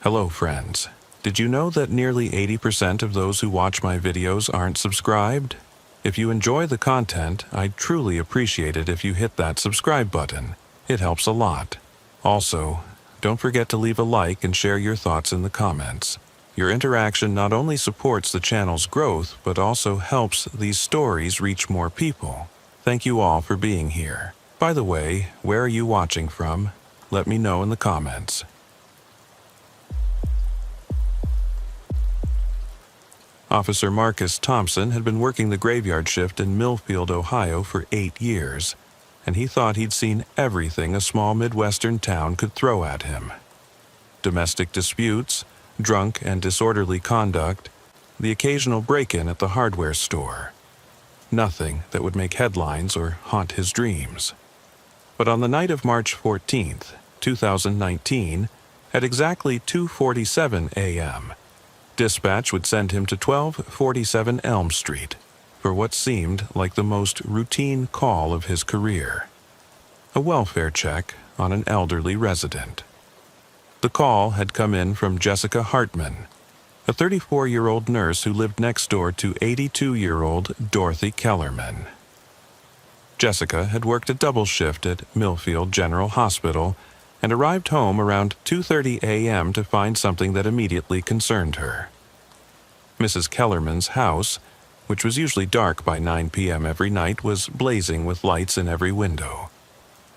Hello friends. Did you know that nearly 80% of those who watch my videos aren't subscribed? If you enjoy the content, I'd truly appreciate it if you hit that subscribe button. It helps a lot. Also, don't forget to leave a like and share your thoughts in the comments. Your interaction not only supports the channel's growth, but also helps these stories reach more people. Thank you all for being here. By the way, where are you watching from? Let me know in the comments. Officer Marcus Thompson had been working the graveyard shift in Millfield, Ohio for 8 years, and he thought he'd seen everything a small Midwestern town could throw at him. Domestic disputes, drunk and disorderly conduct, the occasional break-in at the hardware store. Nothing that would make headlines or haunt his dreams. But on the night of March 14th, 2019, at exactly 2:47 a.m., dispatch would send him to 1247 Elm Street for what seemed like the most routine call of his career. A welfare check on an elderly resident. The call had come in from Jessica Hartman, a 34-year-old nurse who lived next door to 82-year-old Dorothy Kellerman. Jessica had worked a double shift at Millfield General Hospital and arrived home around 2:30 a.m. to find something that immediately concerned her. Mrs. Kellerman's house, which was usually dark by 9 p.m. every night, was blazing with lights in every window.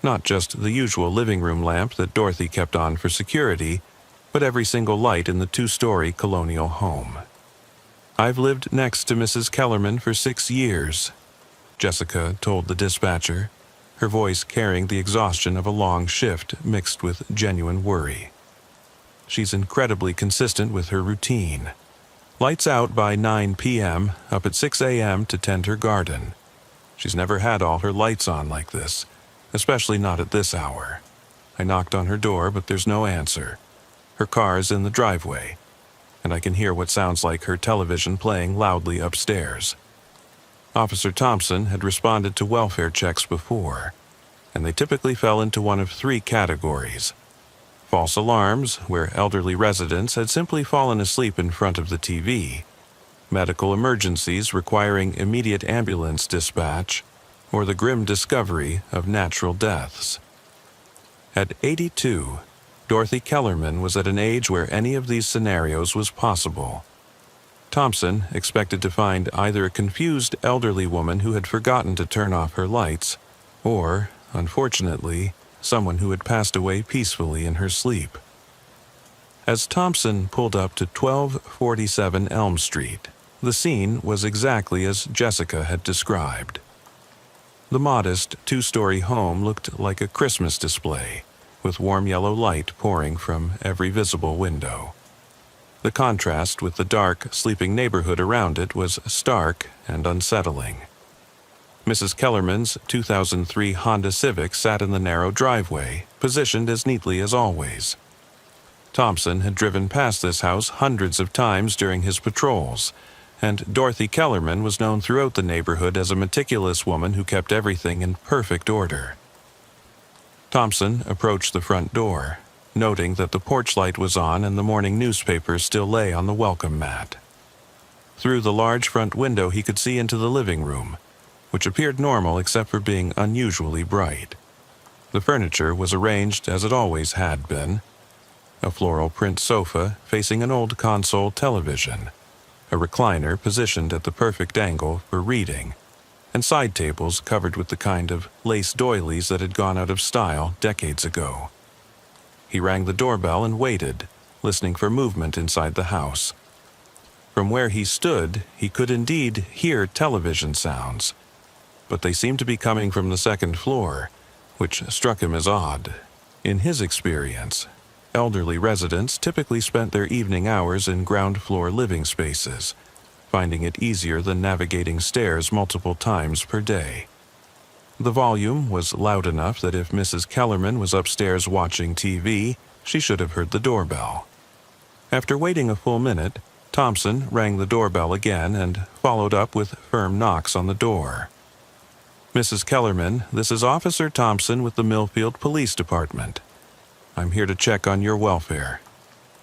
Not just the usual living room lamp that Dorothy kept on for security, but every single light in the 2-story colonial home. "I've lived next to Mrs. Kellerman for 6 years," Jessica told the dispatcher, her voice carrying the exhaustion of a long shift mixed with genuine worry. "She's incredibly consistent with her routine. Lights out by 9 p.m., up at 6 a.m. to tend her garden. She's never had all her lights on like this, especially not at this hour. I knocked on her door, but there's no answer. Her car's in the driveway, and I can hear what sounds like her television playing loudly upstairs." Officer Thompson had responded to welfare checks before, and they typically fell into one of 3 categories. False alarms, where elderly residents had simply fallen asleep in front of the TV, medical emergencies requiring immediate ambulance dispatch, or the grim discovery of natural deaths. At 82, Dorothy Kellerman was at an age where any of these scenarios was possible. Thompson expected to find either a confused elderly woman who had forgotten to turn off her lights, or, unfortunately, someone who had passed away peacefully in her sleep. As Thompson pulled up to 1247 Elm Street, the scene was exactly as Jessica had described. The modest 2-story home looked like a Christmas display, with warm yellow light pouring from every visible window. The contrast with the dark, sleeping neighborhood around it was stark and unsettling. Mrs. Kellerman's 2003 Honda Civic sat in the narrow driveway, positioned as neatly as always. Thompson had driven past this house hundreds of times during his patrols, and Dorothy Kellerman was known throughout the neighborhood as a meticulous woman who kept everything in perfect order. Thompson approached the front door, noting that the porch light was on and the morning newspaper still lay on the welcome mat. Through the large front window he could see into the living room, which appeared normal except for being unusually bright. The furniture was arranged as it always had been. A floral print sofa facing an old console television, a recliner positioned at the perfect angle for reading, and side tables covered with the kind of lace doilies that had gone out of style decades ago. He rang the doorbell and waited, listening for movement inside the house. From where he stood, he could indeed hear television sounds, but they seemed to be coming from the second floor, which struck him as odd. In his experience, elderly residents typically spent their evening hours in ground-floor living spaces, finding it easier than navigating stairs multiple times per day. The volume was loud enough that if Mrs. Kellerman was upstairs watching TV, she should have heard the doorbell. After waiting a full minute, Thompson rang the doorbell again and followed up with firm knocks on the door. "Mrs. Kellerman, this is Officer Thompson with the Millfield Police Department. I'm here to check on your welfare.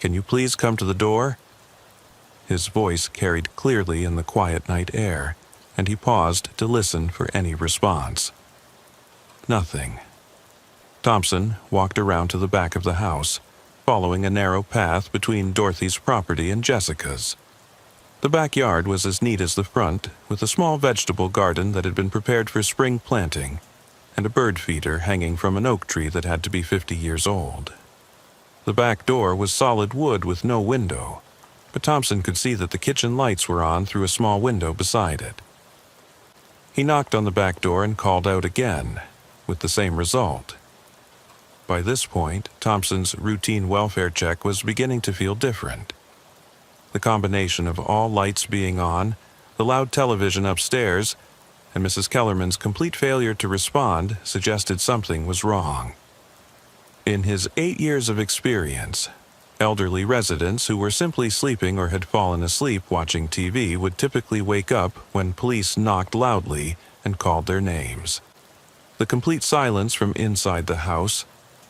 Can you please come to the door?" His voice carried clearly in the quiet night air, and he paused to listen for any response. Nothing. Thompson walked around to the back of the house, following a narrow path between Dorothy's property and Jessica's. The backyard was as neat as the front, with a small vegetable garden that had been prepared for spring planting, and a bird feeder hanging from an oak tree that had to be 50 years old. The back door was solid wood with no window, but Thompson could see that the kitchen lights were on through a small window beside it. He knocked on the back door and called out again, with the same result. By this point, Thompson's routine welfare check was beginning to feel different. The combination of all lights being on, the loud television upstairs, and Mrs. Kellerman's complete failure to respond suggested something was wrong. In his 8 years of experience, elderly residents who were simply sleeping or had fallen asleep watching TV would typically wake up when police knocked loudly and called their names. The complete silence from inside the house,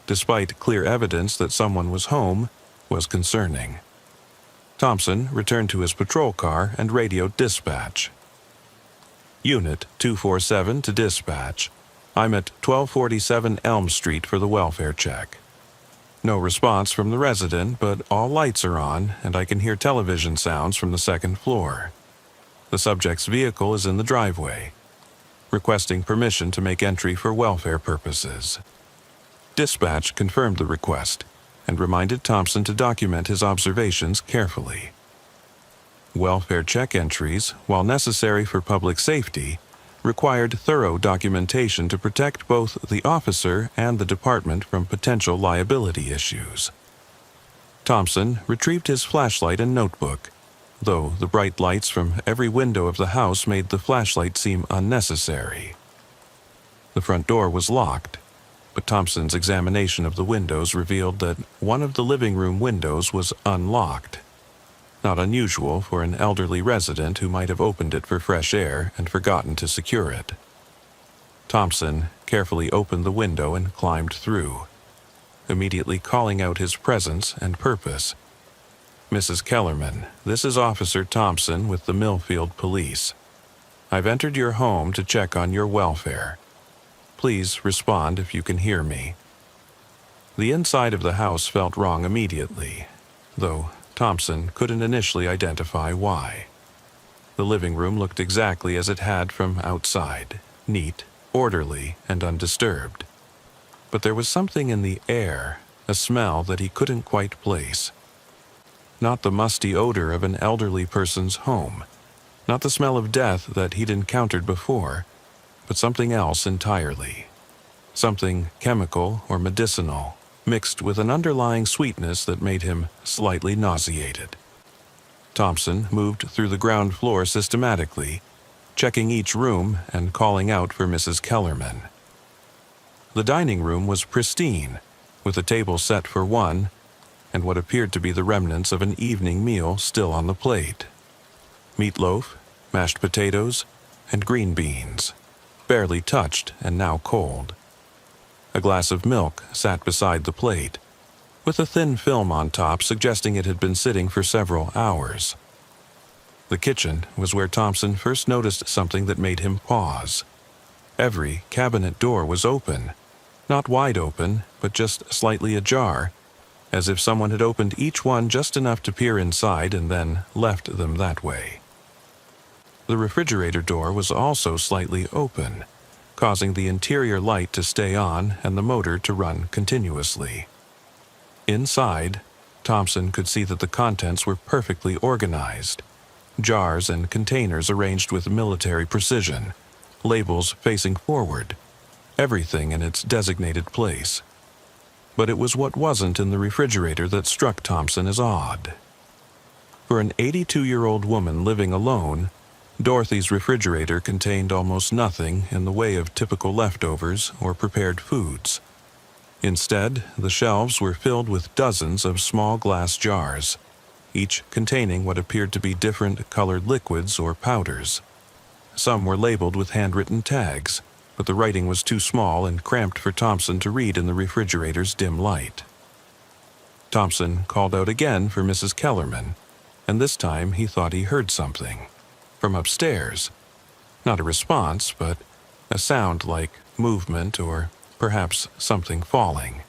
despite clear evidence that someone was home, was concerning. Thompson returned to his patrol car and radioed dispatch. "Unit 247 to dispatch. I'm at 1247 Elm Street for the welfare check." No response from the resident, but all lights are on, and I can hear television sounds from the second floor. The subject's vehicle is in the driveway. Requesting permission to make entry for welfare purposes. Dispatch confirmed the request and reminded Thompson to document his observations carefully. Welfare check entries, while necessary for public safety, required thorough documentation to protect both the officer and the department from potential liability issues. Thompson retrieved his flashlight and notebook, though the bright lights from every window of the house made the flashlight seem unnecessary. The front door was locked, but Thompson's examination of the windows revealed that one of the living room windows was unlocked. Not unusual for an elderly resident who might have opened it for fresh air and forgotten to secure it. Thompson carefully opened the window and climbed through, immediately calling out his presence and purpose. "Mrs. Kellerman, this is Officer Thompson with the Millfield Police. I've entered your home to check on your welfare. Please respond if you can hear me." The inside of the house felt wrong immediately, though Thompson couldn't initially identify why. The living room looked exactly as it had from outside, neat, orderly, and undisturbed. But there was something in the air, a smell that he couldn't quite place. Not the musty odor of an elderly person's home, not the smell of death that he'd encountered before, but something else entirely. Something chemical or medicinal, mixed with an underlying sweetness that made him slightly nauseated. Thompson moved through the ground floor systematically, checking each room and calling out for Mrs. Kellerman. The dining room was pristine, with a table set for one, and what appeared to be the remnants of an evening meal still on the plate. Meatloaf, mashed potatoes, and green beans, barely touched and now cold. A glass of milk sat beside the plate, with a thin film on top suggesting it had been sitting for several hours. The kitchen was where Thompson first noticed something that made him pause. Every cabinet door was open, not wide open, but just slightly ajar, as if someone had opened each one just enough to peer inside and then left them that way. The refrigerator door was also slightly open, causing the interior light to stay on and the motor to run continuously. Inside, Thompson could see that the contents were perfectly organized. Jars and containers arranged with military precision, labels facing forward, everything in its designated place. But it was what wasn't in the refrigerator that struck Thompson as odd. For an 82-year-old woman living alone, Dorothy's refrigerator contained almost nothing in the way of typical leftovers or prepared foods. Instead, the shelves were filled with dozens of small glass jars, each containing what appeared to be different colored liquids or powders. Some were labeled with handwritten tags, but the writing was too small and cramped for Thompson to read in the refrigerator's dim light. Thompson called out again for Mrs. Kellerman, and this time he thought he heard something. From upstairs. Not a response, but a sound like movement or perhaps something falling.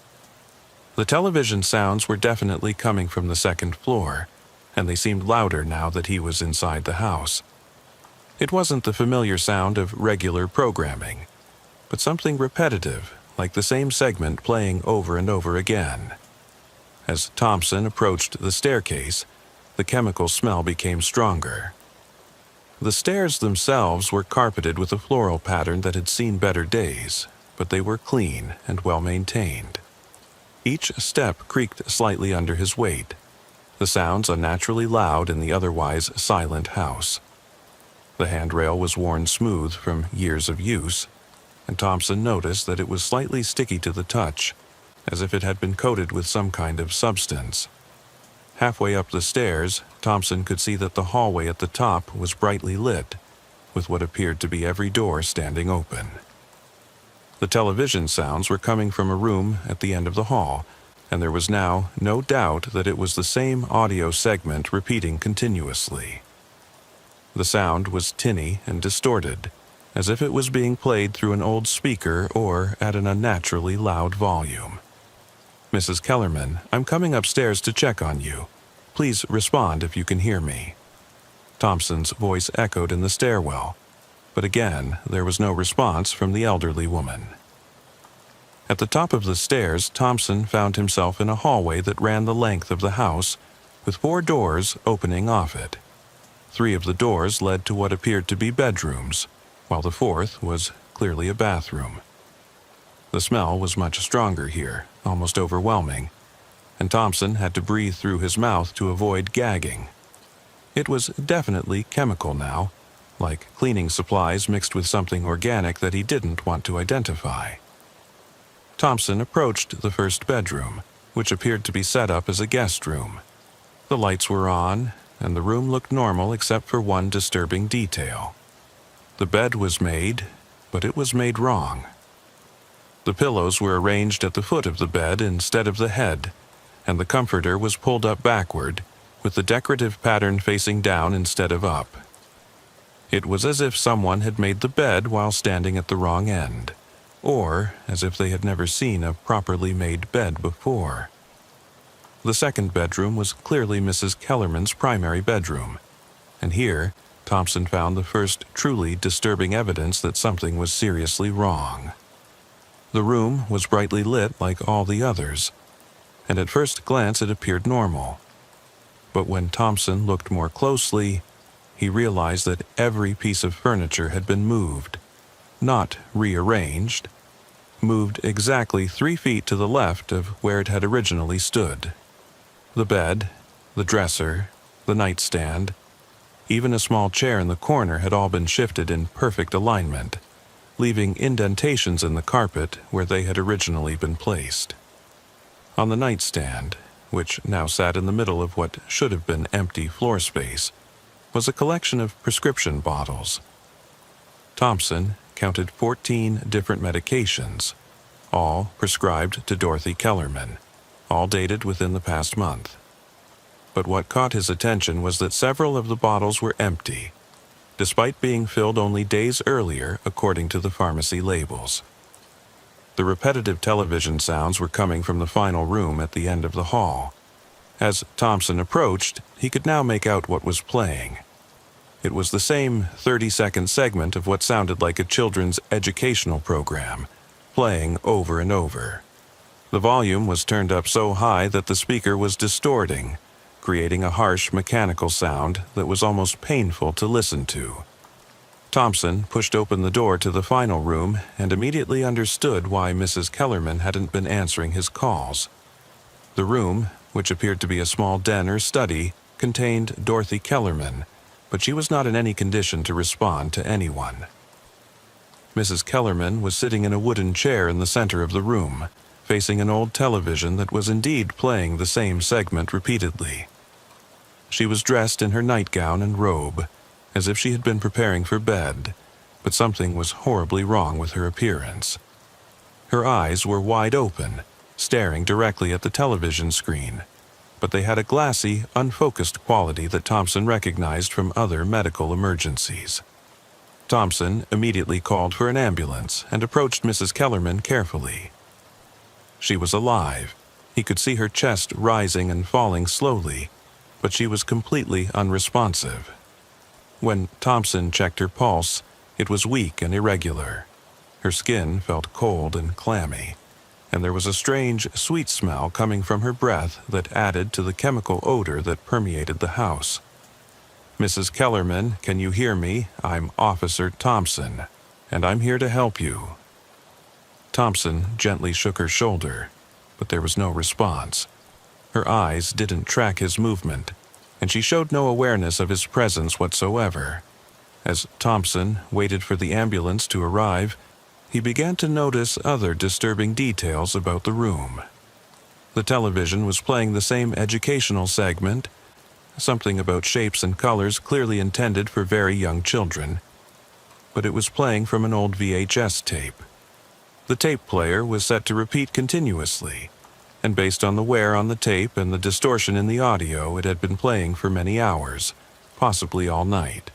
The television sounds were definitely coming from the second floor, and they seemed louder now that he was inside the house. It wasn't the familiar sound of regular programming, but something repetitive, like the same segment playing over and over again. As Thompson approached the staircase, the chemical smell became stronger. The stairs themselves were carpeted with a floral pattern that had seen better days, but they were clean and well maintained. Each step creaked slightly under his weight, the sounds unnaturally loud in the otherwise silent house. The handrail was worn smooth from years of use, and Thompson noticed that it was slightly sticky to the touch, as if it had been coated with some kind of substance. Halfway up the stairs, Thompson could see that the hallway at the top was brightly lit, with what appeared to be every door standing open. The television sounds were coming from a room at the end of the hall, and there was now no doubt that it was the same audio segment repeating continuously. The sound was tinny and distorted, as if it was being played through an old speaker or at an unnaturally loud volume. "Mrs. Kellerman, I'm coming upstairs to check on you. Please respond if you can hear me." Thompson's voice echoed in the stairwell, but again there was no response from the elderly woman. At the top of the stairs, Thompson found himself in a hallway that ran the length of the house, with 4 doors opening off it. 3 of the doors led to what appeared to be bedrooms, while the 4th was clearly a bathroom. The smell was much stronger here, almost overwhelming, and Thompson had to breathe through his mouth to avoid gagging. It was definitely chemical now, like cleaning supplies mixed with something organic that he didn't want to identify. Thompson approached the first bedroom, which appeared to be set up as a guest room. The lights were on, and the room looked normal except for one disturbing detail. The bed was made, but it was made wrong. The pillows were arranged at the foot of the bed instead of the head, and the comforter was pulled up backward, with the decorative pattern facing down instead of up. It was as if someone had made the bed while standing at the wrong end, or as if they had never seen a properly made bed before. The second bedroom was clearly Mrs. Kellerman's primary bedroom, and here Thompson found the first truly disturbing evidence that something was seriously wrong. The room was brightly lit like all the others, and at first glance it appeared normal. But when Thompson looked more closely, he realized that every piece of furniture had been moved, not rearranged, moved exactly 3 feet to the left of where it had originally stood. The bed, the dresser, the nightstand, even a small chair in the corner had all been shifted in perfect alignment, leaving indentations in the carpet where they had originally been placed. On the nightstand, which now sat in the middle of what should have been empty floor space, was a collection of prescription bottles. Thompson counted 14 different medications, all prescribed to Dorothy Kellerman, all dated within the past month. But what caught his attention was that several of the bottles were empty, despite being filled only days earlier according to the pharmacy labels. The repetitive television sounds were coming from the final room at the end of the hall. As Thompson approached, he could now make out what was playing. It was the same 30-second segment of what sounded like a children's educational program, playing over and over. The volume was turned up so high that the speaker was distorting, creating a harsh mechanical sound that was almost painful to listen to. Thompson pushed open the door to the final room and immediately understood why Mrs. Kellerman hadn't been answering his calls. The room, which appeared to be a small den or study, contained Dorothy Kellerman, but she was not in any condition to respond to anyone. Mrs. Kellerman was sitting in a wooden chair in the center of the room, facing an old television that was indeed playing the same segment repeatedly. She was dressed in her nightgown and robe, as if she had been preparing for bed, but something was horribly wrong with her appearance. Her eyes were wide open, staring directly at the television screen, but they had a glassy, unfocused quality that Thompson recognized from other medical emergencies. Thompson immediately called for an ambulance and approached Mrs. Kellerman carefully. She was alive. He could see her chest rising and falling slowly, but she was completely unresponsive. When Thompson checked her pulse, it was weak and irregular. Her skin felt cold and clammy, and there was a strange, sweet smell coming from her breath that added to the chemical odor that permeated the house. "Mrs. Kellerman, can you hear me? I'm Officer Thompson, and I'm here to help you." Thompson gently shook her shoulder, but there was no response. Her eyes didn't track his movement, and she showed no awareness of his presence whatsoever. As Thompson waited for the ambulance to arrive, he began to notice other disturbing details about the room. The television was playing the same educational segment, something about shapes and colors clearly intended for very young children, but it was playing from an old VHS tape. The tape player was set to repeat continuously, and based on the wear on the tape and the distortion in the audio, it had been playing for many hours, possibly all night.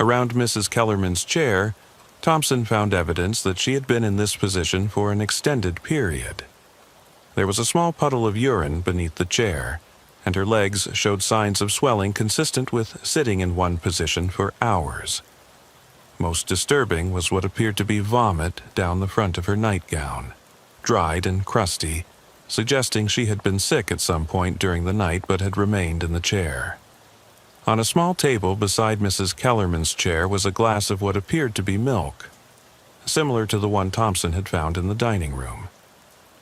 Around Mrs. Kellerman's chair, Thompson found evidence that she had been in this position for an extended period. There was a small puddle of urine beneath the chair, and her legs showed signs of swelling consistent with sitting in one position for hours. Most disturbing was what appeared to be vomit down the front of her nightgown, dried and crusty, suggesting she had been sick at some point during the night but had remained in the chair. On a small table beside Mrs. Kellerman's chair was a glass of what appeared to be milk, similar to the one Thompson had found in the dining room.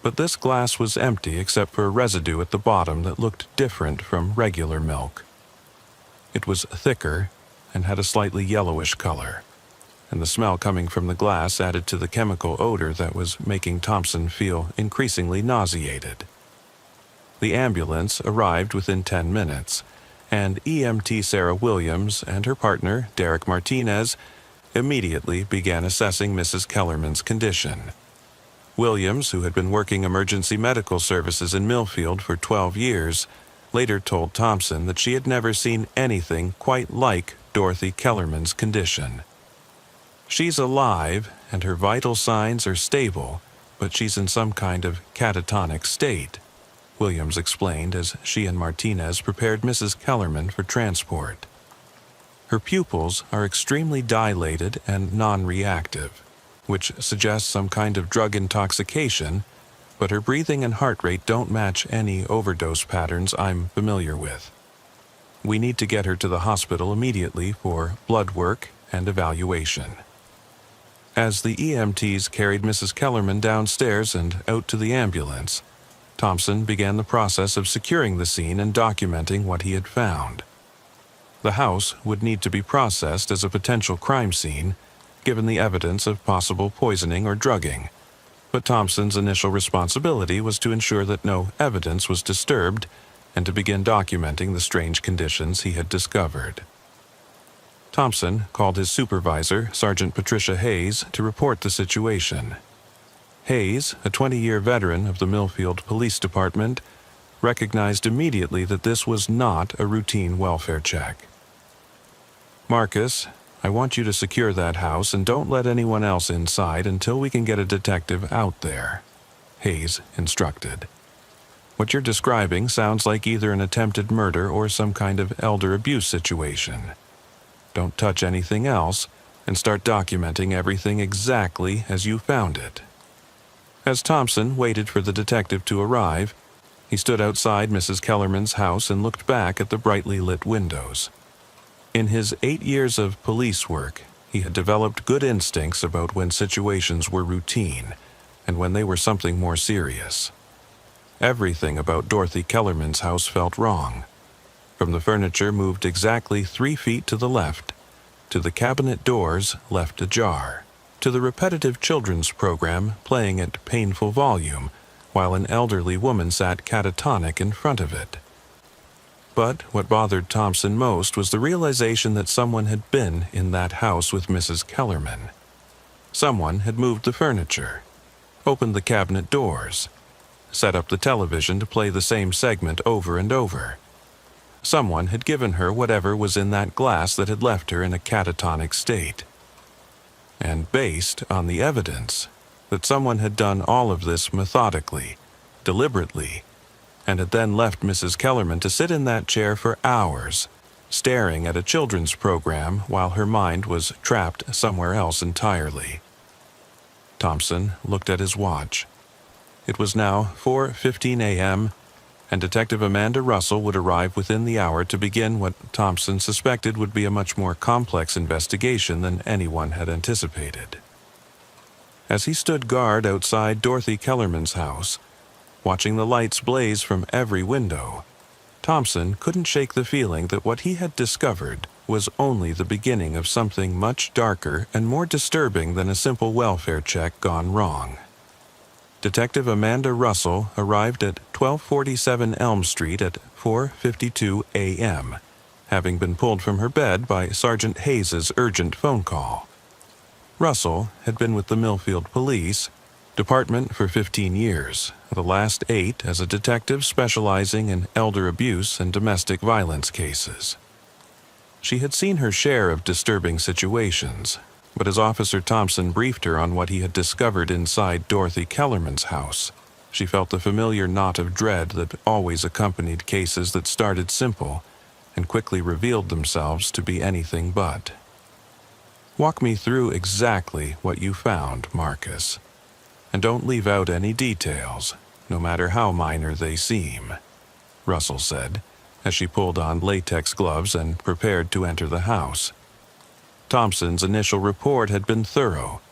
But this glass was empty except for a residue at the bottom that looked different from regular milk. It was thicker and had a slightly yellowish color, and the smell coming from the glass added to the chemical odor that was making Thompson feel increasingly nauseated. The ambulance arrived within 10 minutes, and EMT Sarah Williams and her partner, Derek Martinez, immediately began assessing Mrs. Kellerman's condition. Williams, who had been working emergency medical services in Millfield for 12 years, later told Thompson that she had never seen anything quite like Dorothy Kellerman's condition. "She's alive, and her vital signs are stable, but she's in some kind of catatonic state," Williams explained as she and Martinez prepared Mrs. Kellerman for transport. "Her pupils are extremely dilated and non-reactive, which suggests some kind of drug intoxication, but her breathing and heart rate don't match any overdose patterns I'm familiar with. We need to get her to the hospital immediately for blood work and evaluation." As the EMTs carried Mrs. Kellerman downstairs and out to the ambulance, Thompson began the process of securing the scene and documenting what he had found. The house would need to be processed as a potential crime scene, given the evidence of possible poisoning or drugging, but Thompson's initial responsibility was to ensure that no evidence was disturbed and to begin documenting the strange conditions he had discovered. Thompson called his supervisor, Sergeant Patricia Hayes, to report the situation. Hayes, a 20-year veteran of the Millfield Police Department, recognized immediately that this was not a routine welfare check. "Marcus, I want you to secure that house and don't let anyone else inside until we can get a detective out there," Hayes instructed. "What you're describing sounds like either an attempted murder or some kind of elder abuse situation. Don't touch anything else and start documenting everything exactly as you found it." As Thompson waited for the detective to arrive, he stood outside Mrs. Kellerman's house and looked back at the brightly lit windows. In his 8 years of police work, he had developed good instincts about when situations were routine and when they were something more serious. Everything about Dorothy Kellerman's house felt wrong. From the furniture moved exactly 3 feet to the left, to the cabinet doors left ajar, to the repetitive children's program playing at painful volume, while an elderly woman sat catatonic in front of it. But what bothered Thompson most was the realization that someone had been in that house with Mrs. Kellerman. Someone had moved the furniture, opened the cabinet doors, set up the television to play the same segment over and over. Someone had given her whatever was in that glass that had left her in a catatonic state. And based on the evidence that someone had done all of this methodically, deliberately, and had then left Mrs. Kellerman to sit in that chair for hours, staring at a children's program while her mind was trapped somewhere else entirely. Thompson looked at his watch. It was now 4:15 a.m., and Detective Amanda Russell would arrive within the hour to begin what Thompson suspected would be a much more complex investigation than anyone had anticipated. As he stood guard outside Dorothy Kellerman's house, watching the lights blaze from every window, Thompson couldn't shake the feeling that what he had discovered was only the beginning of something much darker and more disturbing than a simple welfare check gone wrong. Detective Amanda Russell arrived at 1247 Elm Street at 4:52 a.m., having been pulled from her bed by Sergeant Hayes's urgent phone call. Russell had been with the Millfield Police Department for 15 years, the last 8 as a detective specializing in elder abuse and domestic violence cases. She had seen her share of disturbing situations, but as Officer Thompson briefed her on what he had discovered inside Dorothy Kellerman's house, she felt the familiar knot of dread that always accompanied cases that started simple and quickly revealed themselves to be anything but. "Walk me through exactly what you found, Marcus, and don't leave out any details, no matter how minor they seem," Russell said, as she pulled on latex gloves and prepared to enter the house. Thompson's initial report had been thorough,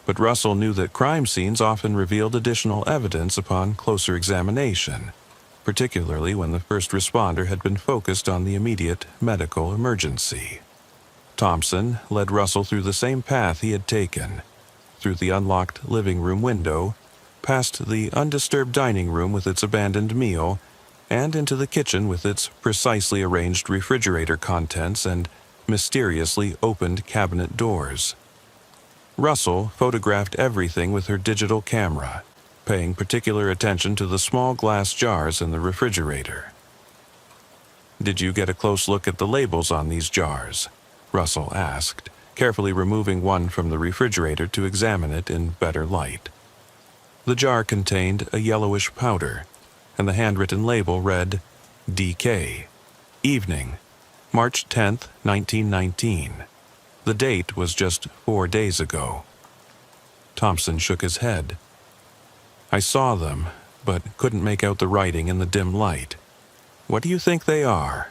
but Russell knew that crime scenes often revealed additional evidence upon closer examination, particularly when the first responder had been focused on the immediate medical emergency. Thompson led Russell through the same path he had taken, through the unlocked living room window, past the undisturbed dining room with its abandoned meal, and into the kitchen with its precisely arranged refrigerator contents and mysteriously opened cabinet doors. Russell photographed everything with her digital camera, paying particular attention to the small glass jars in the refrigerator. "Did you get a close look at the labels on these jars?" Russell asked, carefully removing one from the refrigerator to examine it in better light. The jar contained a yellowish powder, and the handwritten label read, "DK, Evening, March 10th, 1919. The date was just 4 days ago." Thompson shook his head. "I saw them, but couldn't make out the writing in the dim light. What do you think they are?"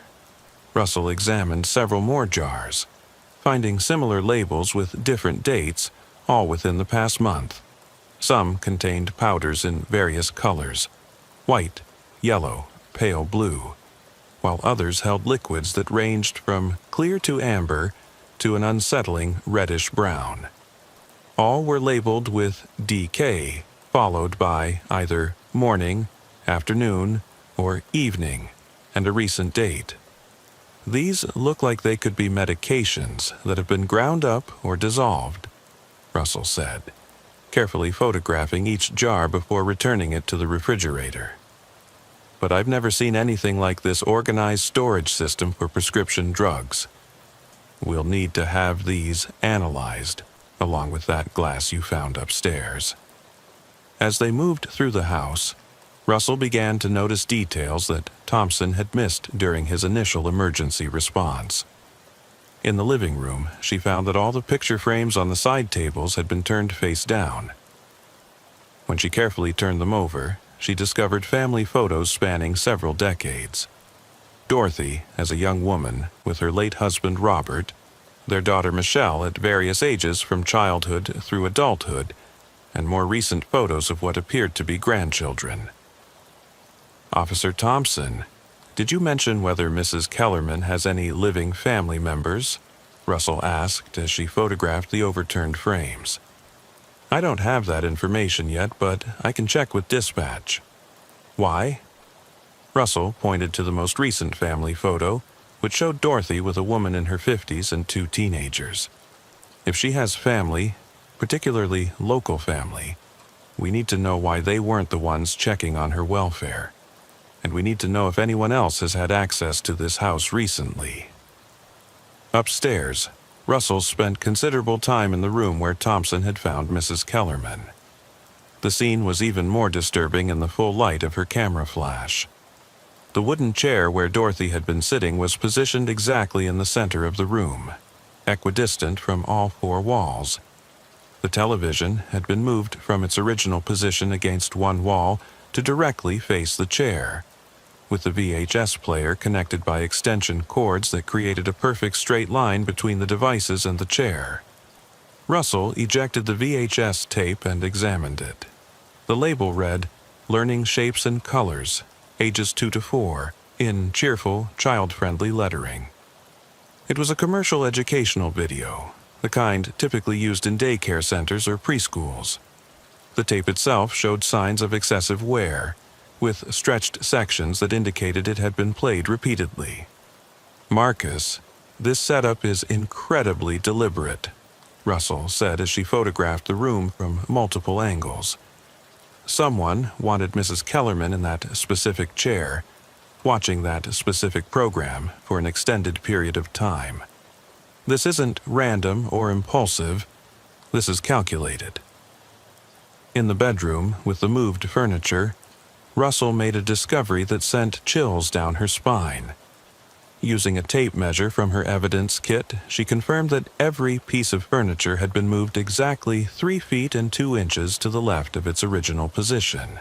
Russell examined several more jars, finding similar labels with different dates, all within the past month. Some contained powders in various colors: white, yellow, pale blue, while others held liquids that ranged from clear to amber to an unsettling reddish-brown. All were labeled with DK, followed by either morning, afternoon, or evening, and a recent date. "These look like they could be medications that have been ground up or dissolved," Russell said, carefully photographing each jar before returning it to the refrigerator. "But I've never seen anything like this organized storage system for prescription drugs. We'll need to have these analyzed, along with that glass you found upstairs." As they moved through the house, Russell began to notice details that Thompson had missed during his initial emergency response. In the living room, she found that all the picture frames on the side tables had been turned face down. When she carefully turned them over, she discovered family photos spanning several decades. Dorothy, as a young woman, with her late husband Robert, their daughter Michelle at various ages from childhood through adulthood, and more recent photos of what appeared to be grandchildren. "Officer Thompson, did you mention whether Mrs. Kellerman has any living family members?" Russell asked as she photographed the overturned frames. "I don't have that information yet, but I can check with dispatch." "Why?" Russell pointed to the most recent family photo, which showed Dorothy with a woman in her 50s and 2 teenagers. "If she has family, particularly local family, We need to know why they weren't the ones checking on her welfare. And we need to know if anyone else has had access to this house recently. Upstairs, Russell spent considerable time in the room where Thompson had found Mrs. Kellerman. The scene was even more disturbing in the full light of her camera flash. The wooden chair where Dorothy had been sitting was positioned exactly in the center of the room, equidistant from all four walls. The television had been moved from its original position against one wall to directly face the chair, with the VHS player connected by extension cords that created a perfect straight line between the devices and the chair. Russell ejected the VHS tape and examined it. The label read, "Learning Shapes and Colors, ages 2 to 4, in cheerful, child-friendly lettering." It was a commercial educational video, the kind typically used in daycare centers or preschools. The tape itself showed signs of excessive wear, with stretched sections that indicated it had been played repeatedly. "Marcus, this setup is incredibly deliberate," Russell said as she photographed the room from multiple angles. Someone wanted Mrs. Kellerman in that specific chair, watching that specific program for an extended period of time. This isn't random or impulsive. This is calculated. In the bedroom, with the moved furniture, Russell made a discovery that sent chills down her spine. Using a tape measure from her evidence kit, she confirmed that every piece of furniture had been moved exactly 3 feet and 2 inches to the left of its original position.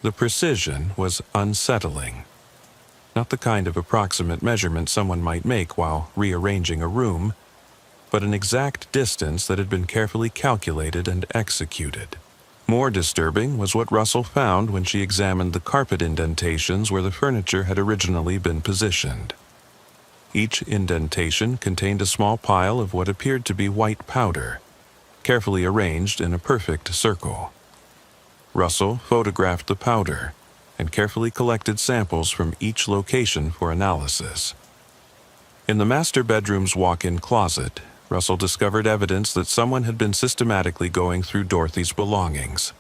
The precision was unsettling. Not the kind of approximate measurement someone might make while rearranging a room, but an exact distance that had been carefully calculated and executed. More disturbing was what Russell found when she examined the carpet indentations where the furniture had originally been positioned. Each indentation contained a small pile of what appeared to be white powder, carefully arranged in a perfect circle. Russell photographed the powder and carefully collected samples from each location for analysis. In the master bedroom's walk-in closet, Russell discovered evidence that someone had been systematically going through Dorothy's belongings.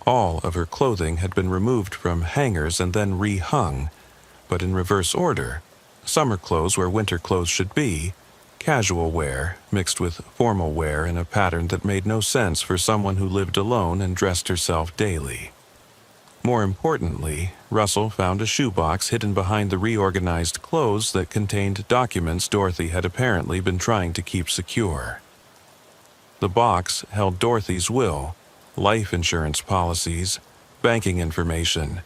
All of her clothing had been removed from hangers and then rehung, but in reverse order: summer clothes where winter clothes should be, casual wear mixed with formal wear in a pattern that made no sense for someone who lived alone and dressed herself daily. More importantly, Russell found a shoebox hidden behind the reorganized clothes that contained documents Dorothy had apparently been trying to keep secure. The box held Dorothy's will, life insurance policies, banking information,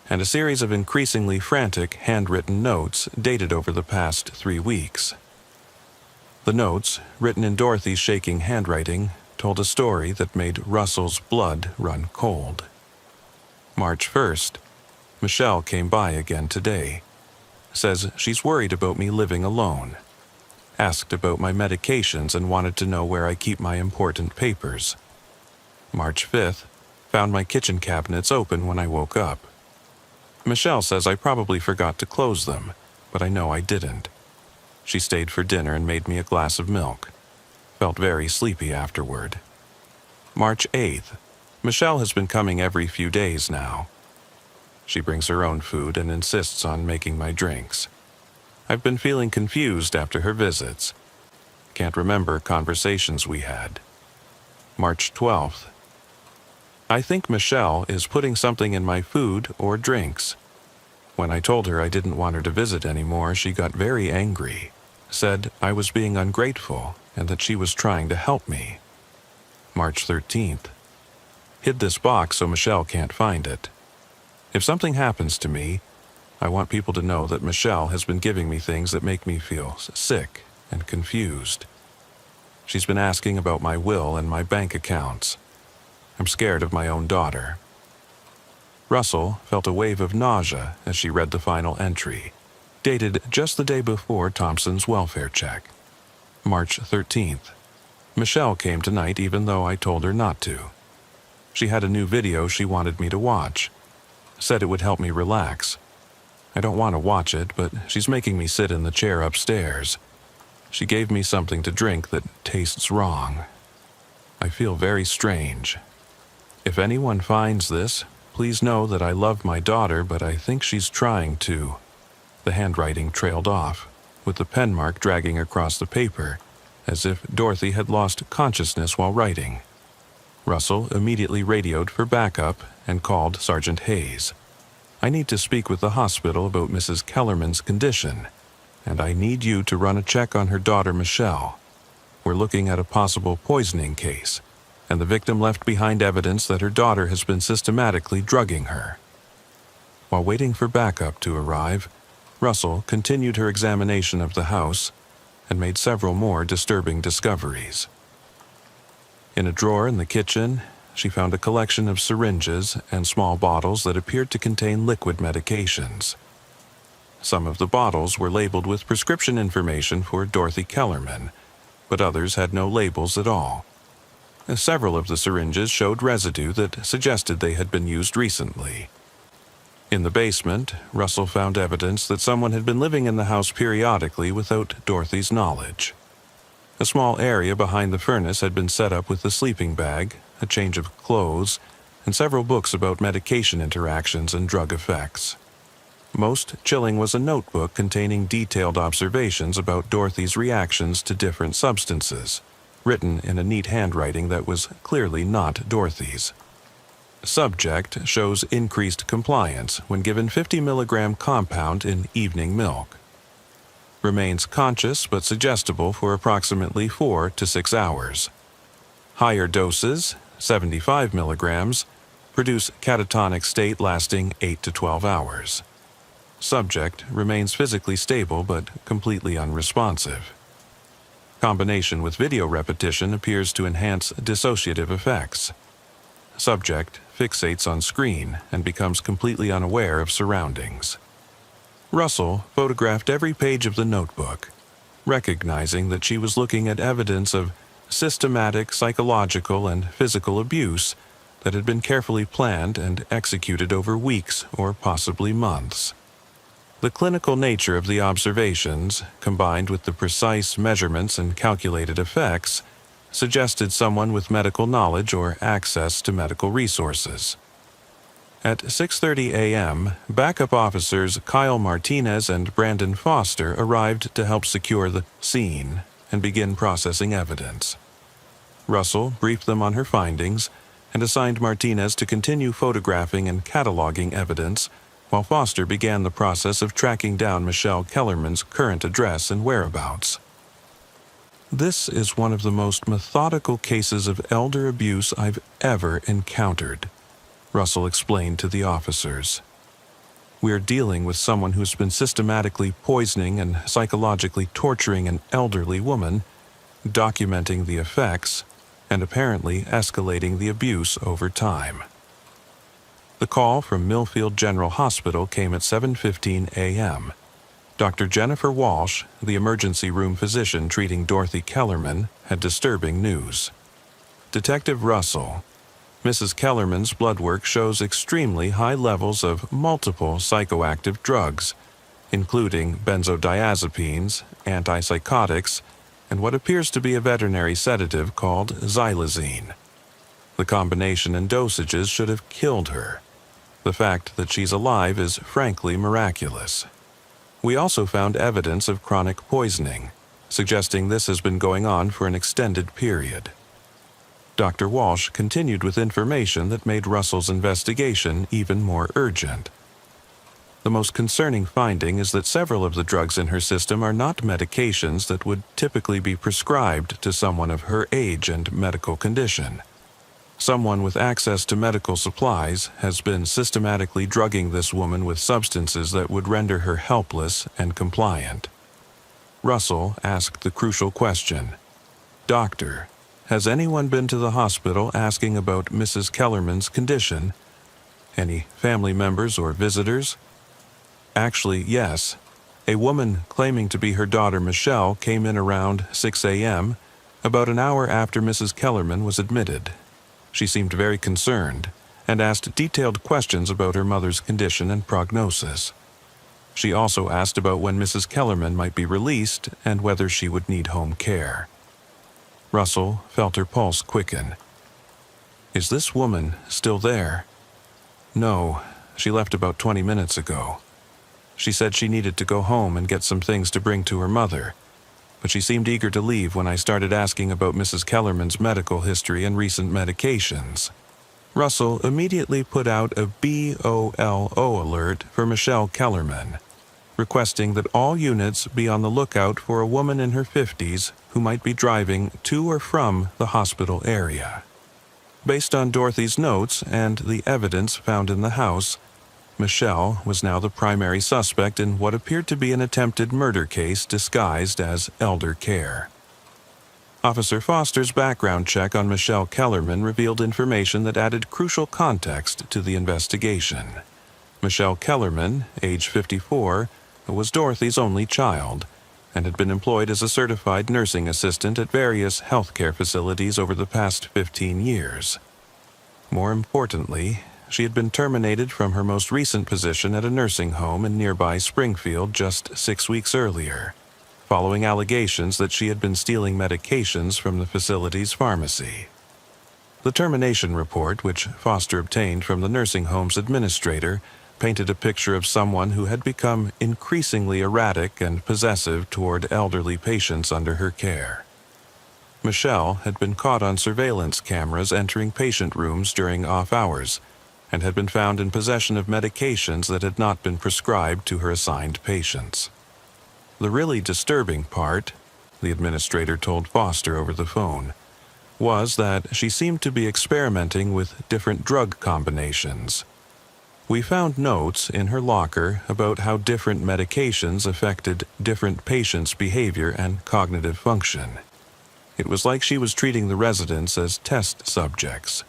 and a series of increasingly frantic handwritten notes dated over the past 3 weeks. The notes, written in Dorothy's shaking handwriting, told a story that made Russell's blood run cold. March 1st, Michelle came by again today. Says she's worried about me living alone. Asked about my medications and wanted to know where I keep my important papers. March 5th, found my kitchen cabinets open when I woke up. Michelle says I probably forgot to close them, but I know I didn't. She stayed for dinner and made me a glass of milk. Felt very sleepy afterward. March 8th, Michelle has been coming every few days now. She brings her own food and insists on making my drinks. I've been feeling confused after her visits. Can't remember conversations we had. March 12th. I think Michelle is putting something in my food or drinks. When I told her I didn't want her to visit anymore, she got very angry. Said I was being ungrateful and that she was trying to help me. March 13th. Hid this box so Michelle can't find it. If something happens to me, I want people to know that Michelle has been giving me things that make me feel sick and confused. She's been asking about my will and my bank accounts. I'm scared of my own daughter. Russell felt a wave of nausea as she read the final entry, dated just the day before Thompson's welfare check. March 13th. Michelle came tonight even though I told her not to. She had a new video she wanted me to watch. Said it would help me relax. I don't want to watch it, but she's making me sit in the chair upstairs. She gave me something to drink that tastes wrong. I feel very strange. If anyone finds this, please know that I love my daughter, but I think she's trying to. The handwriting trailed off, with the pen mark dragging across the paper, as if Dorothy had lost consciousness while writing. Russell immediately radioed for backup and called Sergeant Hayes. I need to speak with the hospital about Mrs. Kellerman's condition, and I need you to run a check on her daughter Michelle. We're looking at a possible poisoning case, and the victim left behind evidence that her daughter has been systematically drugging her. While waiting for backup to arrive, Russell continued her examination of the house and made several more disturbing discoveries. In a drawer in the kitchen, she found a collection of syringes and small bottles that appeared to contain liquid medications. Some of the bottles were labeled with prescription information for Dorothy Kellerman, but others had no labels at all. Several of the syringes showed residue that suggested they had been used recently. In the basement, Russell found evidence that someone had been living in the house periodically without Dorothy's knowledge. A small area behind the furnace had been set up with a sleeping bag, a change of clothes, and several books about medication interactions and drug effects. Most chilling was a notebook containing detailed observations about Dorothy's reactions to different substances, written in a neat handwriting that was clearly not Dorothy's. Subject shows increased compliance when given 50 milligram compound in evening milk. Remains conscious but suggestible for approximately 4 to 6 hours. Higher doses, 75 milligrams, produce catatonic state lasting 8 to 12 hours. Subject remains physically stable but completely unresponsive. Combination with video repetition appears to enhance dissociative effects. Subject fixates on screen and becomes completely unaware of surroundings. Russell photographed every page of the notebook, recognizing that she was looking at evidence of systematic psychological and physical abuse that had been carefully planned and executed over weeks or possibly months. The clinical nature of the observations, combined with the precise measurements and calculated effects, suggested someone with medical knowledge or access to medical resources. At 6:30 a.m., backup officers Kyle Martinez and Brandon Foster arrived to help secure the scene and begin processing evidence. Russell briefed them on her findings and assigned Martinez to continue photographing and cataloging evidence, while Foster began the process of tracking down Michelle Kellerman's current address and whereabouts. This is one of the most methodical cases of elder abuse I've ever encountered, Russell explained to the officers. We're dealing with someone who's been systematically poisoning and psychologically torturing an elderly woman, documenting the effects, and apparently escalating the abuse over time. The call from Millfield General Hospital came at 7:15 a.m. Dr. Jennifer Walsh, the emergency room physician treating Dorothy Kellerman, had disturbing news. Detective Russell, Mrs. Kellerman's blood work shows extremely high levels of multiple psychoactive drugs, including benzodiazepines, antipsychotics, and what appears to be a veterinary sedative called xylazine. The combination and dosages should have killed her. The fact that she's alive is frankly miraculous. We also found evidence of chronic poisoning, suggesting this has been going on for an extended period. Dr. Walsh continued with information that made Russell's investigation even more urgent. The most concerning finding is that several of the drugs in her system are not medications that would typically be prescribed to someone of her age and medical condition. Someone with access to medical supplies has been systematically drugging this woman with substances that would render her helpless and compliant. Russell asked the crucial question, "Doctor, has anyone been to the hospital asking about Mrs. Kellerman's condition? Any family members or visitors?" Actually, yes. A woman claiming to be her daughter Michelle came in around 6 a.m., about an hour after Mrs. Kellerman was admitted. She seemed very concerned and asked detailed questions about her mother's condition and prognosis. She also asked about when Mrs. Kellerman might be released and whether she would need home care. Russell felt her pulse quicken. Is this woman still there? No, she left about 20 minutes ago. She said she needed to go home and get some things to bring to her mother, but she seemed eager to leave when I started asking about Mrs. Kellerman's medical history and recent medications. Russell immediately put out a BOLO alert for Michelle Kellerman, requesting that all units be on the lookout for a woman in her 50s who might be driving to or from the hospital area. Based on Dorothy's notes and the evidence found in the house, Michelle was now the primary suspect in what appeared to be an attempted murder case disguised as elder care. Officer Foster's background check on Michelle Kellerman revealed information that added crucial context to the investigation. Michelle Kellerman, age 54, was Dorothy's only child and had been employed as a certified nursing assistant at various healthcare facilities over the past 15 years. More importantly, she had been terminated from her most recent position at a nursing home in nearby Springfield just 6 weeks earlier, following allegations that she had been stealing medications from the facility's pharmacy. The termination report, which Foster obtained from the nursing home's administrator, painted a picture of someone who had become increasingly erratic and possessive toward elderly patients under her care. Michelle had been caught on surveillance cameras entering patient rooms during off hours and had been found in possession of medications that had not been prescribed to her assigned patients. The really disturbing part, the administrator told Foster over the phone, was that she seemed to be experimenting with different drug combinations. We found notes in her locker about how different medications affected different patients' behavior and cognitive function. It was like she was treating the residents as test subjects.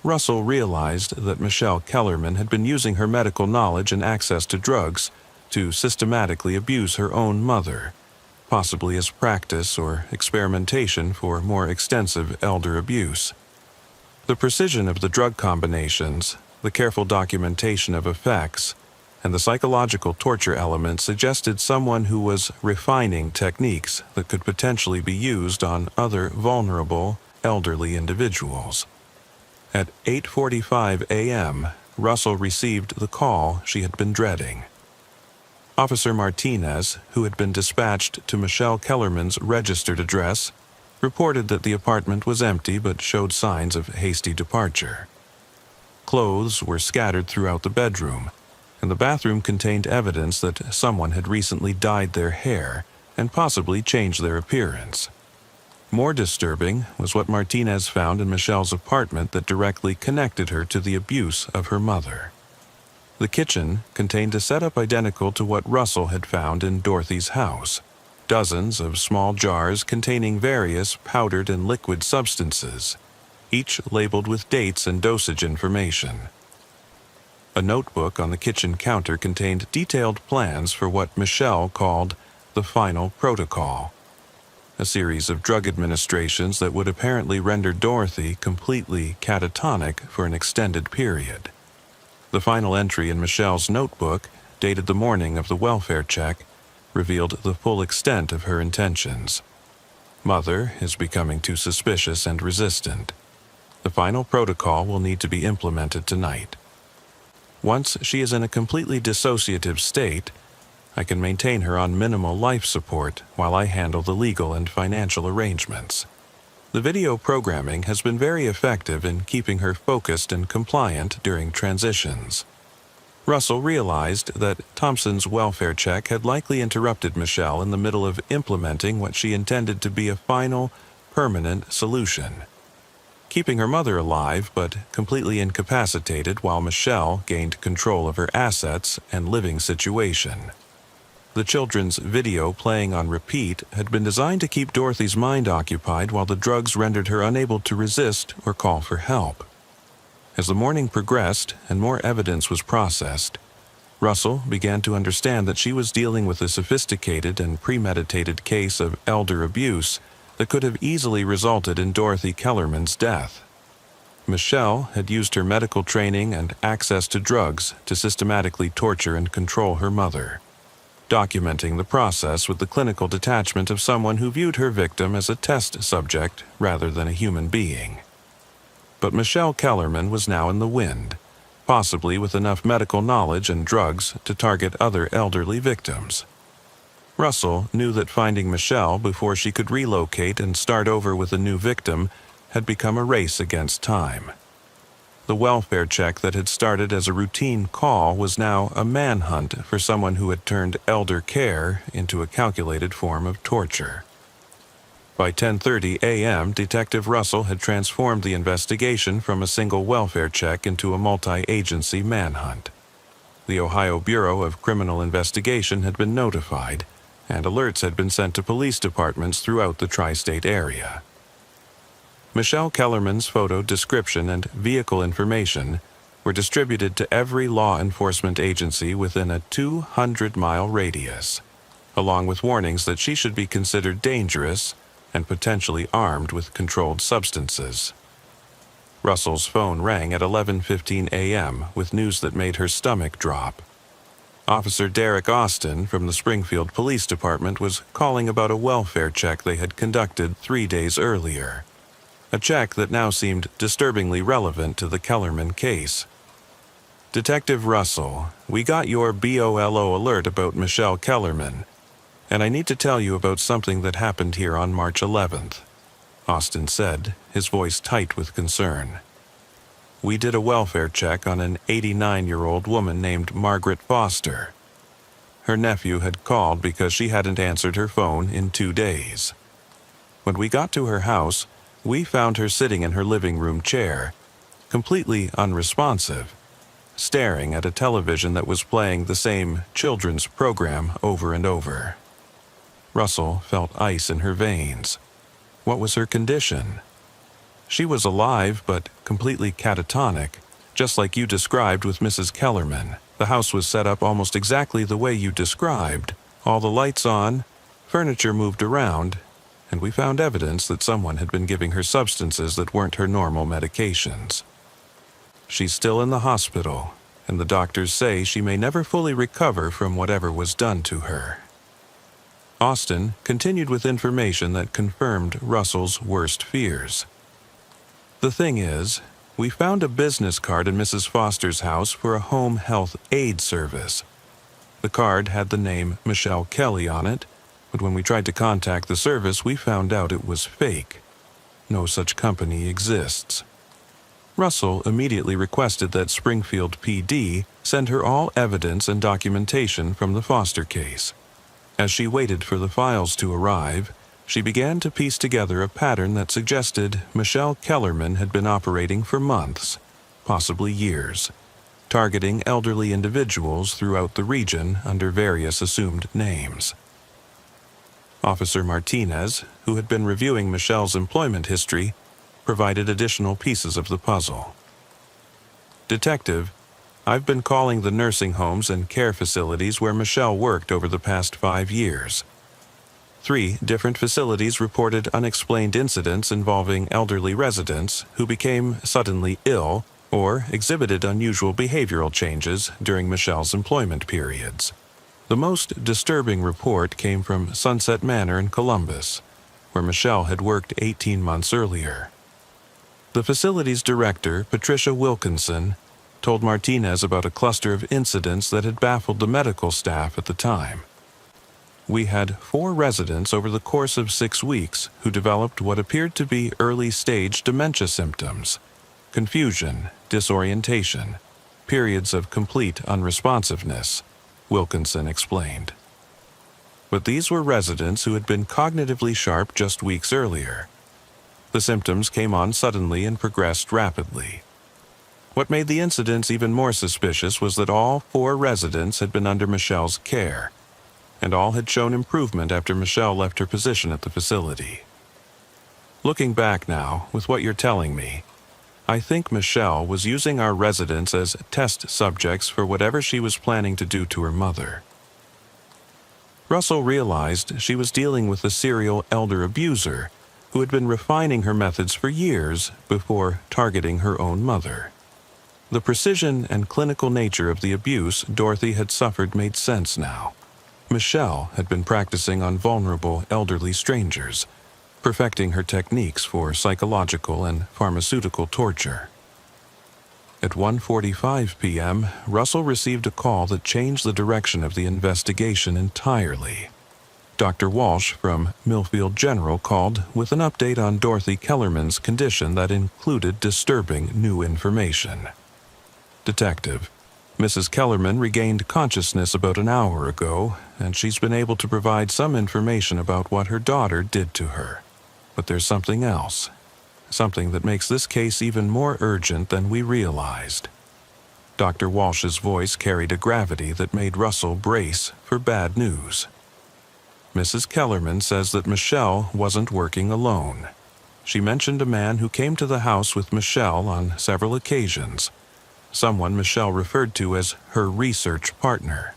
Russell realized that Michelle Kellerman had been using her medical knowledge and access to drugs to systematically abuse her own mother, possibly as practice or experimentation for more extensive elder abuse. The precision of the drug combinations, the careful documentation of effects, and the psychological torture element suggested someone who was refining techniques that could potentially be used on other vulnerable, elderly individuals. At 8:45 a.m., Russell received the call she had been dreading. Officer Martinez, who had been dispatched to Michelle Kellerman's registered address, reported that the apartment was empty but showed signs of hasty departure. Clothes were scattered throughout the bedroom, and the bathroom contained evidence that someone had recently dyed their hair and possibly changed their appearance. More disturbing was what Martinez found in Michelle's apartment that directly connected her to the abuse of her mother. The kitchen contained a setup identical to what Russell had found in Dorothy's house, dozens of small jars containing various powdered and liquid substances, each labeled with dates and dosage information. A notebook on the kitchen counter contained detailed plans for what Michelle called the final protocol, a series of drug administrations that would apparently render Dorothy completely catatonic for an extended period. The final entry in Michelle's notebook, dated the morning of the welfare check, revealed the full extent of her intentions. Mother is becoming too suspicious and resistant. The final protocol will need to be implemented tonight. Once she is in a completely dissociative state, I can maintain her on minimal life support while I handle the legal and financial arrangements. The video programming has been very effective in keeping her focused and compliant during transitions. Russell realized that Thompson's welfare check had likely interrupted Michelle in the middle of implementing what she intended to be a final, permanent solution. Keeping her mother alive but completely incapacitated while Michelle gained control of her assets and living situation. The children's video playing on repeat had been designed to keep Dorothy's mind occupied while the drugs rendered her unable to resist or call for help. As the morning progressed and more evidence was processed, Russell began to understand that she was dealing with a sophisticated and premeditated case of elder abuse that could have easily resulted in Dorothy Kellerman's death. Michelle had used her medical training and access to drugs to systematically torture and control her mother, documenting the process with the clinical detachment of someone who viewed her victim as a test subject rather than a human being. But Michelle Kellerman was now in the wind, possibly with enough medical knowledge and drugs to target other elderly victims. Russell knew that finding Michelle before she could relocate and start over with a new victim had become a race against time. The welfare check that had started as a routine call was now a manhunt for someone who had turned elder care into a calculated form of torture. By 10:30 a.m., Detective Russell had transformed the investigation from a single welfare check into a multi-agency manhunt. The Ohio Bureau of Criminal Investigation had been notified, and alerts had been sent to police departments throughout the tri-state area. Michelle Kellerman's photo description and vehicle information were distributed to every law enforcement agency within a 200-mile radius, along with warnings that she should be considered dangerous and potentially armed with controlled substances. Russell's phone rang at 11:15 a.m. with news that made her stomach drop. Officer Derek Austin from the Springfield Police Department was calling about a welfare check they had conducted 3 days earlier, a check that now seemed disturbingly relevant to the Kellerman case. "Detective Russell, we got your BOLO alert about Michelle Kellerman, and I need to tell you about something that happened here on March 11th, Austin said, his voice tight with concern. "We did a welfare check on an 89-year-old woman named Margaret Foster. Her nephew had called because she hadn't answered her phone in 2 days. When we got to her house, we found her sitting in her living room chair, completely unresponsive, staring at a television that was playing the same children's program over and over." Russell felt ice in her veins. What was her condition? She was alive, but completely catatonic, just like you described with Mrs. Kellerman. The house was set up almost exactly the way you described. All the lights on, furniture moved around, and we found evidence that someone had been giving her substances that weren't her normal medications. She's still in the hospital, and the doctors say she may never fully recover from whatever was done to her. Austin continued with information that confirmed Russell's worst fears. "The thing is, we found a business card in Mrs. Foster's house for a home health aid service. The card had the name Michelle Kelly on it, but when we tried to contact the service, we found out it was fake. No such company exists." Russell immediately requested that Springfield PD send her all evidence and documentation from the Foster case. As she waited for the files to arrive, she began to piece together a pattern that suggested Michelle Kellerman had been operating for months, possibly years, targeting elderly individuals throughout the region under various assumed names. Officer Martinez, who had been reviewing Michelle's employment history, provided additional pieces of the puzzle. "Detective, I've been calling the nursing homes and care facilities where Michelle worked over the past 5 years. 3 different facilities reported unexplained incidents involving elderly residents who became suddenly ill or exhibited unusual behavioral changes during Michelle's employment periods. The most disturbing report came from Sunset Manor in Columbus, where Michelle had worked 18 months earlier." The facility's director, Patricia Wilkinson, told Martinez about a cluster of incidents that had baffled the medical staff at the time. "We had 4 residents over the course of 6 weeks who developed what appeared to be early-stage dementia symptoms, confusion, disorientation, periods of complete unresponsiveness," Wilkinson explained. But these were residents who had been cognitively sharp just weeks earlier. The symptoms came on suddenly and progressed rapidly. What made the incidents even more suspicious was that all 4 residents had been under Michelle's care, and all had shown improvement after Michelle left her position at the facility. "Looking back now, with what you're telling me, I think Michelle was using our residents as test subjects for whatever she was planning to do to her mother." Russell realized she was dealing with a serial elder abuser who had been refining her methods for years before targeting her own mother. The precision and clinical nature of the abuse Dorothy had suffered made sense now. Michelle had been practicing on vulnerable elderly strangers, perfecting her techniques for psychological and pharmaceutical torture. At 1:45 p.m., Russell received a call that changed the direction of the investigation entirely. Dr. Walsh from Millfield General called with an update on Dorothy Kellerman's condition that included disturbing new information. Detective, Mrs. Kellerman regained consciousness about an hour ago, and she's been able to provide some information about what her daughter did to her. But there's something else. Something that makes this case even more urgent than we realized. Dr. Walsh's voice carried a gravity that made Russell brace for bad news. Mrs. Kellerman says that Michelle wasn't working alone. She mentioned a man who came to the house with Michelle on several occasions, someone Michelle referred to as her research partner.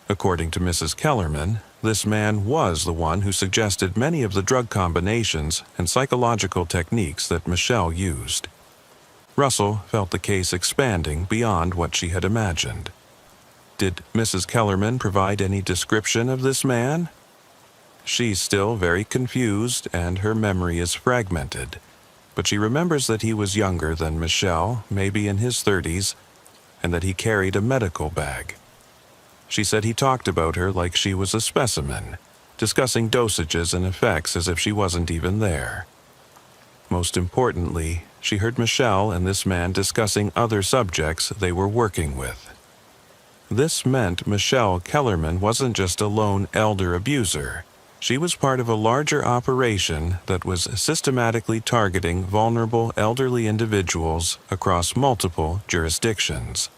According to Mrs. Kellerman, this man was the one who suggested many of the drug combinations and psychological techniques that Michelle used. Russell felt the case expanding beyond what she had imagined. Did Mrs. Kellerman provide any description of this man? She's still very confused and her memory is fragmented, but she remembers that he was younger than Michelle, maybe in his 30s, and that he carried a medical bag. She said he talked about her like she was a specimen, discussing dosages and effects as if she wasn't even there. Most importantly, she heard Michelle and this man discussing other subjects they were working with. This meant Michelle Kellerman wasn't just a lone elder abuser. She was part of a larger operation that was systematically targeting vulnerable elderly individuals across multiple jurisdictions.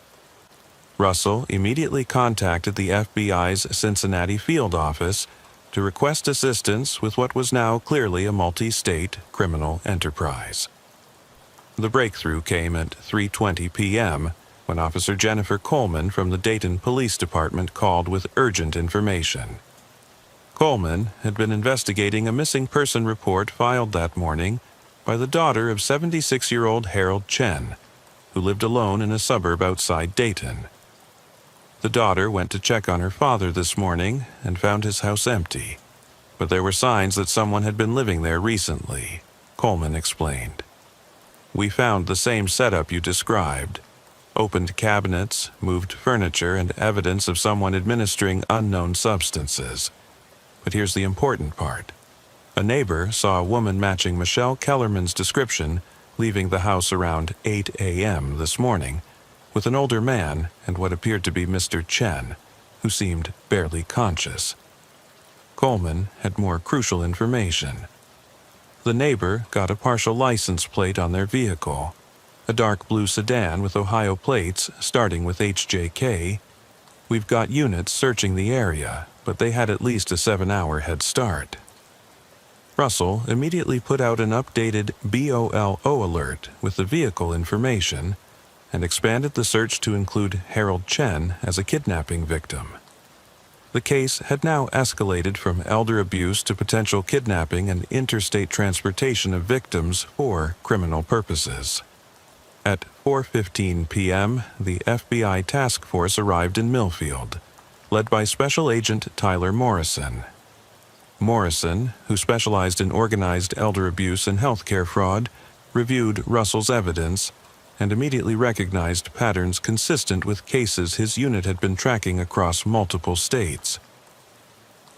Russell immediately contacted the FBI's Cincinnati field office to request assistance with what was now clearly a multi-state criminal enterprise. The breakthrough came at 3:20 p.m. when Officer Jennifer Coleman from the Dayton Police Department called with urgent information. Coleman had been investigating a missing person report filed that morning by the daughter of 76-year-old Harold Chen, who lived alone in a suburb outside Dayton. The daughter went to check on her father this morning and found his house empty, but there were signs that someone had been living there recently, Coleman explained. We found the same setup you described: opened cabinets, moved furniture, and evidence of someone administering unknown substances. But here's the important part. A neighbor saw a woman matching Michelle Kellerman's description leaving the house around 8 a.m. this morning, with an older man and what appeared to be Mr. Chen, who seemed barely conscious. Coleman had more crucial information. The neighbor got a partial license plate on their vehicle, a dark blue sedan with Ohio plates starting with HJK. We've got units searching the area, but they had at least a 7-hour head start. Russell immediately put out an updated BOLO alert with the vehicle information and expanded the search to include Harold Chen as a kidnapping victim. The case had now escalated from elder abuse to potential kidnapping and interstate transportation of victims for criminal purposes. At 4:15 p.m., the FBI task force arrived in Millfield, led by Special Agent Tyler Morrison. Morrison, who specialized in organized elder abuse and healthcare fraud, reviewed Russell's evidence and immediately recognized patterns consistent with cases his unit had been tracking across multiple states.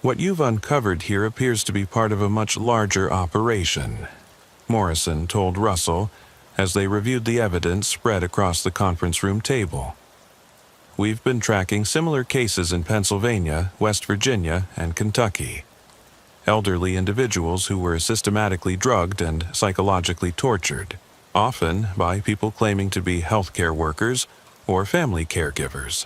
What you've uncovered here appears to be part of a much larger operation, Morrison told Russell as they reviewed the evidence spread across the conference room table. We've been tracking similar cases in Pennsylvania, West Virginia, and Kentucky. Elderly individuals who were systematically drugged and psychologically tortured, often by people claiming to be healthcare workers or family caregivers.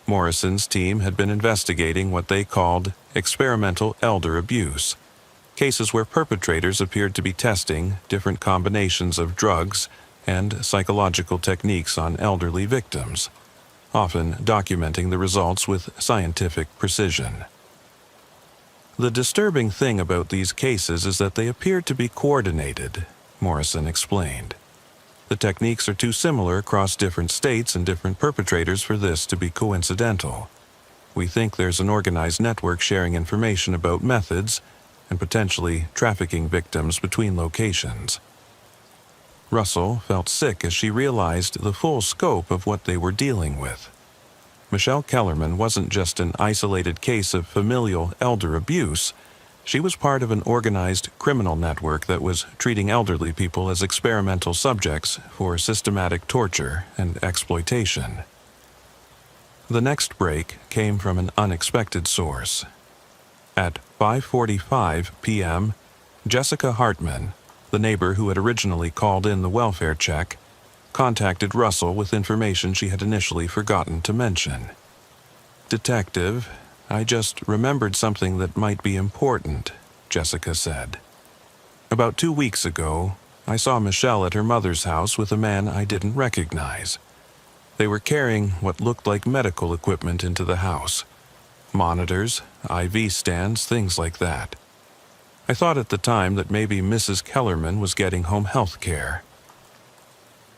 Morrison's team had been investigating what they called experimental elder abuse, cases where perpetrators appeared to be testing different combinations of drugs and psychological techniques on elderly victims, often documenting the results with scientific precision. The disturbing thing about these cases is that they appear to be coordinated, Morrison explained. The techniques are too similar across different states and different perpetrators for this to be coincidental. We think there's an organized network sharing information about methods and potentially trafficking victims between locations. Russell felt sick as she realized the full scope of what they were dealing with. Michelle Kellerman wasn't just an isolated case of familial elder abuse. She was part of an organized criminal network that was treating elderly people as experimental subjects for systematic torture and exploitation. The next break came from an unexpected source. At 5:45 p.m., Jessica Hartman, the neighbor who had originally called in the welfare check, contacted Russell with information she had initially forgotten to mention. "Detective, I just remembered something that might be important," Jessica said. "About 2 weeks ago, I saw Michelle at her mother's house with a man I didn't recognize. They were carrying what looked like medical equipment into the house. Monitors, IV stands, things like that. I thought at the time that maybe Mrs. Kellerman was getting home health care."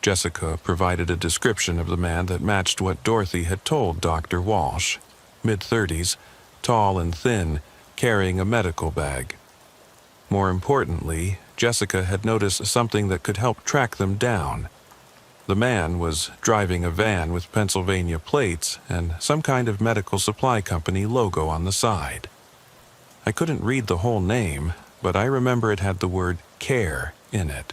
Jessica provided a description of the man that matched what Dorothy had told Dr. Walsh. Mid-30s, tall and thin, carrying a medical bag. More importantly, Jessica had noticed something that could help track them down. The man was driving a van with Pennsylvania plates and some kind of medical supply company logo on the side. I couldn't read the whole name, but I remember it had the word CARE in it.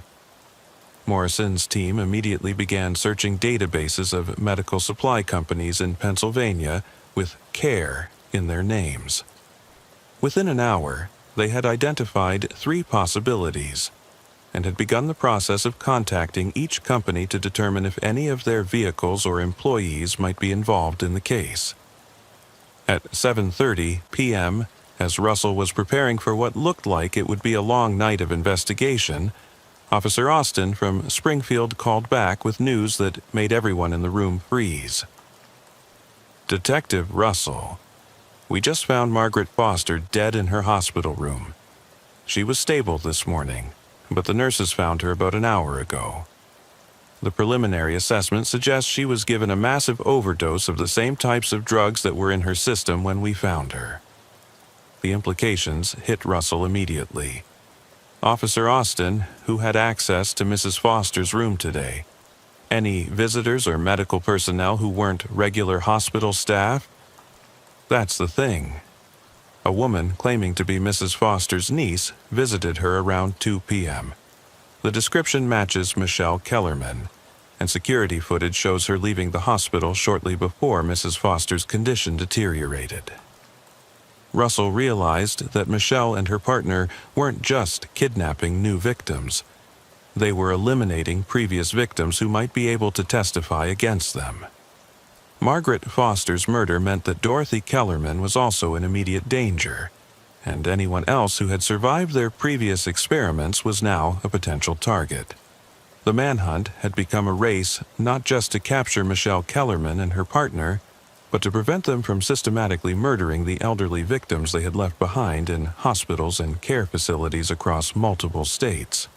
Morrison's team immediately began searching databases of medical supply companies in Pennsylvania with CARE in their names. Within an hour, they had identified 3 possibilities and had begun the process of contacting each company to determine if any of their vehicles or employees might be involved in the case. At 7:30 p.m., as Russell was preparing for what looked like it would be a long night of investigation, Officer Austin from Springfield called back with news that made everyone in the room freeze. "Detective Russell, we just found Margaret Foster dead in her hospital room. She was stable this morning, but the nurses found her about an hour ago. The preliminary assessment suggests she was given a massive overdose of the same types of drugs that were in her system when we found her." The implications hit Russell immediately. Officer Austin, who had access to Mrs. Foster's room today? Any visitors or medical personnel who weren't regular hospital staff? That's the thing. A woman claiming to be Mrs. Foster's niece visited her around 2 p.m. The description matches Michelle Kellerman, and security footage shows her leaving the hospital shortly before Mrs. Foster's condition deteriorated. Russell realized that Michelle and her partner weren't just kidnapping new victims. They were eliminating previous victims who might be able to testify against them. Margaret Foster's murder meant that Dorothy Kellerman was also in immediate danger, and anyone else who had survived their previous experiments was now a potential target. The manhunt had become a race not just to capture Michelle Kellerman and her partner, but to prevent them from systematically murdering the elderly victims they had left behind in hospitals and care facilities across multiple states.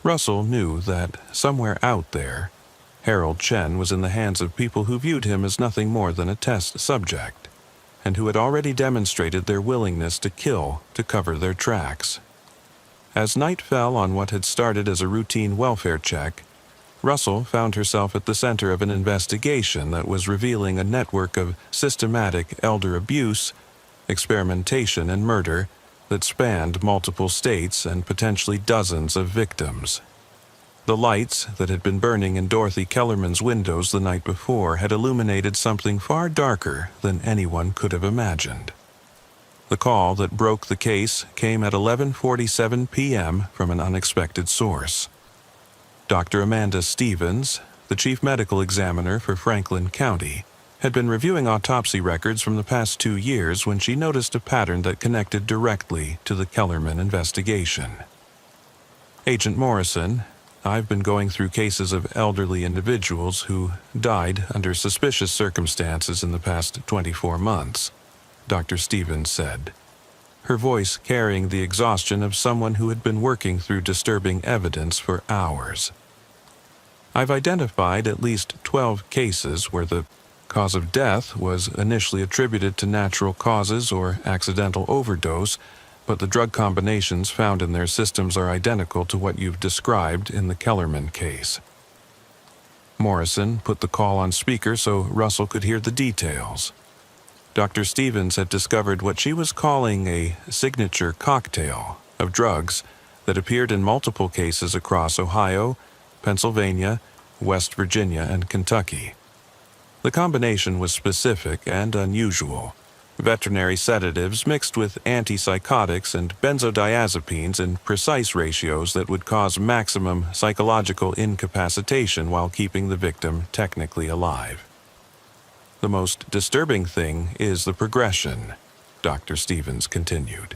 Russell knew that somewhere out there, Harold Chen was in the hands of people who viewed him as nothing more than a test subject, and who had already demonstrated their willingness to kill to cover their tracks. As night fell on what had started as a routine welfare check, Russell found herself at the center of an investigation that was revealing a network of systematic elder abuse, experimentation, and murder that spanned multiple states and potentially dozens of victims. The lights that had been burning in Dorothy Kellerman's windows the night before had illuminated something far darker than anyone could have imagined. The call that broke the case came at 11:47 p.m. from an unexpected source. Dr. Amanda Stevens, the chief medical examiner for Franklin County, had been reviewing autopsy records from the past 2 years when she noticed a pattern that connected directly to the Kellerman investigation. "Agent Morrison, I've been going through cases of elderly individuals who died under suspicious circumstances in the past 24 months, Dr. Stevens said, her voice carrying the exhaustion of someone who had been working through disturbing evidence for hours. "I've identified at least 12 cases where the cause of death was initially attributed to natural causes or accidental overdose, but the drug combinations found in their systems are identical to what you've described in the Kellerman case. Morrison put the call on speaker so Russell could hear the details. Dr. Stevens had discovered what she was calling a signature cocktail of drugs that appeared in multiple cases across Ohio, Pennsylvania, West Virginia, and Kentucky. The combination was specific and unusual. Veterinary sedatives mixed with antipsychotics and benzodiazepines in precise ratios that would cause maximum psychological incapacitation while keeping the victim technically alive. The most disturbing thing is the progression, Dr. Stevens continued.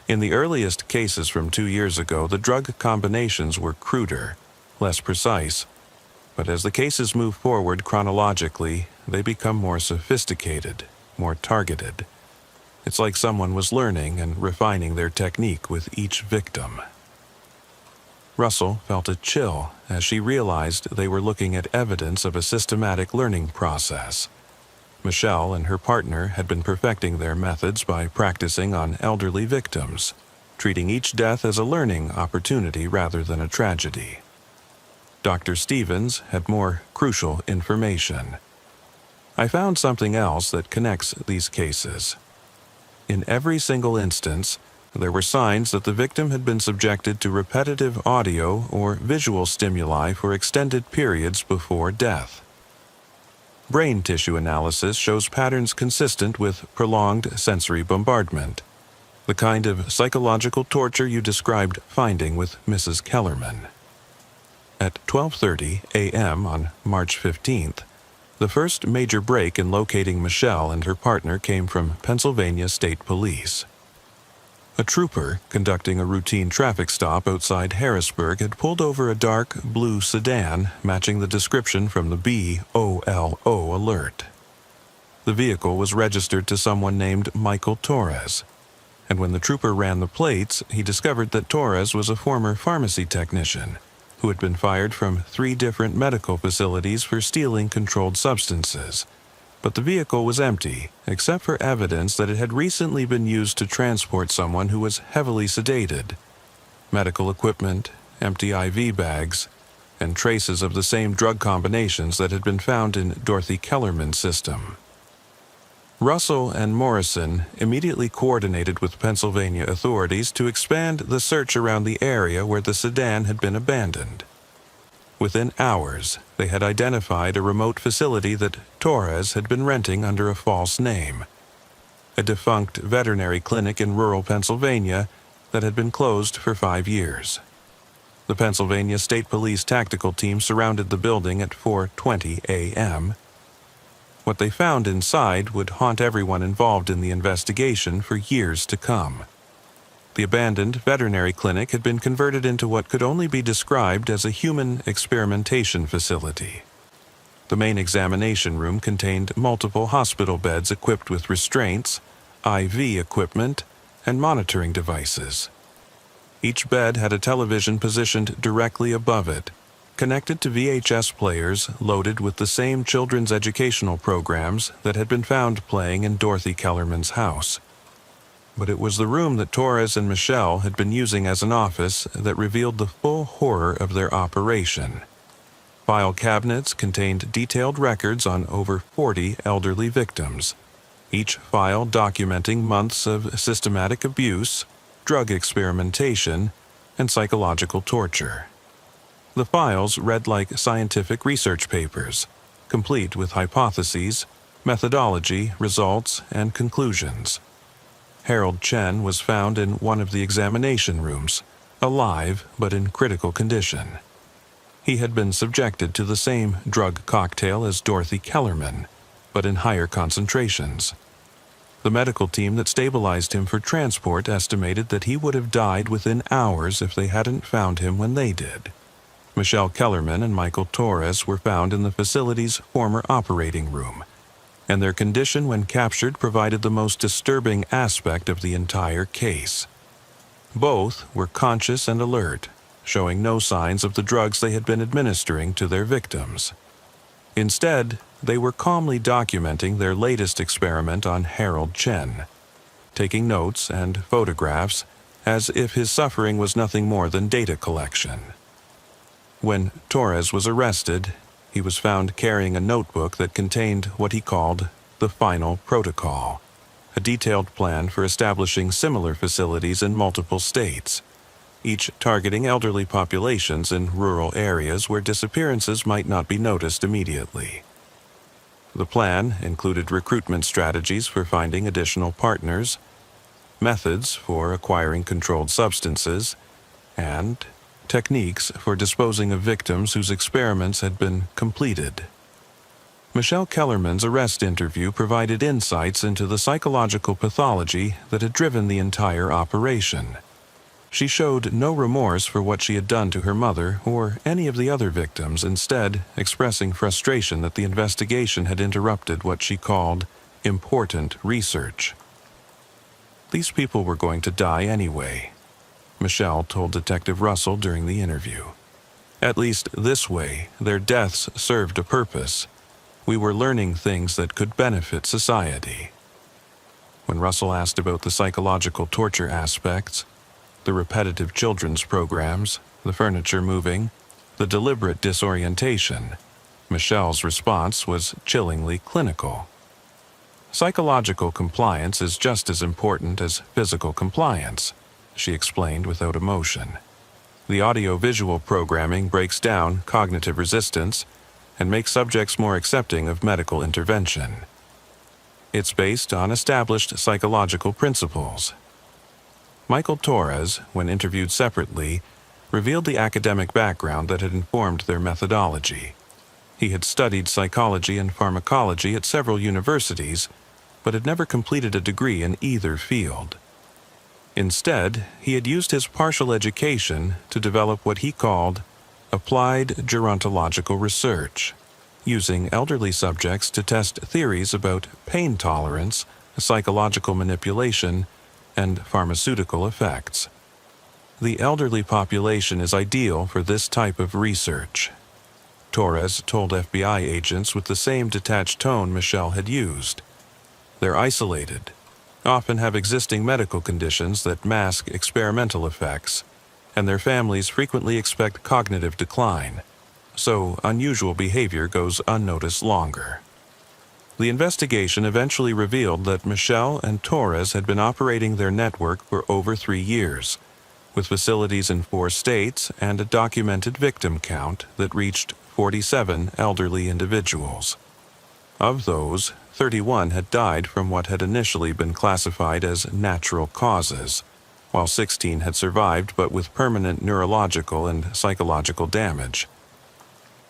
In the earliest cases from 2 years ago, the drug combinations were cruder, less precise, but as the cases move forward chronologically, they become more sophisticated, more targeted. It's like someone was learning and refining their technique with each victim. Russell felt a chill as she realized they were looking at evidence of a systematic learning process. Michelle and her partner had been perfecting their methods by practicing on elderly victims, treating each death as a learning opportunity rather than a tragedy. Dr. Stevens had more crucial information. I found something else that connects these cases. In every single instance, there were signs that the victim had been subjected to repetitive audio or visual stimuli for extended periods before death. Brain tissue analysis shows patterns consistent with prolonged sensory bombardment, the kind of psychological torture you described finding with Mrs. Kellerman. At 12:30 a.m. on March 15th, the first major break in locating Michelle and her partner came from Pennsylvania State Police. A trooper conducting a routine traffic stop outside Harrisburg had pulled over a dark blue sedan matching the description from the BOLO alert. The vehicle was registered to someone named Michael Torres, and when the trooper ran the plates, he discovered that Torres was a former pharmacy technician who had been fired from 3 different medical facilities for stealing controlled substances. But the vehicle was empty, except for evidence that it had recently been used to transport someone who was heavily sedated. Medical equipment, empty IV bags, and traces of the same drug combinations that had been found in Dorothy Kellerman's system. Russell and Morrison immediately coordinated with Pennsylvania authorities to expand the search around the area where the sedan had been abandoned. Within hours, they had identified a remote facility that Torres had been renting under a false name, a defunct veterinary clinic in rural Pennsylvania that had been closed for 5 years. The Pennsylvania State Police tactical team surrounded the building at 4:20 a.m. What they found inside would haunt everyone involved in the investigation for years to come. The abandoned veterinary clinic had been converted into what could only be described as a human experimentation facility. The main examination room contained multiple hospital beds equipped with restraints, IV equipment, and monitoring devices. Each bed had a television positioned directly above it, connected to VHS players loaded with the same children's educational programs that had been found playing in Dorothy Kellerman's house. But it was the room that Torres and Michelle had been using as an office that revealed the full horror of their operation. File cabinets contained detailed records on over 40 elderly victims, each file documenting months of systematic abuse, drug experimentation, and psychological torture. The files read like scientific research papers, complete with hypotheses, methodology, results, and conclusions. Harold Chen was found in one of the examination rooms, alive but in critical condition. He had been subjected to the same drug cocktail as Dorothy Kellerman, but in higher concentrations. The medical team that stabilized him for transport estimated that he would have died within hours if they hadn't found him when they did. Michelle Kellerman and Michael Torres were found in the facility's former operating room, and their condition when captured provided the most disturbing aspect of the entire case. Both were conscious and alert, showing no signs of the drugs they had been administering to their victims. Instead, they were calmly documenting their latest experiment on Harold Chen. taking notes and photographs as if his suffering was nothing more than data collection. When Torres was arrested, he was found carrying a notebook that contained what he called the final protocol, a detailed plan for establishing similar facilities in multiple states, each targeting elderly populations in rural areas where disappearances might not be noticed immediately. The plan included recruitment strategies for finding additional partners, methods for acquiring controlled substances, and techniques for disposing of victims whose experiments had been completed. Michelle Kellerman's arrest interview provided insights into the psychological pathology that had driven the entire operation. She showed no remorse for what she had done to her mother or any of the other victims, instead expressing frustration that the investigation had interrupted what she called important research. These people were going to die anyway, Michelle told Detective Russell during the interview. At least this way, their deaths served a purpose. We were learning things that could benefit society. When Russell asked about the psychological torture aspects, the repetitive children's programs, the furniture moving, the deliberate disorientation, Michelle's response was chillingly clinical. Psychological compliance is just as important as physical compliance, she explained without emotion. The audio-visual programming breaks down cognitive resistance and makes subjects more accepting of medical intervention. It's based on established psychological principles. Michael Torres, when interviewed separately, revealed the academic background that had informed their methodology. He had studied psychology and pharmacology at several universities, but had never completed a degree in either field. Instead, he had used his partial education to develop what he called applied gerontological research, using elderly subjects to test theories about pain tolerance, psychological manipulation, and pharmaceutical effects. The elderly population is ideal for this type of research, Torres told FBI agents with the same detached tone Michelle had used. They're isolated, often have existing medical conditions that mask experimental effects, and their families frequently expect cognitive decline, so unusual behavior goes unnoticed longer. The investigation eventually revealed that Michelle and Torres had been operating their network for over 3 years, with facilities in 4 states and a documented victim count that reached 47 elderly individuals. Of those, 31 had died from what had initially been classified as natural causes, while 16 had survived but with permanent neurological and psychological damage.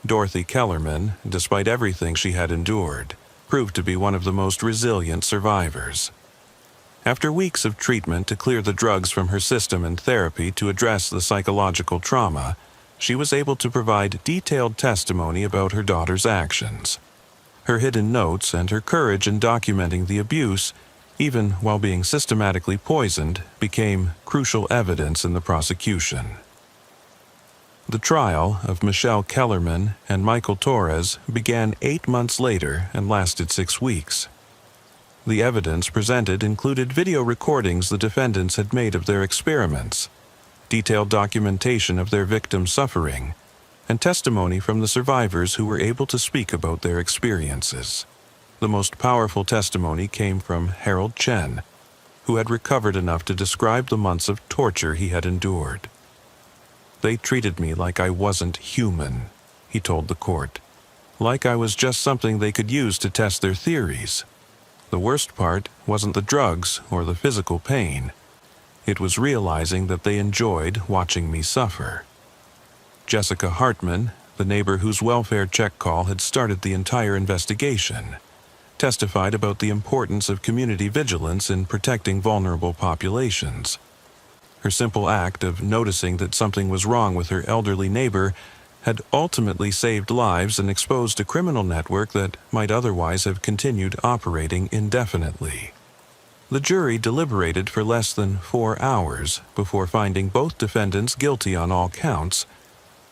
Dorothy Kellerman, despite everything she had endured, proved to be one of the most resilient survivors. After weeks of treatment to clear the drugs from her system and therapy to address the psychological trauma, she was able to provide detailed testimony about her daughter's actions. Her hidden notes and her courage in documenting the abuse, even while being systematically poisoned, became crucial evidence in the prosecution. The trial of Michelle Kellerman and Michael Torres began 8 months later and lasted 6 weeks. The evidence presented included video recordings the defendants had made of their experiments, detailed documentation of their victims' suffering, and testimony from the survivors who were able to speak about their experiences. The most powerful testimony came from Harold Chen, who had recovered enough to describe the months of torture he had endured. "They treated me like I wasn't human," he told the court, "like I was just something they could use to test their theories. The worst part wasn't the drugs or the physical pain. It was realizing that they enjoyed watching me suffer." Jessica Hartman, the neighbor whose welfare check call had started the entire investigation, testified about the importance of community vigilance in protecting vulnerable populations. Her simple act of noticing that something was wrong with her elderly neighbor had ultimately saved lives and exposed a criminal network that might otherwise have continued operating indefinitely. The jury deliberated for less than 4 hours before finding both defendants guilty on all counts,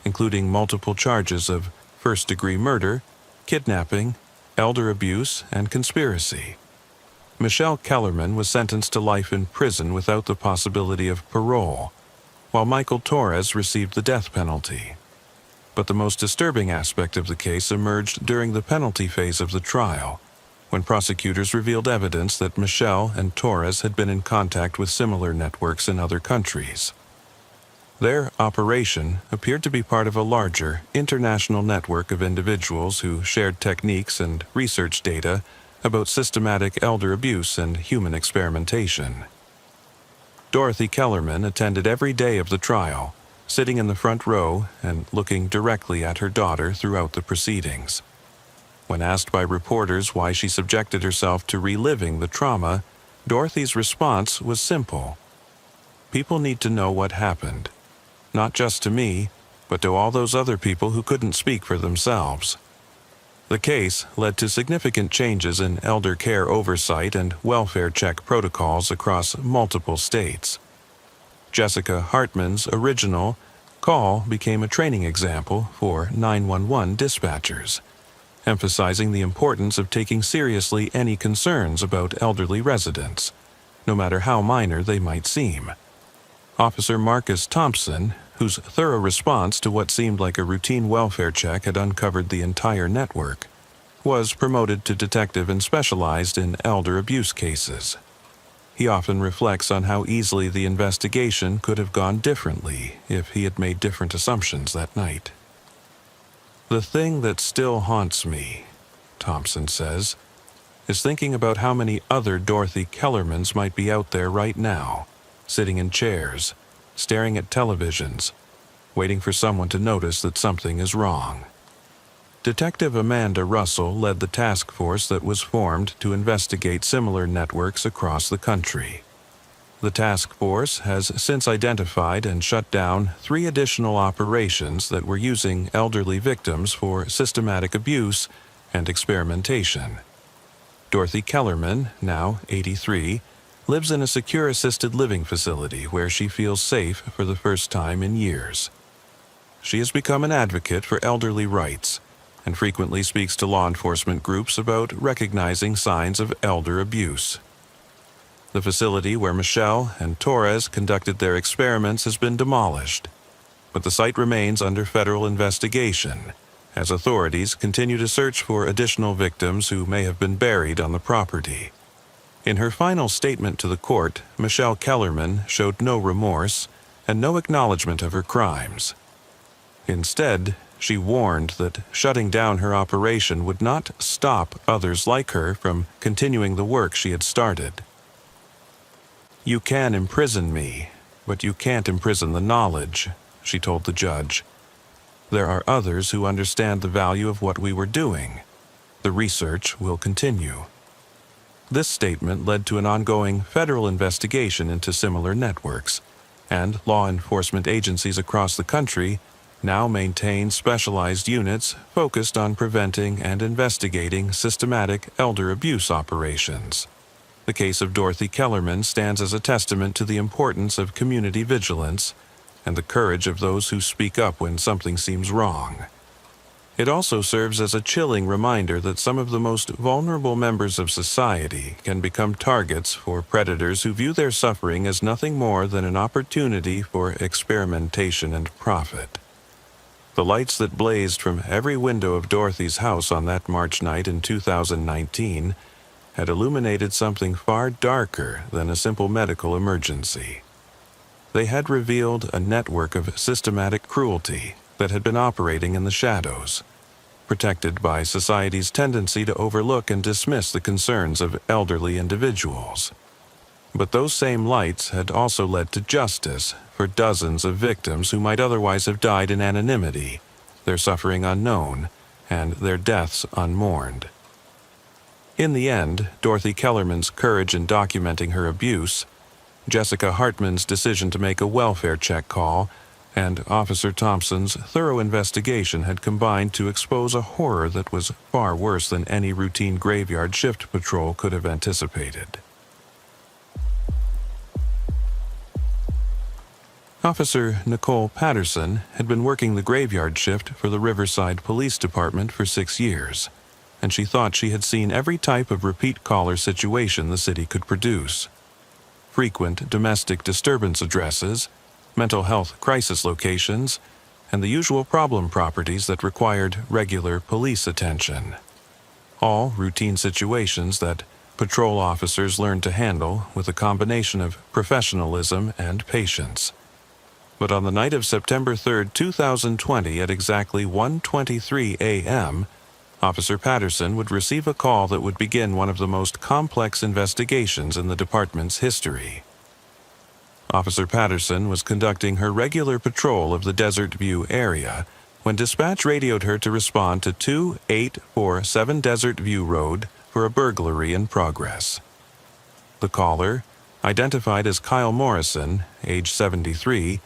including multiple charges of first-degree murder, kidnapping, elder abuse, and conspiracy. Michelle Kellerman was sentenced to life in prison without the possibility of parole, while Michael Torres received the death penalty. But the most disturbing aspect of the case emerged during the penalty phase of the trial, when prosecutors revealed evidence that Michelle and Torres had been in contact with similar networks in other countries. Their operation appeared to be part of a larger, international network of individuals who shared techniques and research data about systematic elder abuse and human experimentation. Dorothy Kellerman attended every day of the trial, sitting in the front row and looking directly at her daughter throughout the proceedings. When asked by reporters why she subjected herself to reliving the trauma, Dorothy's response was simple. People need to know what happened. Not just to me, but to all those other people who couldn't speak for themselves. The case led to significant changes in elder care oversight and welfare check protocols across multiple states. Jessica Hartman's original call became a training example for 911 dispatchers, emphasizing the importance of taking seriously any concerns about elderly residents, no matter how minor they might seem. Officer Marcus Thompson, whose thorough response to what seemed like a routine welfare check had uncovered the entire network, was promoted to detective and specialized in elder abuse cases. He often reflects on how easily the investigation could have gone differently if he had made different assumptions that night. "The thing that still haunts me," Thompson says, "is thinking about how many other Dorothy Kellermans might be out there right now, sitting in chairs, staring at televisions, waiting for someone to notice that something is wrong." Detective Amanda Russell led the task force that was formed to investigate similar networks across the country. The task force has since identified and shut down 3 additional operations that were using elderly victims for systematic abuse and experimentation. Dorothy Kellerman, now 83, lives in a secure assisted living facility where she feels safe for the first time in years. She has become an advocate for elderly rights and frequently speaks to law enforcement groups about recognizing signs of elder abuse. The facility where Michelle and Torres conducted their experiments has been demolished, but the site remains under federal investigation as authorities continue to search for additional victims who may have been buried on the property. In her final statement to the court, Michelle Kellerman showed no remorse and no acknowledgement of her crimes. Instead, she warned that shutting down her operation would not stop others like her from continuing the work she had started. "You can imprison me, but you can't imprison the knowledge," she told the judge. "There are others who understand the value of what we were doing. The research will continue." This statement led to an ongoing federal investigation into similar networks, and law enforcement agencies across the country now maintain specialized units focused on preventing and investigating systematic elder abuse operations. The case of Dorothy Kellerman stands as a testament to the importance of community vigilance and the courage of those who speak up when something seems wrong. It also serves as a chilling reminder that some of the most vulnerable members of society can become targets for predators who view their suffering as nothing more than an opportunity for experimentation and profit. The lights that blazed from every window of Dorothy's house on that March night in 2019 had illuminated something far darker than a simple medical emergency. They had revealed a network of systematic cruelty that had been operating in the shadows, protected by society's tendency to overlook and dismiss the concerns of elderly individuals. But those same lights had also led to justice for dozens of victims who might otherwise have died in anonymity, their suffering unknown, and their deaths unmourned. In the end, Dorothy Kellerman's courage in documenting her abuse, Jessica Hartman's decision to make a welfare check call, and Officer Thompson's thorough investigation had combined to expose a horror that was far worse than any routine graveyard shift patrol could have anticipated. Officer Nicole Patterson had been working the graveyard shift for the Riverside Police Department for 6 years. and she thought she had seen every type of repeat caller situation the city could produce. Frequent domestic disturbance addresses, mental health crisis locations, and the usual problem properties that required regular police attention. All routine situations that patrol officers learned to handle with a combination of professionalism and patience. But on the night of September 3, 2020, at exactly 1:23 a.m., Officer Patterson would receive a call that would begin one of the most complex investigations in the department's history. Officer Patterson was conducting her regular patrol of the Desert View area when dispatch radioed her to respond to 2847 Desert View Road for a burglary in progress. The caller, identified as Kyle Morrison, age 73,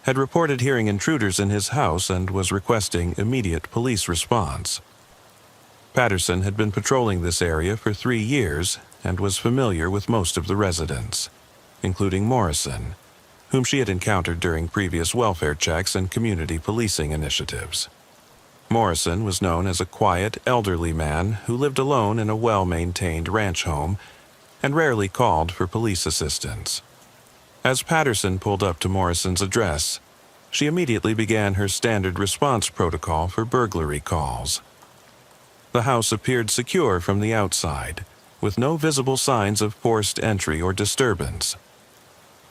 had reported hearing intruders in his house and was requesting immediate police response. Patterson had been patrolling this area for 3 years and was familiar with most of the residents, including Morrison, whom she had encountered during previous welfare checks and community policing initiatives. Morrison was known as a quiet, elderly man who lived alone in a well-maintained ranch home and rarely called for police assistance. As Patterson pulled up to Morrison's address, she immediately began her standard response protocol for burglary calls. The house appeared secure from the outside, with no visible signs of forced entry or disturbance.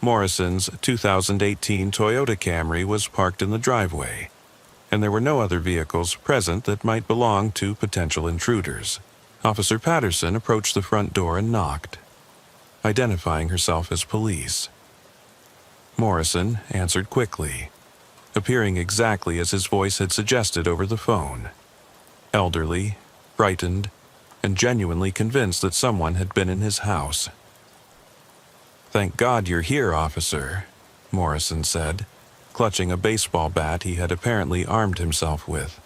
Morrison's 2018 Toyota Camry was parked in the driveway, and there were no other vehicles present that might belong to potential intruders. Officer Patterson approached the front door and knocked, identifying herself as police. Morrison answered quickly, appearing exactly as his voice had suggested over the phone. Elderly, frightened, and genuinely convinced that someone had been in his house. "Thank God you're here, officer," Morrison said, clutching a baseball bat he had apparently armed himself with.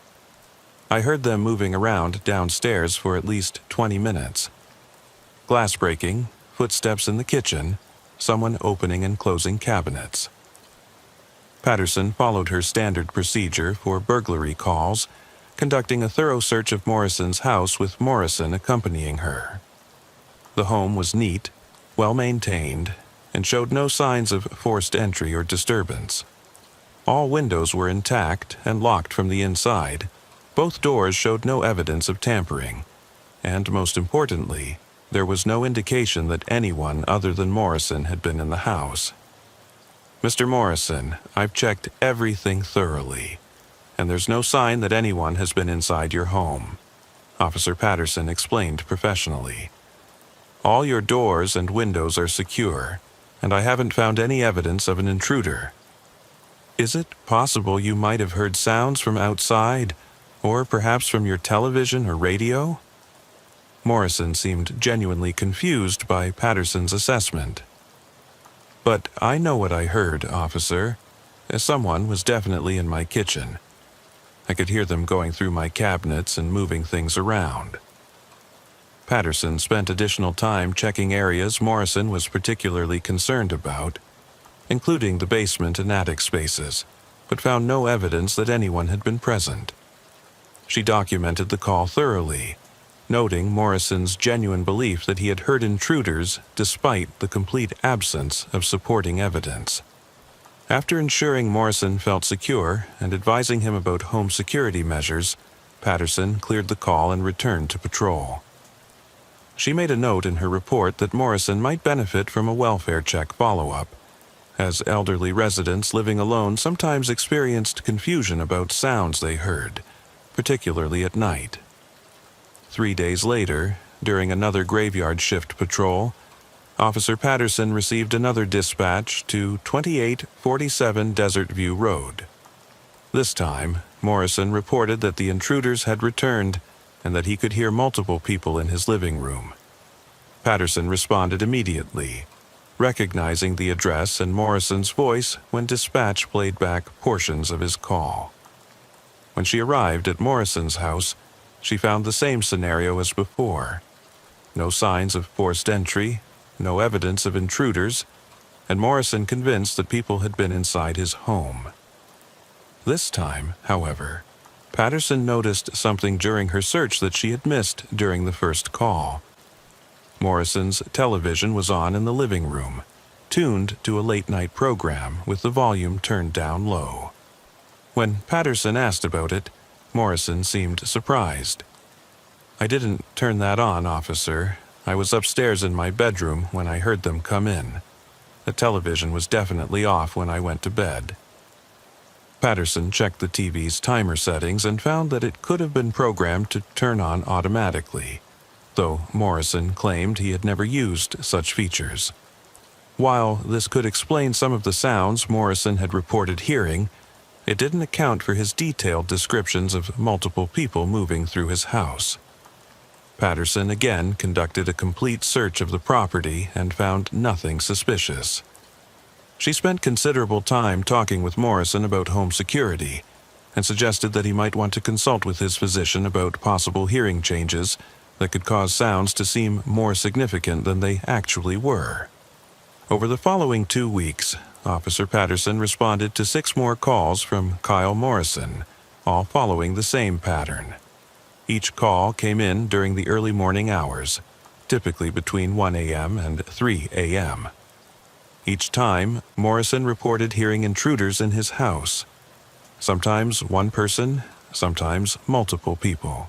"I heard them moving around downstairs for at least 20 minutes. Glass breaking, footsteps in the kitchen, someone opening and closing cabinets." Patterson followed her standard procedure for burglary calls, conducting a thorough search of Morrison's house with Morrison accompanying her. The home was neat, well-maintained, and showed no signs of forced entry or disturbance. All windows were intact and locked from the inside. Both doors showed no evidence of tampering, and most importantly, there was no indication that anyone other than Morrison had been in the house. "Mr. Morrison, I've checked everything thoroughly, and there's no sign that anyone has been inside your home," Officer Patterson explained professionally. "All your doors and windows are secure, and I haven't found any evidence of an intruder. Is it possible you might have heard sounds from outside, or perhaps from your television or radio?" Morrison seemed genuinely confused by Patterson's assessment. "But I know what I heard, officer. Someone was definitely in my kitchen. I could hear them going through my cabinets and moving things around." Patterson spent additional time checking areas Morrison was particularly concerned about, including the basement and attic spaces, but found no evidence that anyone had been present. She documented the call thoroughly, noting Morrison's genuine belief that he had heard intruders despite the complete absence of supporting evidence. After ensuring Morrison felt secure and advising him about home security measures, Patterson cleared the call and returned to patrol. She made a note in her report that Morrison might benefit from a welfare check follow-up, as elderly residents living alone sometimes experienced confusion about sounds they heard, particularly at night. 3 days later, during another graveyard shift patrol, Officer Patterson received another dispatch to 2847 Desert View Road. This time, Morrison reported that the intruders had returned and that he could hear multiple people in his living room. Patterson responded immediately, recognizing the address and Morrison's voice when dispatch played back portions of his call. When she arrived at Morrison's house, she found the same scenario as before. No signs of forced entry, no evidence of intruders, and Morrison convinced that people had been inside his home. This time, however, Patterson noticed something during her search that she had missed during the first call. Morrison's television was on in the living room, tuned to a late-night program with the volume turned down low. When Patterson asked about it, Morrison seemed surprised. "I didn't turn that on, officer. I was upstairs in my bedroom when I heard them come in. The television was definitely off when I went to bed." Patterson checked the TV's timer settings and found that it could have been programmed to turn on automatically, though Morrison claimed he had never used such features. While this could explain some of the sounds Morrison had reported hearing, it didn't account for his detailed descriptions of multiple people moving through his house. Patterson again conducted a complete search of the property and found nothing suspicious. She spent considerable time talking with Morrison about home security and suggested that he might want to consult with his physician about possible hearing changes that could cause sounds to seem more significant than they actually were. Over the following 2 weeks, Officer Patterson responded to 6 more calls from Kyle Morrison, all following the same pattern. Each call came in during the early morning hours, typically between 1 a.m. and 3 a.m. Each time, Morrison reported hearing intruders in his house. Sometimes one person, sometimes multiple people.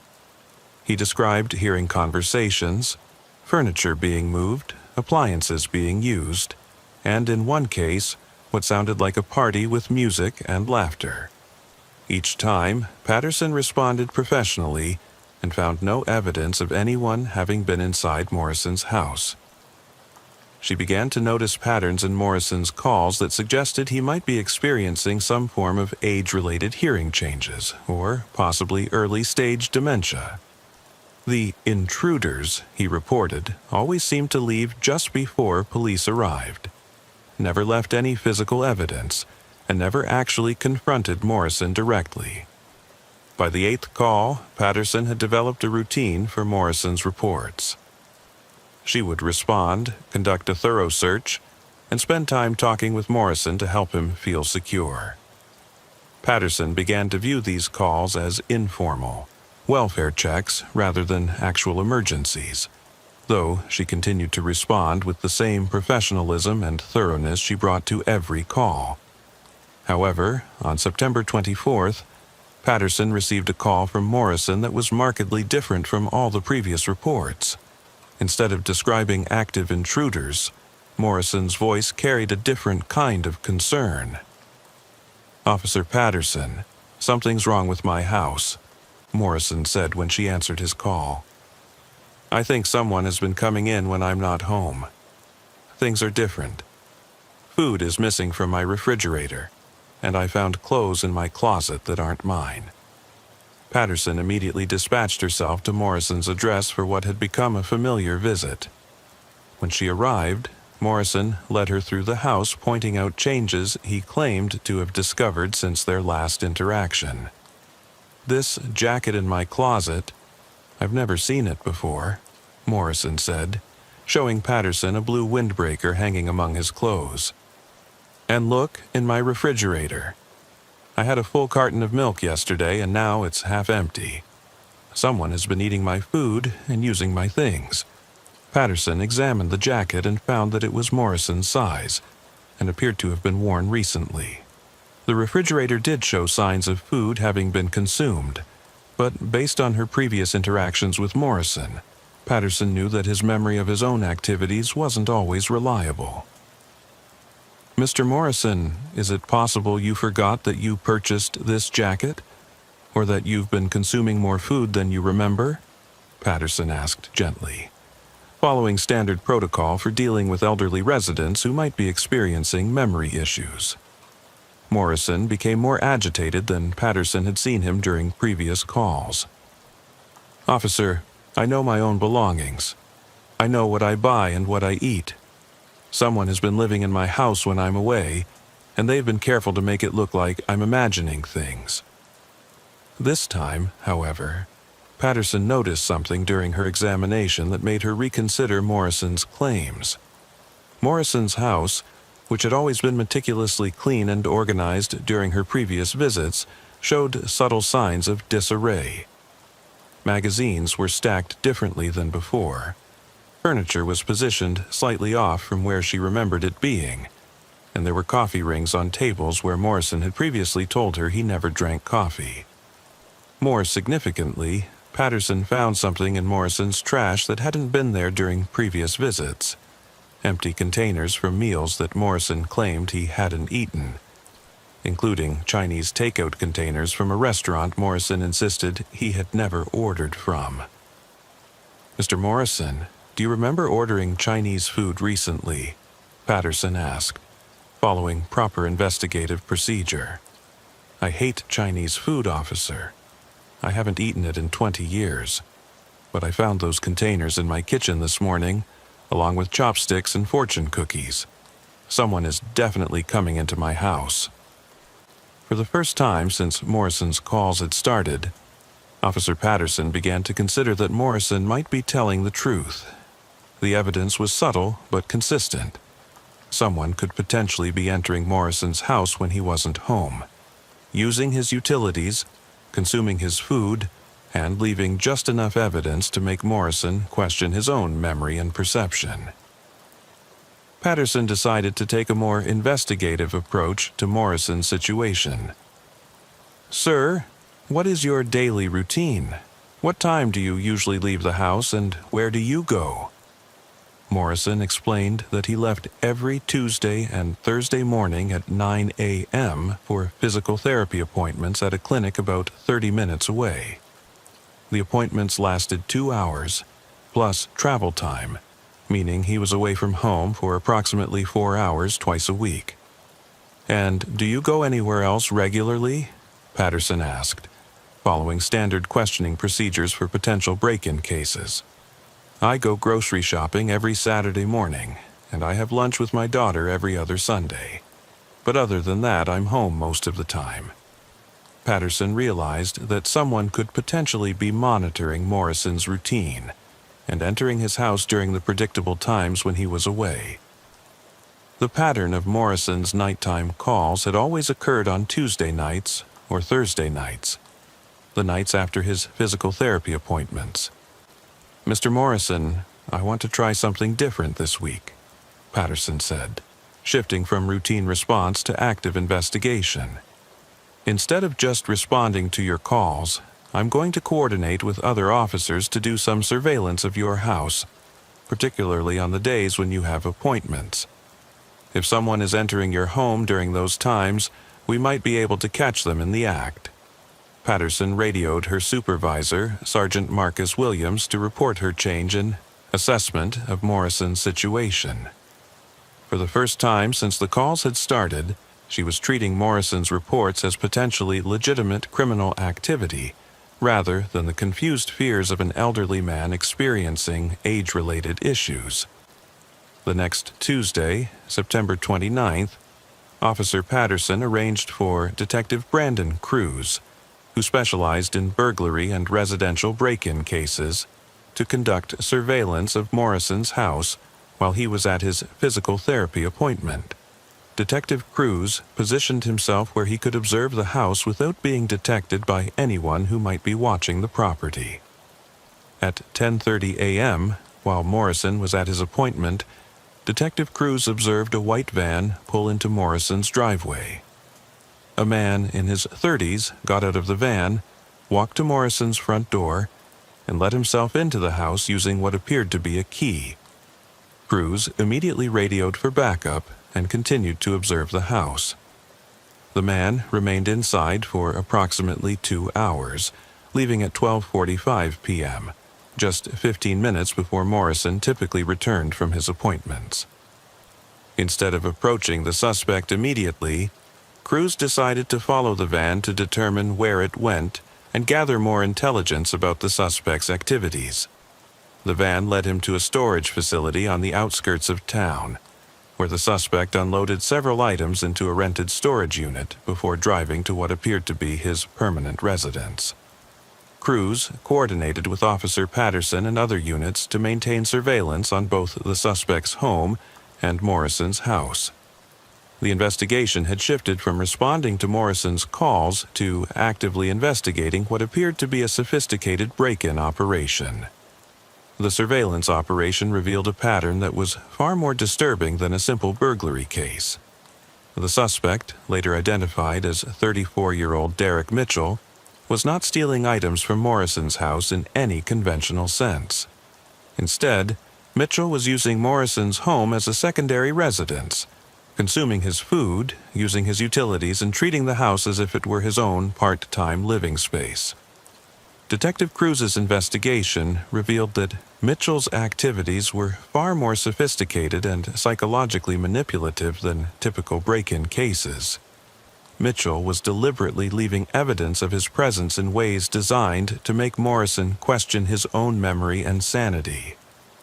He described hearing conversations, furniture being moved, appliances being used, and in one case, what sounded like a party with music and laughter. Each time, Patterson responded professionally and found no evidence of anyone having been inside Morrison's house. She began to notice patterns in Morrison's calls that suggested he might be experiencing some form of age-related hearing changes, or possibly early-stage dementia. The intruders, he reported, always seemed to leave just before police arrived, never left any physical evidence, and never actually confronted Morrison directly. By the 8th call, Patterson had developed a routine for Morrison's reports. She would respond, conduct a thorough search, and spend time talking with Morrison to help him feel secure. Patterson began to view these calls as informal, welfare checks rather than actual emergencies, though she continued to respond with the same professionalism and thoroughness she brought to every call. However, on September 24th, Patterson received a call from Morrison that was markedly different from all the previous reports. Instead of describing active intruders, Morrison's voice carried a different kind of concern. "Officer Patterson, something's wrong with my house," Morrison said when she answered his call. "I think someone has been coming in when I'm not home. Things are different. Food is missing from my refrigerator, and I found clothes in my closet that aren't mine." Patterson immediately dispatched herself to Morrison's address for what had become a familiar visit. When she arrived, Morrison led her through the house, pointing out changes he claimed to have discovered since their last interaction. "This jacket in my closet, I've never seen it before," Morrison said, showing Patterson a blue windbreaker hanging among his clothes. "And look, in my refrigerator. I had a full carton of milk yesterday and now it's half empty. Someone has been eating my food and using my things." Patterson examined the jacket and found that it was Morrison's size and appeared to have been worn recently. The refrigerator did show signs of food having been consumed, but based on her previous interactions with Morrison, Patterson knew that his memory of his own activities wasn't always reliable. "Mr. Morrison, is it possible you forgot that you purchased this jacket? Or that you've been consuming more food than you remember?" Patterson asked gently, following standard protocol for dealing with elderly residents who might be experiencing memory issues. Morrison became more agitated than Patterson had seen him during previous calls. "Officer, I know my own belongings. I know what I buy and what I eat. Someone has been living in my house when I'm away, and they've been careful to make it look like I'm imagining things." This time, however, Patterson noticed something during her examination that made her reconsider Morrison's claims. Morrison's house, which had always been meticulously clean and organized during her previous visits, showed subtle signs of disarray. Magazines were stacked differently than before. Furniture was positioned slightly off from where she remembered it being, and there were coffee rings on tables where Morrison had previously told her he never drank coffee. More significantly, Patterson found something in Morrison's trash that hadn't been there during previous visits: empty containers from meals that Morrison claimed he hadn't eaten, including Chinese takeout containers from a restaurant Morrison insisted he had never ordered from. "Mr. Morrison, do you remember ordering Chinese food recently?" Patterson asked, following proper investigative procedure. "I hate Chinese food, officer. I haven't eaten it in 20 years, but I found those containers in my kitchen this morning, along with chopsticks and fortune cookies. Someone is definitely coming into my house." For the first time since Morrison's calls had started, Officer Patterson began to consider that Morrison might be telling the truth. The evidence was subtle but consistent. Someone could potentially be entering Morrison's house when he wasn't home, using his utilities, consuming his food, and leaving just enough evidence to make Morrison question his own memory and perception. Patterson decided to take a more investigative approach to Morrison's situation. "Sir, what is your daily routine? What time do you usually leave the house and where do you go?" Morrison explained that he left every Tuesday and Thursday morning at 9 a.m. for physical therapy appointments at a clinic about 30 minutes away. The appointments lasted 2 hours, plus travel time, meaning he was away from home for approximately 4 hours twice a week. "And do you go anywhere else regularly?" Patterson asked, following standard questioning procedures for potential break-in cases. "I go grocery shopping every Saturday morning, and I have lunch with my daughter every other Sunday. But other than that, I'm home most of the time." Patterson realized that someone could potentially be monitoring Morrison's routine and entering his house during the predictable times when he was away. The pattern of Morrison's nighttime calls had always occurred on Tuesday nights or Thursday nights, the nights after his physical therapy appointments. "Mr. Morrison, I want to try something different this week," Patterson said, shifting from routine response to active investigation. "Instead of just responding to your calls, I'm going to coordinate with other officers to do some surveillance of your house, particularly on the days when you have appointments. If someone is entering your home during those times, we might be able to catch them in the act." Patterson radioed her supervisor, Sergeant Marcus Williams, to report her change in assessment of Morrison's situation. For the first time since the calls had started, she was treating Morrison's reports as potentially legitimate criminal activity, rather than the confused fears of an elderly man experiencing age-related issues. The next Tuesday, September 29th, Officer Patterson arranged for Detective Brandon Cruz, who specialized in burglary and residential break-in cases, to conduct surveillance of Morrison's house while he was at his physical therapy appointment. Detective Cruz positioned himself where he could observe the house without being detected by anyone who might be watching the property. At 10:30 a.m., while Morrison was at his appointment, Detective Cruz observed a white van pull into Morrison's driveway. A man in his 30s got out of the van, walked to Morrison's front door, and let himself into the house using what appeared to be a key. Cruz immediately radioed for backup and continued to observe the house. The man remained inside for approximately 2 hours, leaving at 12:45 p.m., just 15 minutes before Morrison typically returned from his appointments. Instead of approaching the suspect immediately, Cruz decided to follow the van to determine where it went and gather more intelligence about the suspect's activities. The van led him to a storage facility on the outskirts of town, where the suspect unloaded several items into a rented storage unit before driving to what appeared to be his permanent residence. Cruz coordinated with Officer Patterson and other units to maintain surveillance on both the suspect's home and Morrison's house. The investigation had shifted from responding to Morrison's calls to actively investigating what appeared to be a sophisticated break-in operation. The surveillance operation revealed a pattern that was far more disturbing than a simple burglary case. The suspect, later identified as 34-year-old Derek Mitchell, was not stealing items from Morrison's house in any conventional sense. Instead, Mitchell was using Morrison's home as a secondary residence, consuming his food, using his utilities, and treating the house as if it were his own part-time living space. Detective Cruz's investigation revealed that Mitchell's activities were far more sophisticated and psychologically manipulative than typical break-in cases. Mitchell was deliberately leaving evidence of his presence in ways designed to make Morrison question his own memory and sanity,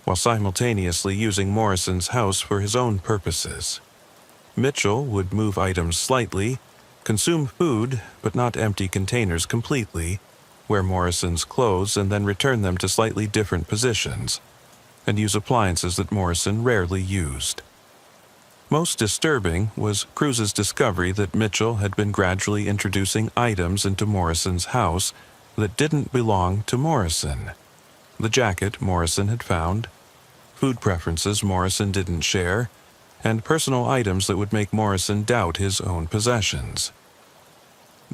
while simultaneously using Morrison's house for his own purposes. Mitchell would move items slightly, consume food but not empty containers completely, wear Morrison's clothes and then return them to slightly different positions, and use appliances that Morrison rarely used. Most disturbing was Cruz's discovery that Mitchell had been gradually introducing items into Morrison's house that didn't belong to Morrison. The jacket Morrison had found, food preferences Morrison didn't share, and personal items that would make Morrison doubt his own possessions.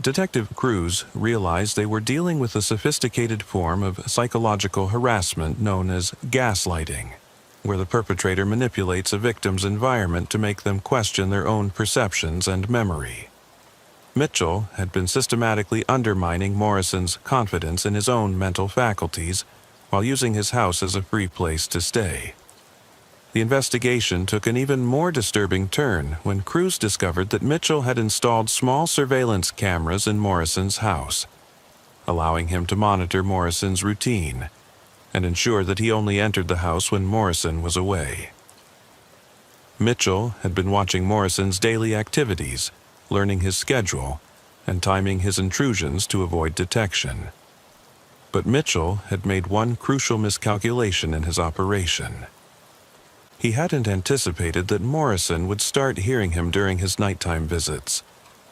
Detective Cruz realized they were dealing with a sophisticated form of psychological harassment known as gaslighting, where the perpetrator manipulates a victim's environment to make them question their own perceptions and memory. Mitchell had been systematically undermining Morrison's confidence in his own mental faculties while using his house as a free place to stay. The investigation took an even more disturbing turn when Cruz discovered that Mitchell had installed small surveillance cameras in Morrison's house, allowing him to monitor Morrison's routine and ensure that he only entered the house when Morrison was away. Mitchell had been watching Morrison's daily activities, learning his schedule, and timing his intrusions to avoid detection. But Mitchell had made one crucial miscalculation in his operation. He hadn't anticipated that Morrison would start hearing him during his nighttime visits,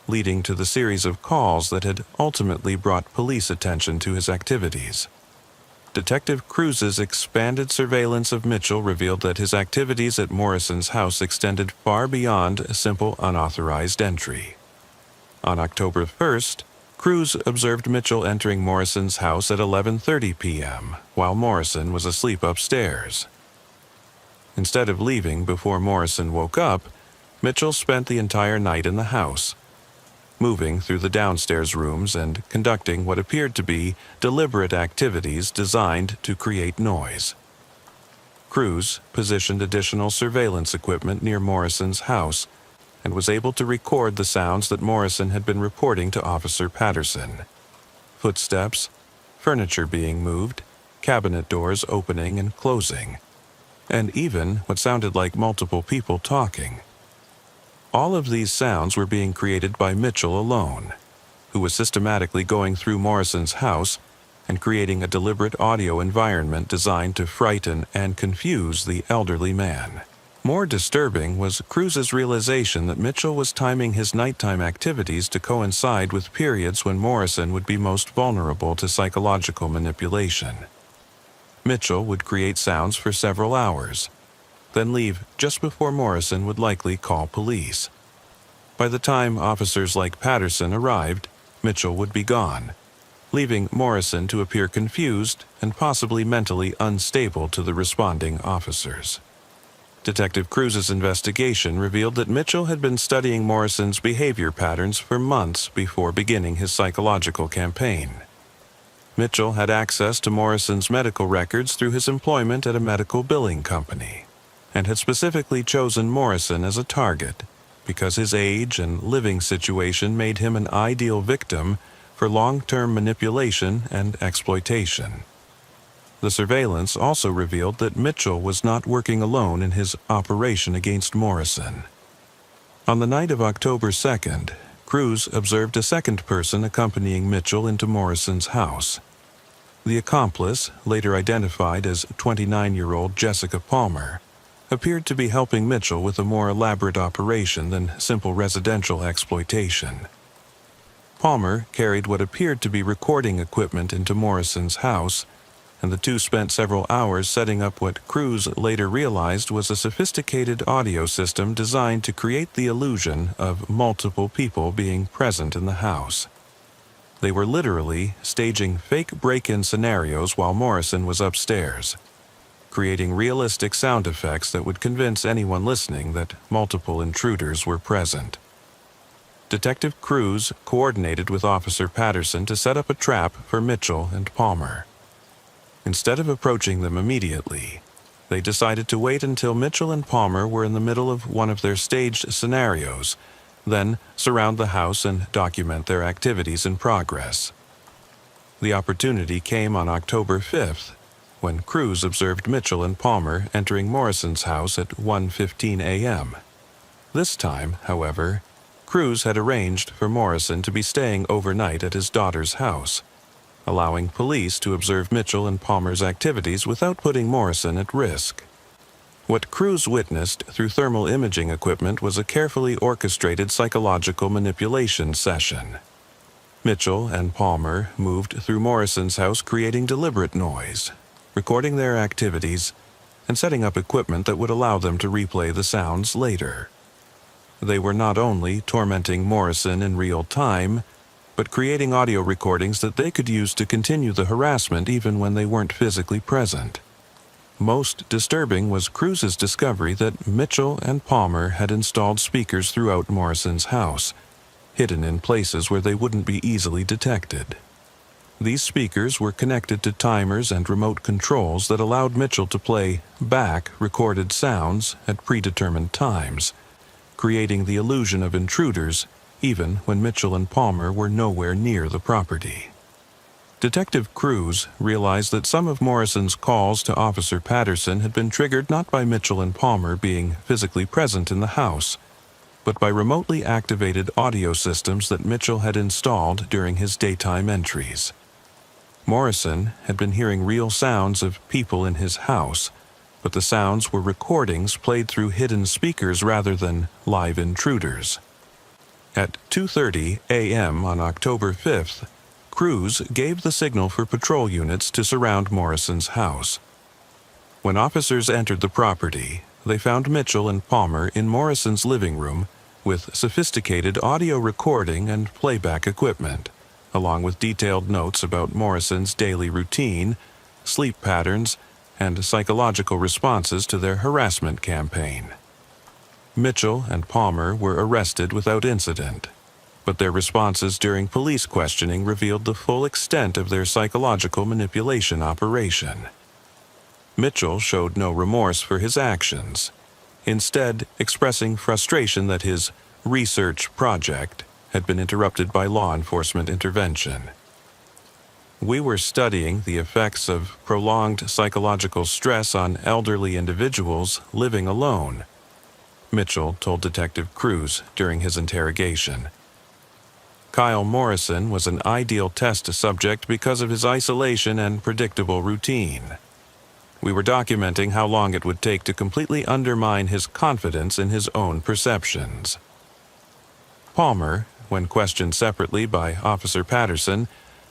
leading to the series of calls that had ultimately brought police attention to his activities. Detective Cruz's expanded surveillance of Mitchell revealed that his activities at Morrison's house extended far beyond a simple unauthorized entry. On October 1st, Cruz observed Mitchell entering Morrison's house at 11:30 p.m., while Morrison was asleep upstairs. Instead of leaving before Morrison woke up, Mitchell spent the entire night in the house, moving through the downstairs rooms and conducting what appeared to be deliberate activities designed to create noise. Cruz positioned additional surveillance equipment near Morrison's house and was able to record the sounds that Morrison had been reporting to Officer Patterson: footsteps, furniture being moved, cabinet doors opening and closing, and even what sounded like multiple people talking. All of these sounds were being created by Mitchell alone, who was systematically going through Morrison's house and creating a deliberate audio environment designed to frighten and confuse the elderly man. More disturbing was Cruz's realization that Mitchell was timing his nighttime activities to coincide with periods when Morrison would be most vulnerable to psychological manipulation. Mitchell would create sounds for several hours, then leave just before Morrison would likely call police. By the time officers like Patterson arrived, Mitchell would be gone, leaving Morrison to appear confused and possibly mentally unstable to the responding officers. Detective Cruz's investigation revealed that Mitchell had been studying Morrison's behavior patterns for months before beginning his psychological campaign. Mitchell had access to Morrison's medical records through his employment at a medical billing company, and had specifically chosen Morrison as a target because his age and living situation made him an ideal victim for long-term manipulation and exploitation. The surveillance also revealed that Mitchell was not working alone in his operation against Morrison. On the night of October 2nd, Cruz observed a second person accompanying Mitchell into Morrison's house. The accomplice, later identified as 29-year-old Jessica Palmer, appeared to be helping Mitchell with a more elaborate operation than simple residential exploitation. Palmer carried what appeared to be recording equipment into Morrison's house, and the two spent several hours setting up what Cruz later realized was a sophisticated audio system designed to create the illusion of multiple people being present in the house. They were literally staging fake break-in scenarios while Morrison was upstairs, creating realistic sound effects that would convince anyone listening that multiple intruders were present. Detective Cruz coordinated with Officer Patterson to set up a trap for Mitchell and Palmer. Instead of approaching them immediately, they decided to wait until Mitchell and Palmer were in the middle of one of their staged scenarios, then surround the house and document their activities in progress. The opportunity came on October 5th, when Cruz observed Mitchell and Palmer entering Morrison's house at 1:15 a.m. This time, however, Cruz had arranged for Morrison to be staying overnight at his daughter's house, allowing police to observe Mitchell and Palmer's activities without putting Morrison at risk. What Cruz witnessed through thermal imaging equipment was a carefully orchestrated psychological manipulation session. Mitchell and Palmer moved through Morrison's house creating deliberate noise, recording their activities, and setting up equipment that would allow them to replay the sounds later. They were not only tormenting Morrison in real time, but creating audio recordings that they could use to continue the harassment even when they weren't physically present. Most disturbing was Cruz's discovery that Mitchell and Palmer had installed speakers throughout Morrison's house, hidden in places where they wouldn't be easily detected. These speakers were connected to timers and remote controls that allowed Mitchell to play back recorded sounds at predetermined times, creating the illusion of intruders even when Mitchell and Palmer were nowhere near the property. Detective Cruz realized that some of Morrison's calls to Officer Patterson had been triggered not by Mitchell and Palmer being physically present in the house, but by remotely activated audio systems that Mitchell had installed during his daytime entries. Morrison had been hearing real sounds of people in his house, but the sounds were recordings played through hidden speakers rather than live intruders. At 2:30 a.m. on October 5th, Cruz gave the signal for patrol units to surround Morrison's house. When officers entered the property, they found Mitchell and Palmer in Morrison's living room with sophisticated audio recording and playback equipment, along with detailed notes about Morrison's daily routine, sleep patterns, and psychological responses to their harassment campaign. Mitchell and Palmer were arrested without incident, but their responses during police questioning revealed the full extent of their psychological manipulation operation. Mitchell showed no remorse for his actions, instead expressing frustration that his research project had been interrupted by law enforcement intervention. "We were studying the effects of prolonged psychological stress on elderly individuals living alone," Mitchell told Detective Cruz during his interrogation. Kyle Morrison was an ideal test subject because of his isolation and predictable routine. We were documenting how long it would take to completely undermine his confidence in his own perceptions. Palmer, when questioned separately by Officer Patterson,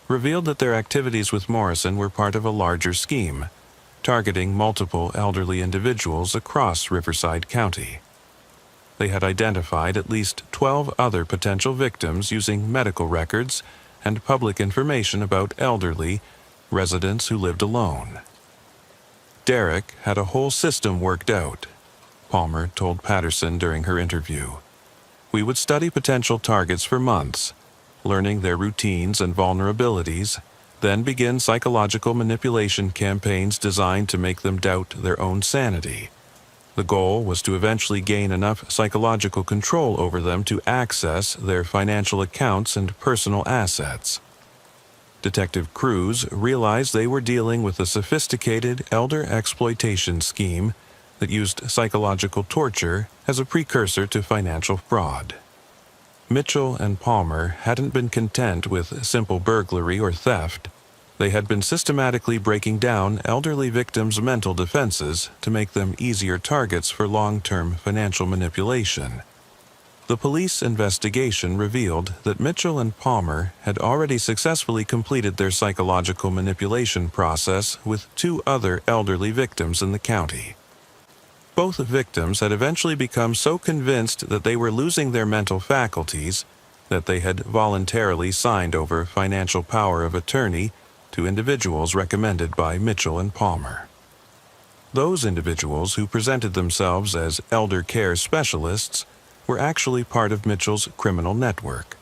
revealed that their activities with Morrison were part of a larger scheme, targeting multiple elderly individuals across Riverside County. They had identified at least 12 other potential victims using medical records and public information about elderly residents who lived alone. "Derek had a whole system worked out," Palmer told Patterson during her interview. "We would study potential targets for months, learning their routines and vulnerabilities, then begin psychological manipulation campaigns designed to make them doubt their own sanity. The goal was to eventually gain enough psychological control over them to access their financial accounts and personal assets." Detective Cruz realized they were dealing with a sophisticated elder exploitation scheme that used psychological torture as a precursor to financial fraud. Mitchell and Palmer hadn't been content with simple burglary or theft. They had been systematically breaking down elderly victims' mental defenses to make them easier targets for long-term financial manipulation. The police investigation revealed that Mitchell and Palmer had already successfully completed their psychological manipulation process with 2 other elderly victims in the county. Both victims had eventually become so convinced that they were losing their mental faculties that they had voluntarily signed over financial power of attorney to individuals recommended by Mitchell and Palmer. Those individuals who presented themselves as elder care specialists were actually part of Mitchell's criminal network.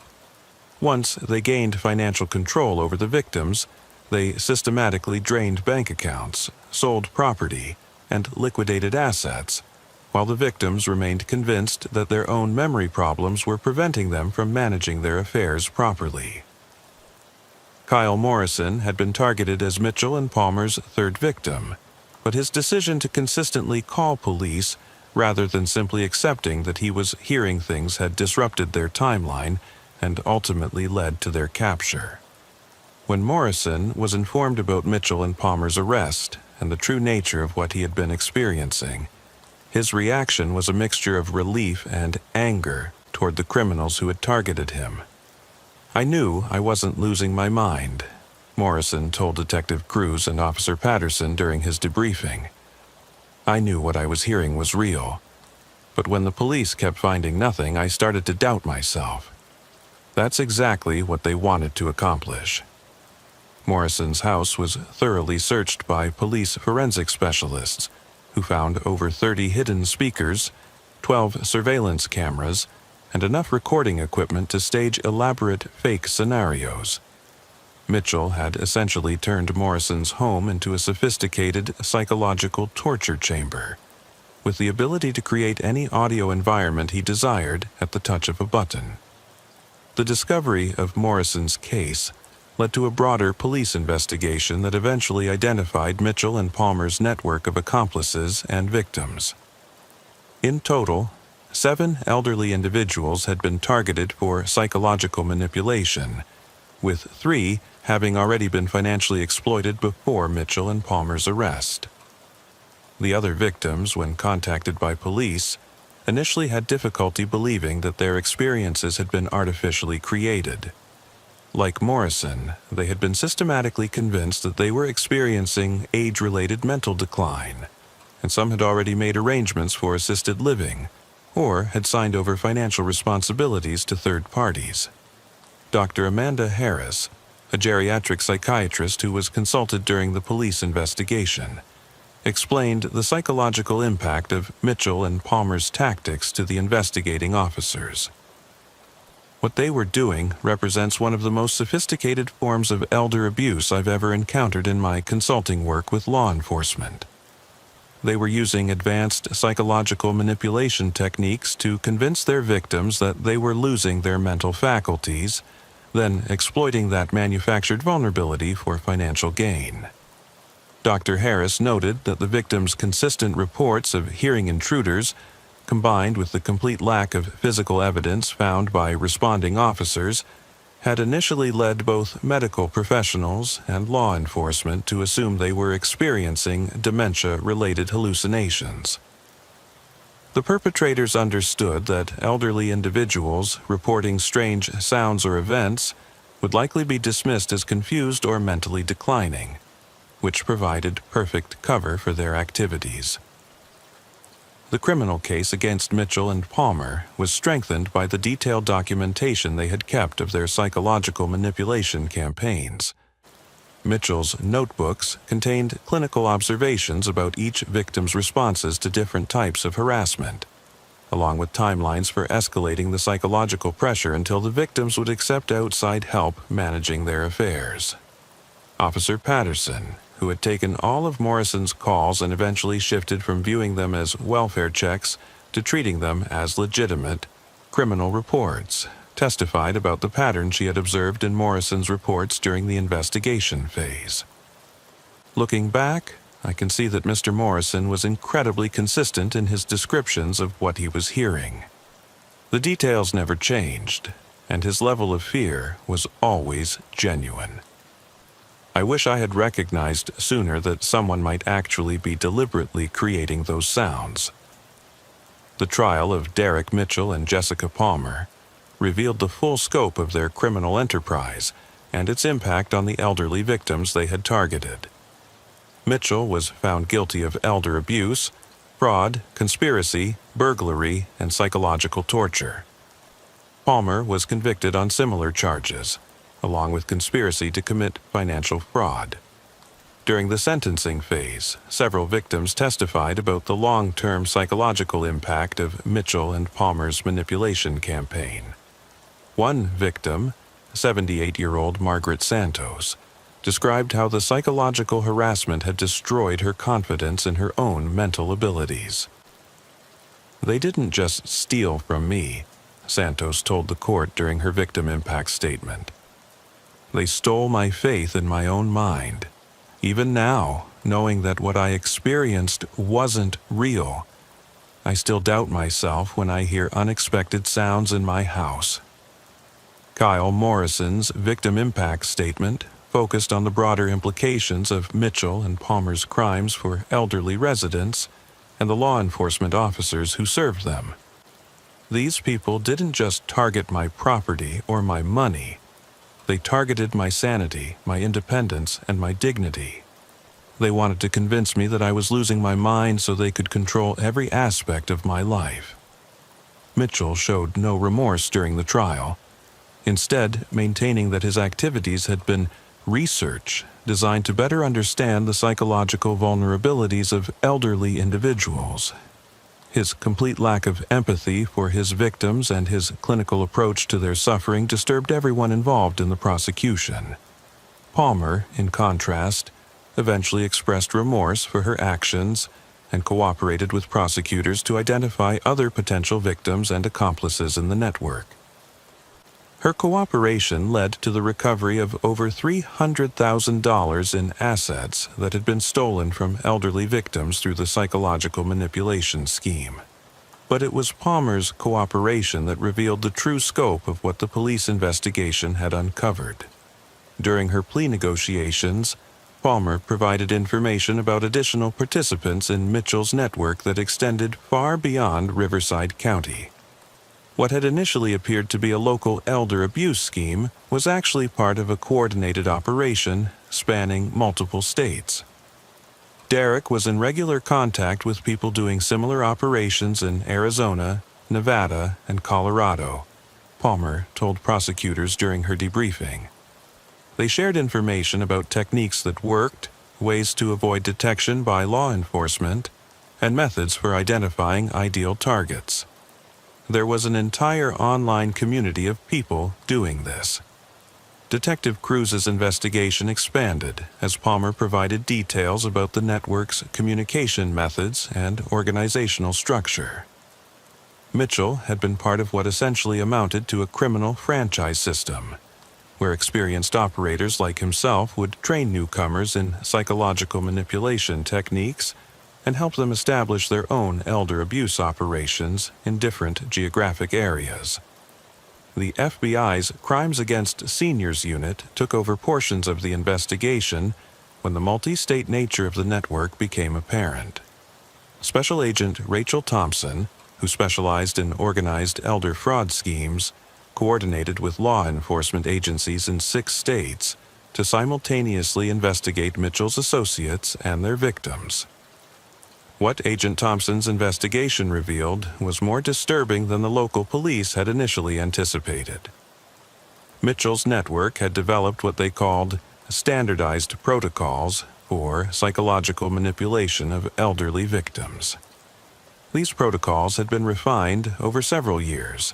Once they gained financial control over the victims, they systematically drained bank accounts, sold property, and liquidated assets, while the victims remained convinced that their own memory problems were preventing them from managing their affairs properly. Kyle Morrison had been targeted as Mitchell and Palmer's 3rd victim, but his decision to consistently call police rather than simply accepting that he was hearing things had disrupted their timeline and ultimately led to their capture. When Morrison was informed about Mitchell and Palmer's arrest and the true nature of what he had been experiencing, his reaction was a mixture of relief and anger toward the criminals who had targeted him. "I knew I wasn't losing my mind," Morrison told Detective Cruz and Officer Patterson during his debriefing. "I knew what I was hearing was real. But when the police kept finding nothing, I started to doubt myself. That's exactly what they wanted to accomplish." Morrison's house was thoroughly searched by police forensic specialists, who found over 30 hidden speakers, 12 surveillance cameras, and enough recording equipment to stage elaborate fake scenarios. Mitchell had essentially turned Morrison's home into a sophisticated psychological torture chamber, with the ability to create any audio environment he desired at the touch of a button. The discovery of Morrison's case led to a broader police investigation that eventually identified Mitchell and Palmer's network of accomplices and victims. In total, 7 elderly individuals had been targeted for psychological manipulation, with 3 having already been financially exploited before Mitchell and Palmer's arrest. The other victims, when contacted by police, initially had difficulty believing that their experiences had been artificially created. Like Morrison, they had been systematically convinced that they were experiencing age-related mental decline, and some had already made arrangements for assisted living, or had signed over financial responsibilities to third parties. Dr. Amanda Harris, a geriatric psychiatrist who was consulted during the police investigation, explained the psychological impact of Mitchell and Palmer's tactics to the investigating officers. "What they were doing represents one of the most sophisticated forms of elder abuse I've ever encountered in my consulting work with law enforcement. They were using advanced psychological manipulation techniques to convince their victims that they were losing their mental faculties, then exploiting that manufactured vulnerability for financial gain." Dr. Harris noted that the victims' consistent reports of hearing intruders, combined with the complete lack of physical evidence found by responding officers, had initially led both medical professionals and law enforcement to assume they were experiencing dementia-related hallucinations. The perpetrators understood that elderly individuals reporting strange sounds or events would likely be dismissed as confused or mentally declining, which provided perfect cover for their activities. The criminal case against Mitchell and Palmer was strengthened by the detailed documentation they had kept of their psychological manipulation campaigns. Mitchell's notebooks contained clinical observations about each victim's responses to different types of harassment, along with timelines for escalating the psychological pressure until the victims would accept outside help managing their affairs. Officer Patterson, who had taken all of Morrison's calls and eventually shifted from viewing them as welfare checks to treating them as legitimate criminal reports, testified about the pattern she had observed in Morrison's reports during the investigation phase. "Looking back, I can see that Mr. Morrison was incredibly consistent in his descriptions of what he was hearing. The details never changed, and his level of fear was always genuine." I wish I had recognized sooner that someone might actually be deliberately creating those sounds. The trial of Derek Mitchell and Jessica Palmer revealed the full scope of their criminal enterprise and its impact on the elderly victims they had targeted. Mitchell was found guilty of elder abuse, fraud, conspiracy, burglary, and psychological torture. Palmer was convicted on similar charges, along with conspiracy to commit financial fraud. During the sentencing phase, several victims testified about the long-term psychological impact of Mitchell and Palmer's manipulation campaign. One victim, 78-year-old Margaret Santos, described how the psychological harassment had destroyed her confidence in her own mental abilities. "They didn't just steal from me," Santos told the court during her victim impact statement. "They stole my faith in my own mind. Even now, knowing that what I experienced wasn't real, I still doubt myself when I hear unexpected sounds in my house." Kyle Morrison's victim impact statement focused on the broader implications of Mitchell and Palmer's crimes for elderly residents and the law enforcement officers who served them. "These people didn't just target my property or my money. They targeted my sanity, my independence, and my dignity. They wanted to convince me that I was losing my mind so they could control every aspect of my life." Mitchell showed no remorse during the trial, instead maintaining that his activities had been research designed to better understand the psychological vulnerabilities of elderly individuals. His complete lack of empathy for his victims and his clinical approach to their suffering disturbed everyone involved in the prosecution. Palmer, in contrast, eventually expressed remorse for her actions and cooperated with prosecutors to identify other potential victims and accomplices in the network. Her cooperation led to the recovery of over $300,000 in assets that had been stolen from elderly victims through the psychological manipulation scheme. But it was Palmer's cooperation that revealed the true scope of what the police investigation had uncovered. During her plea negotiations, Palmer provided information about additional participants in Mitchell's network that extended far beyond Riverside County. What had initially appeared to be a local elder abuse scheme was actually part of a coordinated operation spanning multiple states. Derek was in regular contact with people doing similar operations in Arizona, Nevada, and Colorado, Palmer told prosecutors during her debriefing. They shared information about techniques that worked, ways to avoid detection by law enforcement, and methods for identifying ideal targets. There was an entire online community of people doing this. Detective Cruz's investigation expanded as Palmer provided details about the network's communication methods and organizational structure. Mitchell had been part of what essentially amounted to a criminal franchise system, where experienced operators like himself would train newcomers in psychological manipulation techniques and help them establish their own elder abuse operations in different geographic areas. The FBI's Crimes Against Seniors Unit took over portions of the investigation when the multi-state nature of the network became apparent. Special Agent Rachel Thompson, who specialized in organized elder fraud schemes, coordinated with law enforcement agencies in 6 states to simultaneously investigate Mitchell's associates and their victims. What Agent Thompson's investigation revealed was more disturbing than the local police had initially anticipated. Mitchell's network had developed what they called standardized protocols for psychological manipulation of elderly victims. These protocols had been refined over several years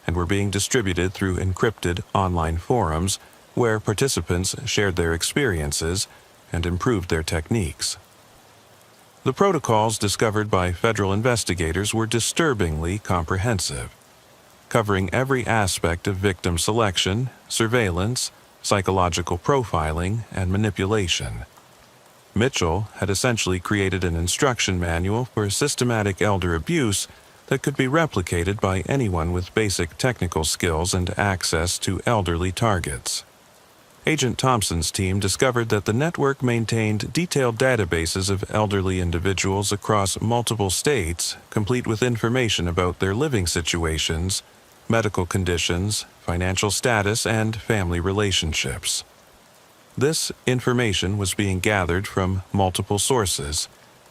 and were being distributed through encrypted online forums where participants shared their experiences and improved their techniques. The protocols discovered by federal investigators were disturbingly comprehensive, covering every aspect of victim selection, surveillance, psychological profiling, and manipulation. Mitchell had essentially created an instruction manual for systematic elder abuse that could be replicated by anyone with basic technical skills and access to elderly targets. Agent Thompson's team discovered that the network maintained detailed databases of elderly individuals across multiple states, complete with information about their living situations, medical conditions, financial status, and family relationships. This information was being gathered from multiple sources,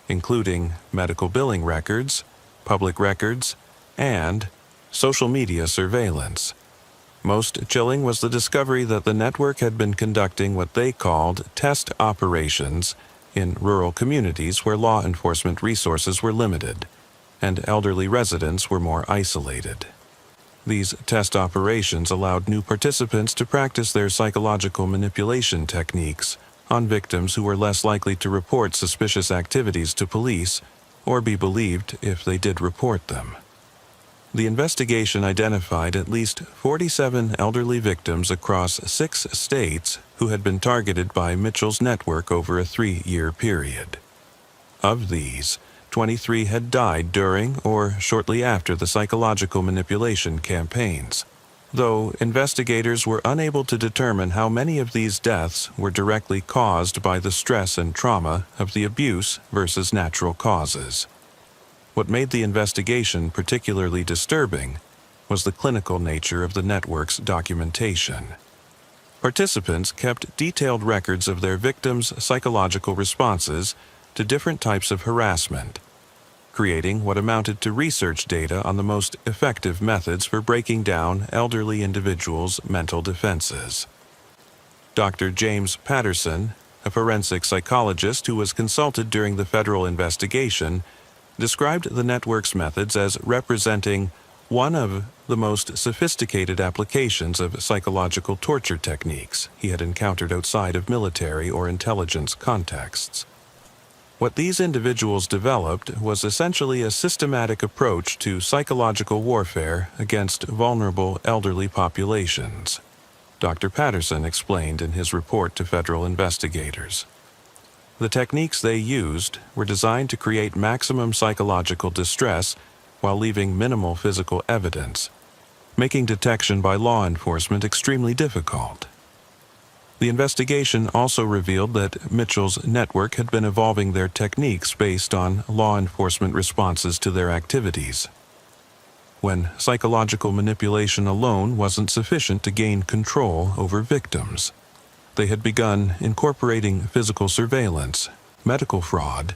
including medical billing records, public records, and social media surveillance. Most chilling was the discovery that the network had been conducting what they called test operations in rural communities where law enforcement resources were limited, and elderly residents were more isolated. These test operations allowed new participants to practice their psychological manipulation techniques on victims who were less likely to report suspicious activities to police or be believed if they did report them. The investigation identified at least 47 elderly victims across 6 states who had been targeted by Mitchell's network over a 3-year period. Of these, 23 had died during or shortly after the psychological manipulation campaigns, though investigators were unable to determine how many of these deaths were directly caused by the stress and trauma of the abuse versus natural causes. What made the investigation particularly disturbing was the clinical nature of the network's documentation. Participants kept detailed records of their victims' psychological responses to different types of harassment, creating what amounted to research data on the most effective methods for breaking down elderly individuals' mental defenses. Dr. James Patterson, a forensic psychologist who was consulted during the federal investigation, described the network's methods as representing one of the most sophisticated applications of psychological torture techniques he had encountered outside of military or intelligence contexts. What these individuals developed was essentially a systematic approach to psychological warfare against vulnerable elderly populations, Dr. Patterson explained in his report to federal investigators. The techniques they used were designed to create maximum psychological distress while leaving minimal physical evidence, making detection by law enforcement extremely difficult. The investigation also revealed that Mitchell's network had been evolving their techniques based on law enforcement responses to their activities. When psychological manipulation alone wasn't sufficient to gain control over victims, they had begun incorporating physical surveillance, medical fraud,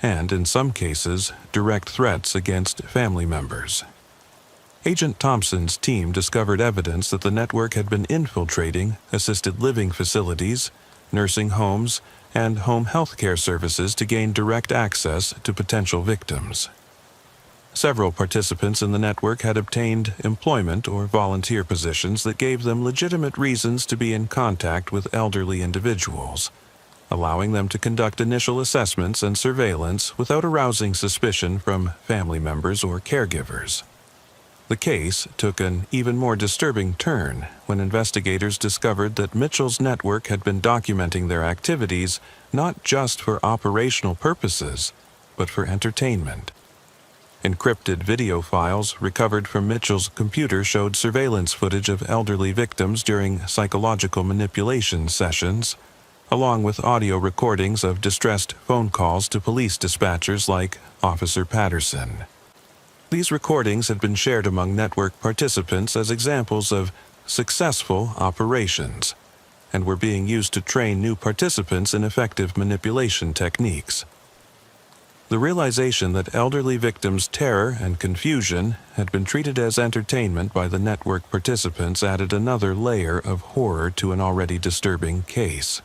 and, in some cases, direct threats against family members. Agent Thompson's team discovered evidence that the network had been infiltrating assisted living facilities, nursing homes, and home health care services to gain direct access to potential victims. Several participants in the network had obtained employment or volunteer positions that gave them legitimate reasons to be in contact with elderly individuals, allowing them to conduct initial assessments and surveillance without arousing suspicion from family members or caregivers. The case took an even more disturbing turn when investigators discovered that Mitchell's network had been documenting their activities not just for operational purposes, but for entertainment. Encrypted video files recovered from Mitchell's computer showed surveillance footage of elderly victims during psychological manipulation sessions, along with audio recordings of distressed phone calls to police dispatchers like Officer Patterson. These recordings had been shared among network participants as examples of successful operations, and were being used to train new participants in effective manipulation techniques. The realization that elderly victims' terror and confusion had been treated as entertainment by the network participants added another layer of horror to an already disturbing case.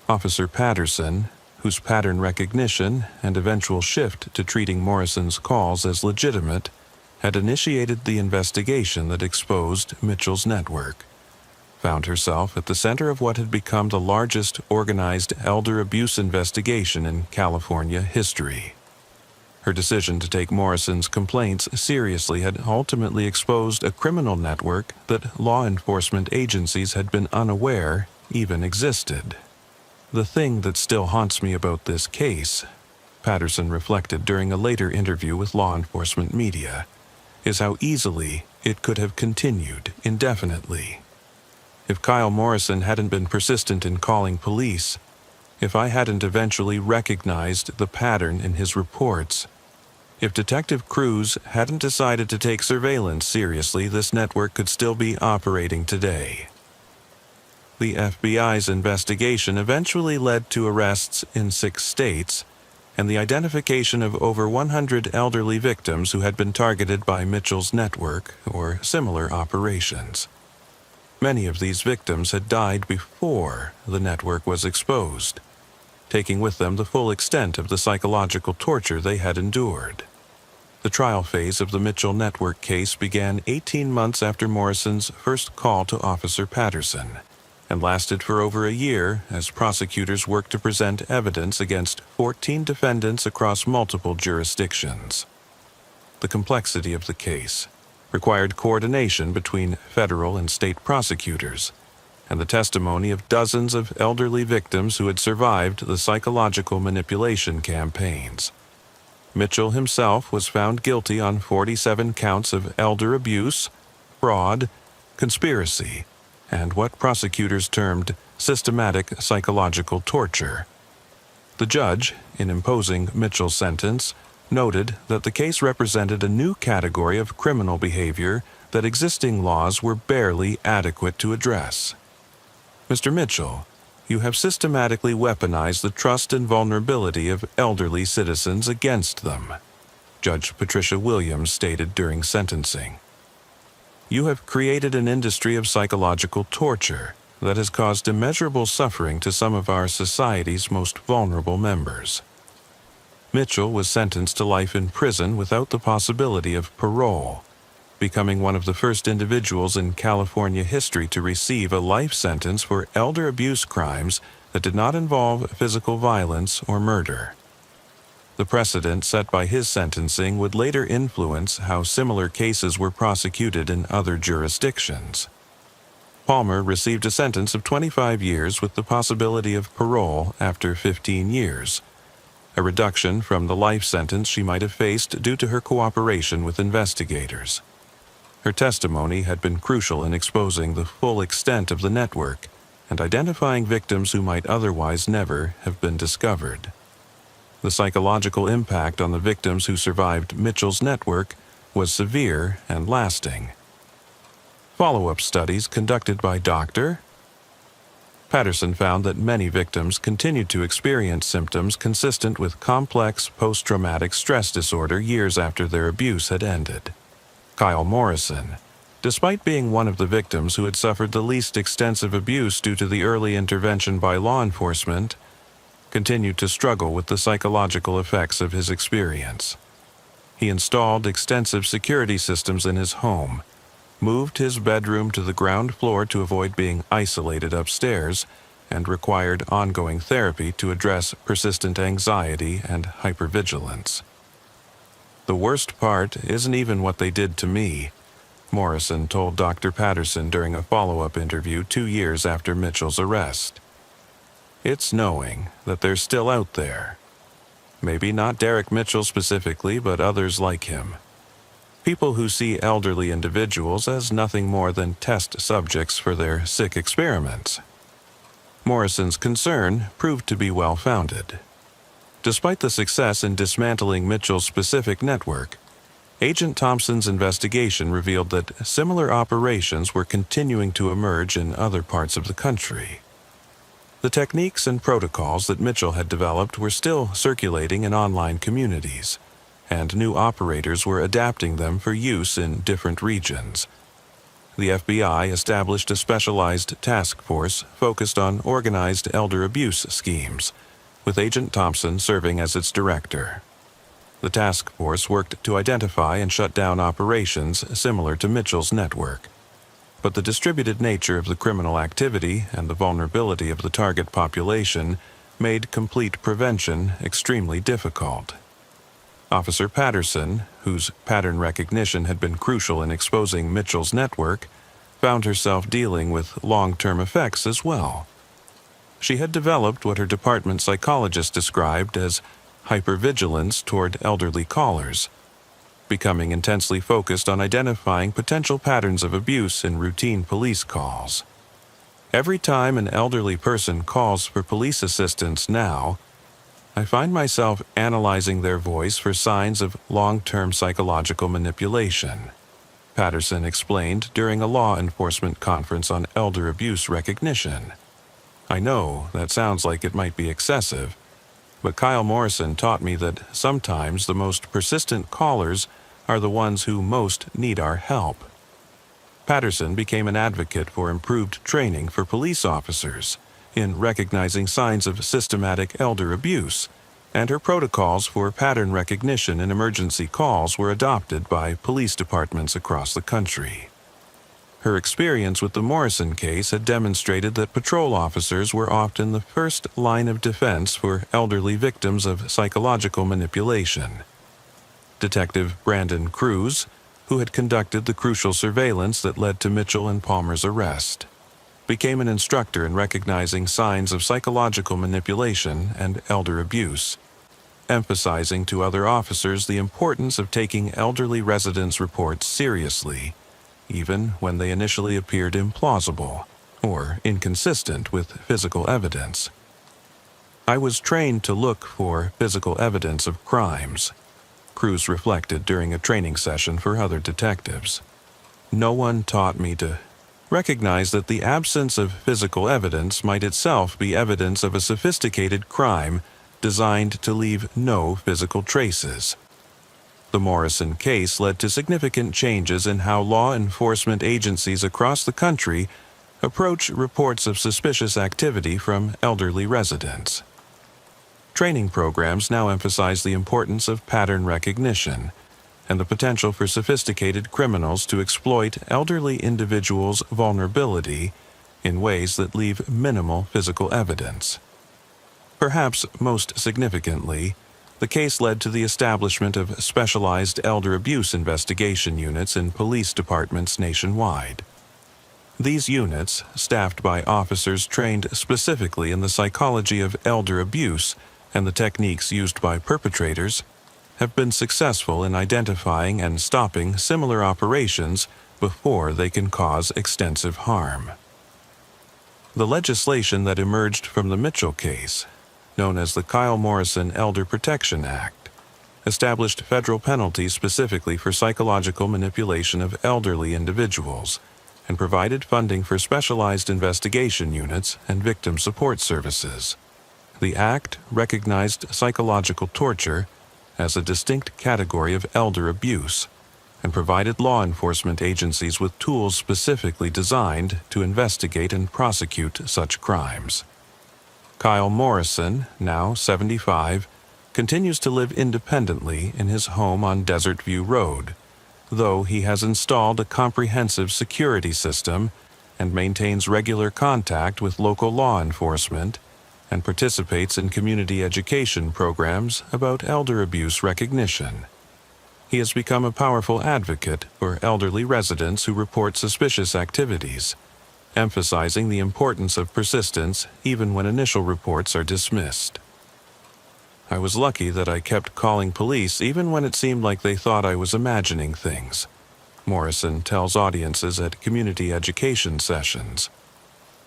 Officer Patterson, whose pattern recognition and eventual shift to treating Morrison's calls as legitimate, had initiated the investigation that exposed Mitchell's network, found herself at the center of what had become the largest organized elder abuse investigation in California history. Her decision to take Morrison's complaints seriously had ultimately exposed a criminal network that law enforcement agencies had been unaware even existed. "The thing that still haunts me about this case," Patterson reflected during a later interview with law enforcement media, "is how easily it could have continued indefinitely. If Kyle Morrison hadn't been persistent in calling police, if I hadn't eventually recognized the pattern in his reports, if Detective Cruz hadn't decided to take surveillance seriously, this network could still be operating today. The FBI's investigation eventually led to arrests in 6 states and the identification of over 100 elderly victims who had been targeted by Mitchell's network or similar operations. Many of these victims had died before the network was exposed, taking with them the full extent of the psychological torture they had endured. The trial phase of the Mitchell Network case began 18 months after Morrison's first call to Officer Patterson, and lasted for over a year as prosecutors worked to present evidence against 14 defendants across multiple jurisdictions. The complexity of the case required coordination between federal and state prosecutors, and the testimony of dozens of elderly victims who had survived the psychological manipulation campaigns. Mitchell himself was found guilty on 47 counts of elder abuse, fraud, conspiracy, and what prosecutors termed systematic psychological torture. The judge, in imposing Mitchell's sentence, noted that the case represented a new category of criminal behavior that existing laws were barely adequate to address. Mr. Mitchell, you have systematically weaponized the trust and vulnerability of elderly citizens against them, Judge Patricia Williams stated during sentencing. You have created an industry of psychological torture that has caused immeasurable suffering to some of our society's most vulnerable members. Mitchell was sentenced to life in prison without the possibility of parole, becoming one of the first individuals in California history to receive a life sentence for elder abuse crimes that did not involve physical violence or murder. The precedent set by his sentencing would later influence how similar cases were prosecuted in other jurisdictions. Palmer received a sentence of 25 years with the possibility of parole after 15 years, a reduction from the life sentence she might have faced due to her cooperation with investigators. Her testimony had been crucial in exposing the full extent of the network and identifying victims who might otherwise never have been discovered. The psychological impact on the victims who survived Mitchell's network was severe and lasting. Follow-up studies conducted by Dr. Patterson found that many victims continued to experience symptoms consistent with complex post-traumatic stress disorder years after their abuse had ended. Kyle Morrison, despite being one of the victims who had suffered the least extensive abuse due to the early intervention by law enforcement, continued to struggle with the psychological effects of his experience. He installed extensive security systems in his home, moved his bedroom to the ground floor to avoid being isolated upstairs, and required ongoing therapy to address persistent anxiety and hypervigilance. The worst part isn't even what they did to me, Morrison told Dr. Patterson during a follow-up interview 2 years after Mitchell's arrest. It's knowing that they're still out there. Maybe not Derek Mitchell specifically, but others like him. People who see elderly individuals as nothing more than test subjects for their sick experiments. Morrison's concern proved to be well-founded. Despite the success in dismantling Mitchell's specific network, Agent Thompson's investigation revealed that similar operations were continuing to emerge in other parts of the country. The techniques and protocols that Mitchell had developed were still circulating in online communities, and new operators were adapting them for use in different regions. The FBI established a specialized task force focused on organized elder abuse schemes, with Agent Thompson serving as its director. The task force worked to identify and shut down operations similar to Mitchell's network. But the distributed nature of the criminal activity and the vulnerability of the target population made complete prevention extremely difficult. Officer Patterson, whose pattern recognition had been crucial in exposing Mitchell's network, found herself dealing with long-term effects as well. She had developed what her department psychologist described as hypervigilance toward elderly callers, becoming intensely focused on identifying potential patterns of abuse in routine police calls. Every time an elderly person calls for police assistance now, I find myself analyzing their voice for signs of long-term psychological manipulation, Patterson explained during a law enforcement conference on elder abuse recognition. I know that sounds like it might be excessive, but Kyle Morrison taught me that sometimes the most persistent callers are the ones who most need our help. Patterson became an advocate for improved training for police officers in recognizing signs of systematic elder abuse, and her protocols for pattern recognition in emergency calls were adopted by police departments across the country. Her experience with the Morrison case had demonstrated that patrol officers were often the first line of defense for elderly victims of psychological manipulation. Detective Brandon Cruz, who had conducted the crucial surveillance that led to Mitchell and Palmer's arrest, became an instructor in recognizing signs of psychological manipulation and elder abuse, emphasizing to other officers the importance of taking elderly residents' reports seriously, even when they initially appeared implausible or inconsistent with physical evidence. I was trained to look for physical evidence of crimes, Cruz reflected during a training session for other detectives. No one taught me to recognize that the absence of physical evidence might itself be evidence of a sophisticated crime designed to leave no physical traces. The Morrison case led to significant changes in how law enforcement agencies across the country approach reports of suspicious activity from elderly residents. Training programs now emphasize the importance of pattern recognition and the potential for sophisticated criminals to exploit elderly individuals' vulnerability in ways that leave minimal physical evidence. Perhaps most significantly, the case led to the establishment of specialized elder abuse investigation units in police departments nationwide. These units, staffed by officers trained specifically in the psychology of elder abuse and the techniques used by perpetrators, have been successful in identifying and stopping similar operations before they can cause extensive harm. The legislation that emerged from the Mitchell case, known as the Kyle Morrison Elder Protection Act, established federal penalties specifically for psychological manipulation of elderly individuals and provided funding for specialized investigation units and victim support services. The act recognized psychological torture as a distinct category of elder abuse and provided law enforcement agencies with tools specifically designed to investigate and prosecute such crimes. Kyle Morrison, now 75, continues to live independently in his home on Desert View Road, though he has installed a comprehensive security system and maintains regular contact with local law enforcement and participates in community education programs about elder abuse recognition. He has become a powerful advocate for elderly residents who report suspicious activities, emphasizing the importance of persistence even when initial reports are dismissed. I was lucky that I kept calling police even when it seemed like they thought I was imagining things, Morrison tells audiences at community education sessions.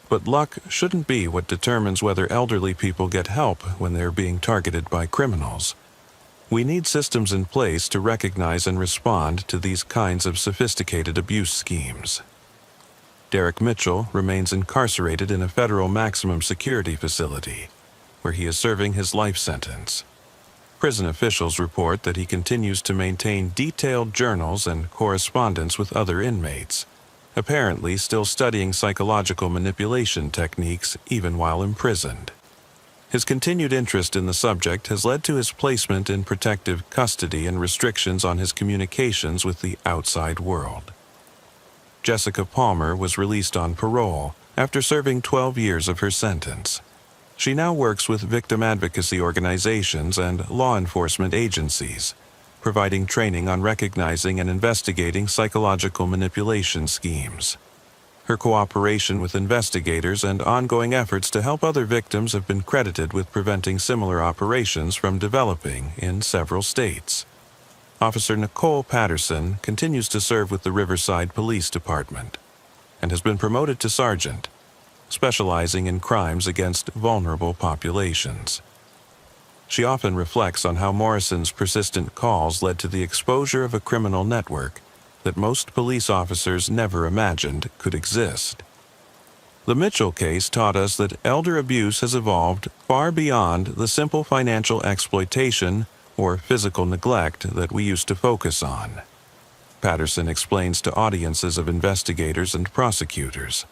But luck shouldn't be what determines whether elderly people get help when they're being targeted by criminals. We need systems in place to recognize and respond to these kinds of sophisticated abuse schemes. Derek Mitchell remains incarcerated in a federal maximum security facility, where he is serving his life sentence. Prison officials report that he continues to maintain detailed journals and correspondence with other inmates, apparently still studying psychological manipulation techniques even while imprisoned. His continued interest in the subject has led to his placement in protective custody and restrictions on his communications with the outside world. Jessica Palmer was released on parole after serving 12 years of her sentence. She now works with victim advocacy organizations and law enforcement agencies, providing training on recognizing and investigating psychological manipulation schemes. Her cooperation with investigators and ongoing efforts to help other victims have been credited with preventing similar operations from developing in several states. Officer Nicole Patterson continues to serve with the Riverside Police Department and has been promoted to sergeant. specializing in crimes against vulnerable populations. She often reflects on how Morrison's persistent calls led to the exposure of a criminal network that most police officers never imagined could exist. The Mitchell case taught us that elder abuse has evolved far beyond the simple financial exploitation or physical neglect that we used to focus on. Patterson explains to audiences of investigators and prosecutors.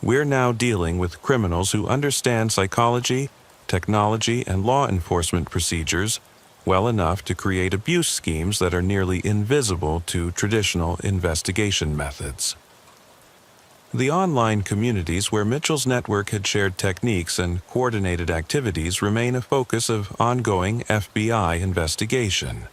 We're now dealing with criminals who understand psychology, technology, and law enforcement procedures well enough to create abuse schemes that are nearly invisible to traditional investigation methods. The online communities where Mitchell's network had shared techniques and coordinated activities remain a focus of ongoing FBI investigation.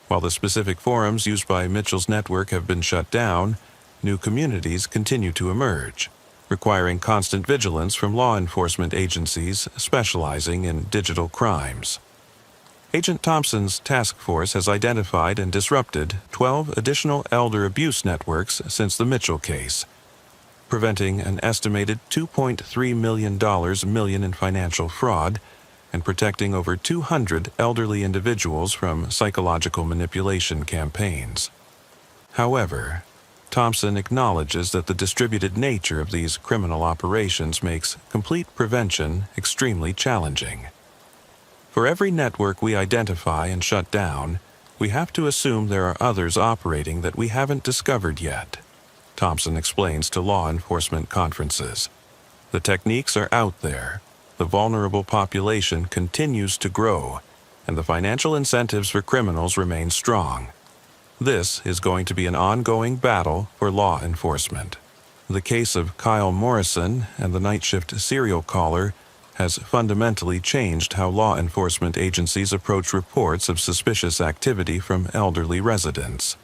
While the specific forums used by Mitchell's network have been shut down, new communities continue to emerge, requiring constant vigilance from law enforcement agencies specializing in digital crimes. Agent Thompson's task force has identified and disrupted 12 additional elder abuse networks since the Mitchell case, preventing an estimated $2.3 million in financial fraud and protecting over 200 elderly individuals from psychological manipulation campaigns. However, Thompson acknowledges that the distributed nature of these criminal operations makes complete prevention extremely challenging. For every network we identify and shut down, we have to assume there are others operating that we haven't discovered yet, Thompson explains to law enforcement conferences. The techniques are out there, the vulnerable population continues to grow, and the financial incentives for criminals remain strong. This is going to be an ongoing battle for law enforcement. The case of Kyle Morrison and the night shift serial caller has fundamentally changed how law enforcement agencies approach reports of suspicious activity from elderly residents.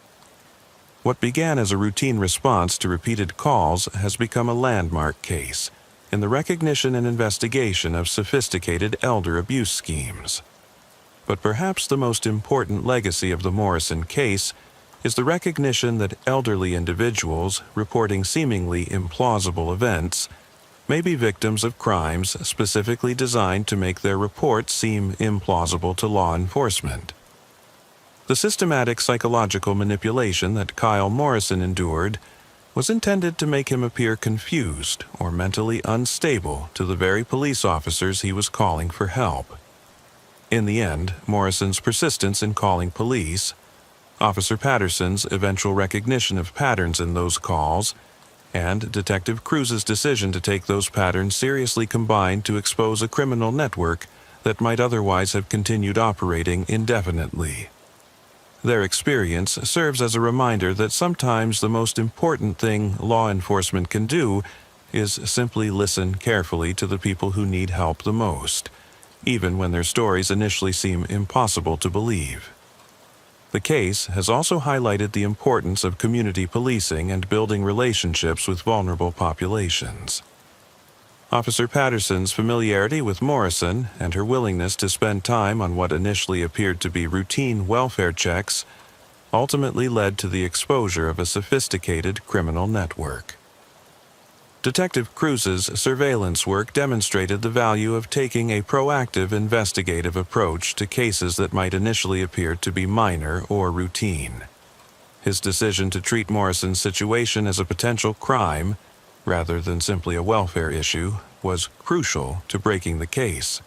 What began as a routine response to repeated calls has become a landmark case in the recognition and investigation of sophisticated elder abuse schemes. But perhaps the most important legacy of the Morrison case is the recognition that elderly individuals reporting seemingly implausible events may be victims of crimes specifically designed to make their reports seem implausible to law enforcement. The systematic psychological manipulation that Kyle Morrison endured was intended to make him appear confused or mentally unstable to the very police officers he was calling for help. In the end, Morrison's persistence in calling police, Officer Patterson's eventual recognition of patterns in those calls, and Detective Cruz's decision to take those patterns seriously combined to expose a criminal network that might otherwise have continued operating indefinitely. Their experience serves as a reminder that sometimes the most important thing law enforcement can do is simply listen carefully to the people who need help the most, even when their stories initially seem impossible to believe. The case has also highlighted the importance of community policing and building relationships with vulnerable populations. Officer Patterson's familiarity with Morrison and her willingness to spend time on what initially appeared to be routine welfare checks ultimately led to the exposure of a sophisticated criminal network. Detective Cruz's surveillance work demonstrated the value of taking a proactive investigative approach to cases that might initially appear to be minor or routine. His decision to treat Morrison's situation as a potential crime rather than simply a welfare issue, was crucial to breaking the case.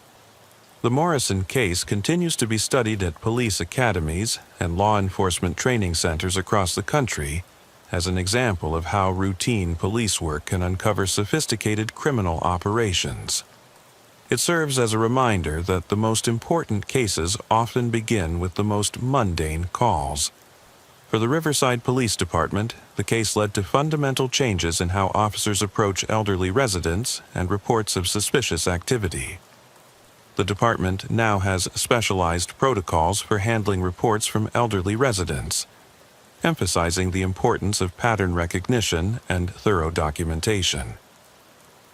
The Morrison case continues to be studied at police academies and law enforcement training centers across the country as an example of how routine police work can uncover sophisticated criminal operations. It serves as a reminder that the most important cases often begin with the most mundane calls. For the Riverside Police Department, the case led to fundamental changes in how officers approach elderly residents and reports of suspicious activity. The department now has specialized protocols for handling reports from elderly residents, emphasizing the importance of pattern recognition and thorough documentation.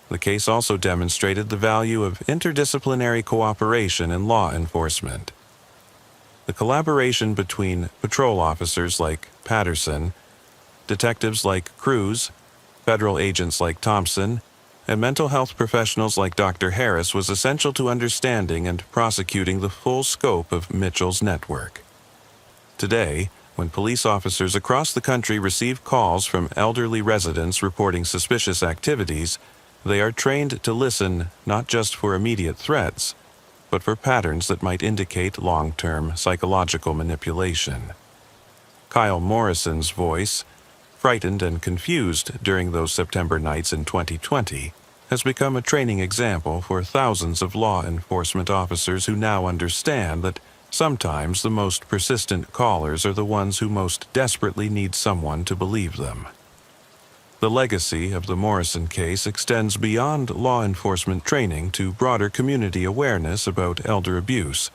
The case also demonstrated the value of interdisciplinary cooperation in law enforcement. The collaboration between patrol officers like Patterson, detectives like Cruz, federal agents like Thompson, and mental health professionals like Dr. Harris was essential to understanding and prosecuting the full scope of Mitchell's network. Today, when police officers across the country receive calls from elderly residents reporting suspicious activities, they are trained to listen not just for immediate threats, but for patterns that might indicate long-term psychological manipulation. Kyle Morrison's voice, frightened and confused during those September nights in 2020, has become a training example for thousands of law enforcement officers who now understand that sometimes the most persistent callers are the ones who most desperately need someone to believe them. The legacy of the Morrison case extends beyond law enforcement training to broader community awareness about elder abuse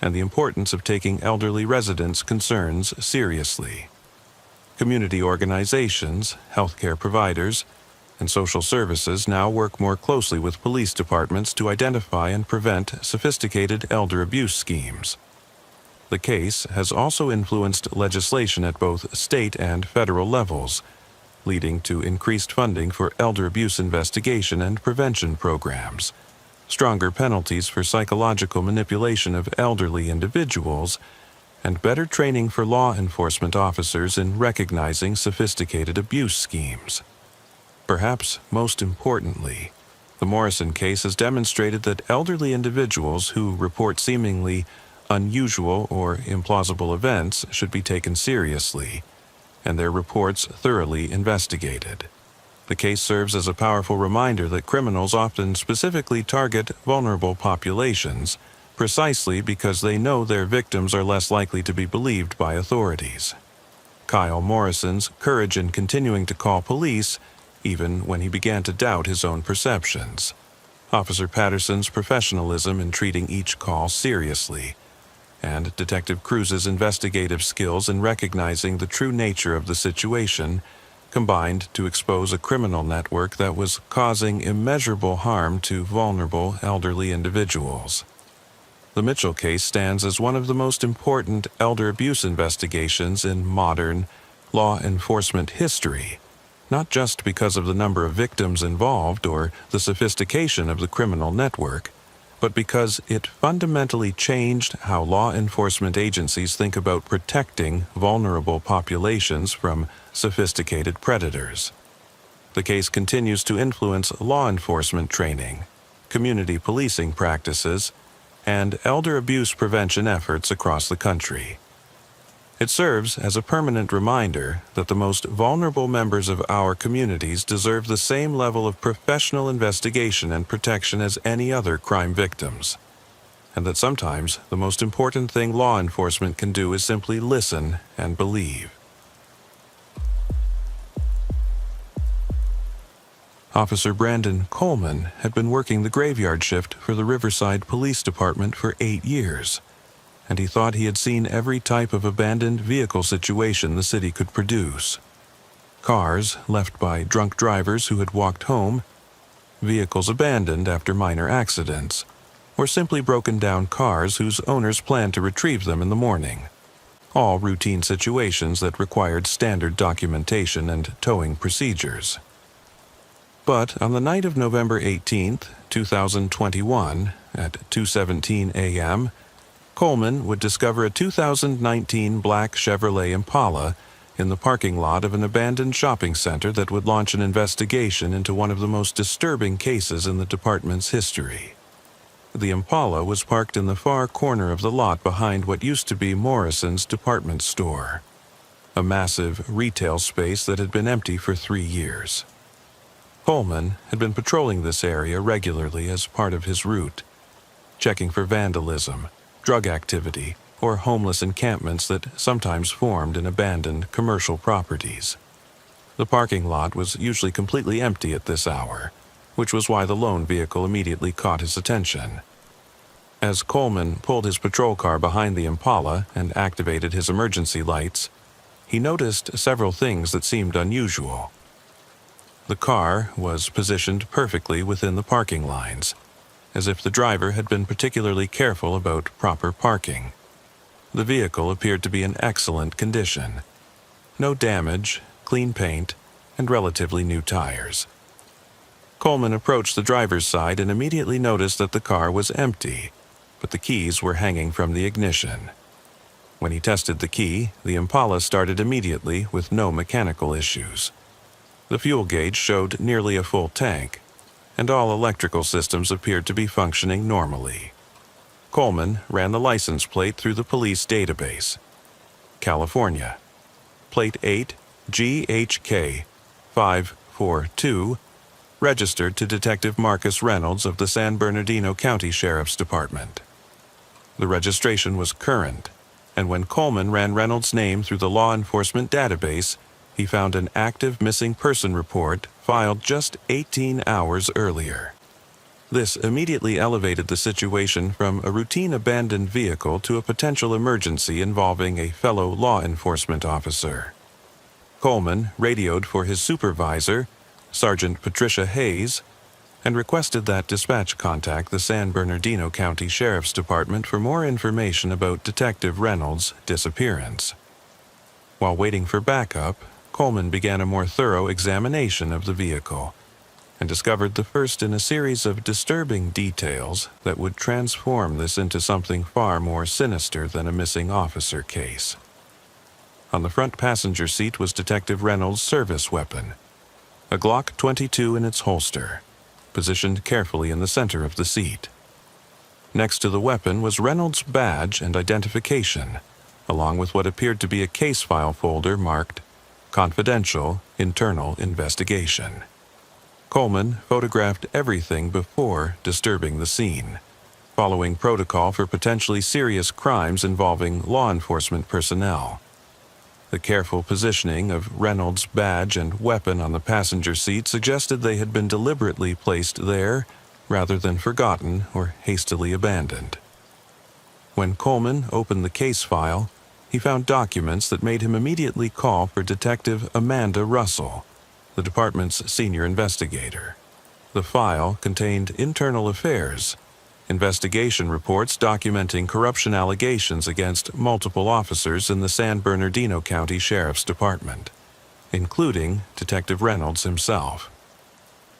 and the importance of taking elderly residents' concerns seriously. Community organizations, healthcare providers, and social services now work more closely with police departments to identify and prevent sophisticated elder abuse schemes. The case has also influenced legislation at both state and federal levels, leading to increased funding for elder abuse investigation and prevention programs, stronger penalties for psychological manipulation of elderly individuals, and better training for law enforcement officers in recognizing sophisticated abuse schemes. Perhaps most importantly, the Morrison case has demonstrated that elderly individuals who report seemingly unusual or implausible events should be taken seriously, and their reports thoroughly investigated. The case serves as a powerful reminder that criminals often specifically target vulnerable populations, precisely because they know their victims are less likely to be believed by authorities. Kyle Morrison's courage in continuing to call police, even when he began to doubt his own perceptions. Officer Patterson's professionalism in treating each call seriously, and Detective Cruz's investigative skills in recognizing the true nature of the situation combined to expose a criminal network that was causing immeasurable harm to vulnerable elderly individuals. The Mitchell case stands as one of the most important elder abuse investigations in modern law enforcement history, not just because of the number of victims involved or the sophistication of the criminal network, but because it fundamentally changed how law enforcement agencies think about protecting vulnerable populations from sophisticated predators. The case continues to influence law enforcement training, community policing practices, and elder abuse prevention efforts across the country. It serves as a permanent reminder that the most vulnerable members of our communities deserve the same level of professional investigation and protection as any other crime victims, and that sometimes the most important thing law enforcement can do is simply listen and believe. Officer Brandon Coleman had been working the graveyard shift for the Riverside Police Department for 8 years, and he thought he had seen every type of abandoned vehicle situation the city could produce. Cars left by drunk drivers who had walked home, vehicles abandoned after minor accidents, or simply broken-down cars whose owners planned to retrieve them in the morning. All routine situations that required standard documentation and towing procedures. But on the night of November 18, 2021, at 2:17 a.m., Coleman would discover a 2019 black Chevrolet Impala in the parking lot of an abandoned shopping center that would launch an investigation into one of the most disturbing cases in the department's history. The Impala was parked in the far corner of the lot behind what used to be Morrison's department store, a massive retail space that had been empty for 3 years. Coleman had been patrolling this area regularly as part of his route, checking for vandalism, drug activity, or homeless encampments that sometimes formed in abandoned commercial properties. The parking lot was usually completely empty at this hour, which was why the lone vehicle immediately caught his attention. As Coleman pulled his patrol car behind the Impala and activated his emergency lights, he noticed several things that seemed unusual. The car was positioned perfectly within the parking lines, as if the driver had been particularly careful about proper parking. The vehicle appeared to be in excellent condition. No damage, clean paint, and relatively new tires. Coleman approached the driver's side and immediately noticed that the car was empty, but the keys were hanging from the ignition. When he tested the key, the Impala started immediately with no mechanical issues. The fuel gauge showed nearly a full tank, and all electrical systems appeared to be functioning normally. Coleman ran the license plate through the police database. California. Plate 8 GHK 542, registered to Detective Marcus Reynolds of the San Bernardino County Sheriff's Department. The registration was current, and when Coleman ran Reynolds' name through the law enforcement database, he found an active missing person report filed just 18 hours earlier. This immediately elevated the situation from a routine abandoned vehicle to a potential emergency involving a fellow law enforcement officer. Coleman radioed for his supervisor, Sergeant Patricia Hayes, and requested that dispatch contact the San Bernardino County Sheriff's Department for more information about Detective Reynolds' disappearance. While waiting for backup, Coleman began a more thorough examination of the vehicle and discovered the first in a series of disturbing details that would transform this into something far more sinister than a missing officer case. On the front passenger seat was Detective Reynolds' service weapon, a Glock 22 in its holster, positioned carefully in the center of the seat. Next to the weapon was Reynolds' badge and identification, along with what appeared to be a case file folder marked Confidential Internal Investigation. Coleman photographed everything before disturbing the scene, following protocol for potentially serious crimes involving law enforcement personnel. The careful positioning of Reynolds' badge and weapon on the passenger seat suggested they had been deliberately placed there rather than forgotten or hastily abandoned. When Coleman opened the case file, he found documents that made him immediately call for Detective Amanda Russell, the department's senior investigator. The file contained internal affairs, investigation reports documenting corruption allegations against multiple officers in the San Bernardino County Sheriff's Department, including Detective Reynolds himself.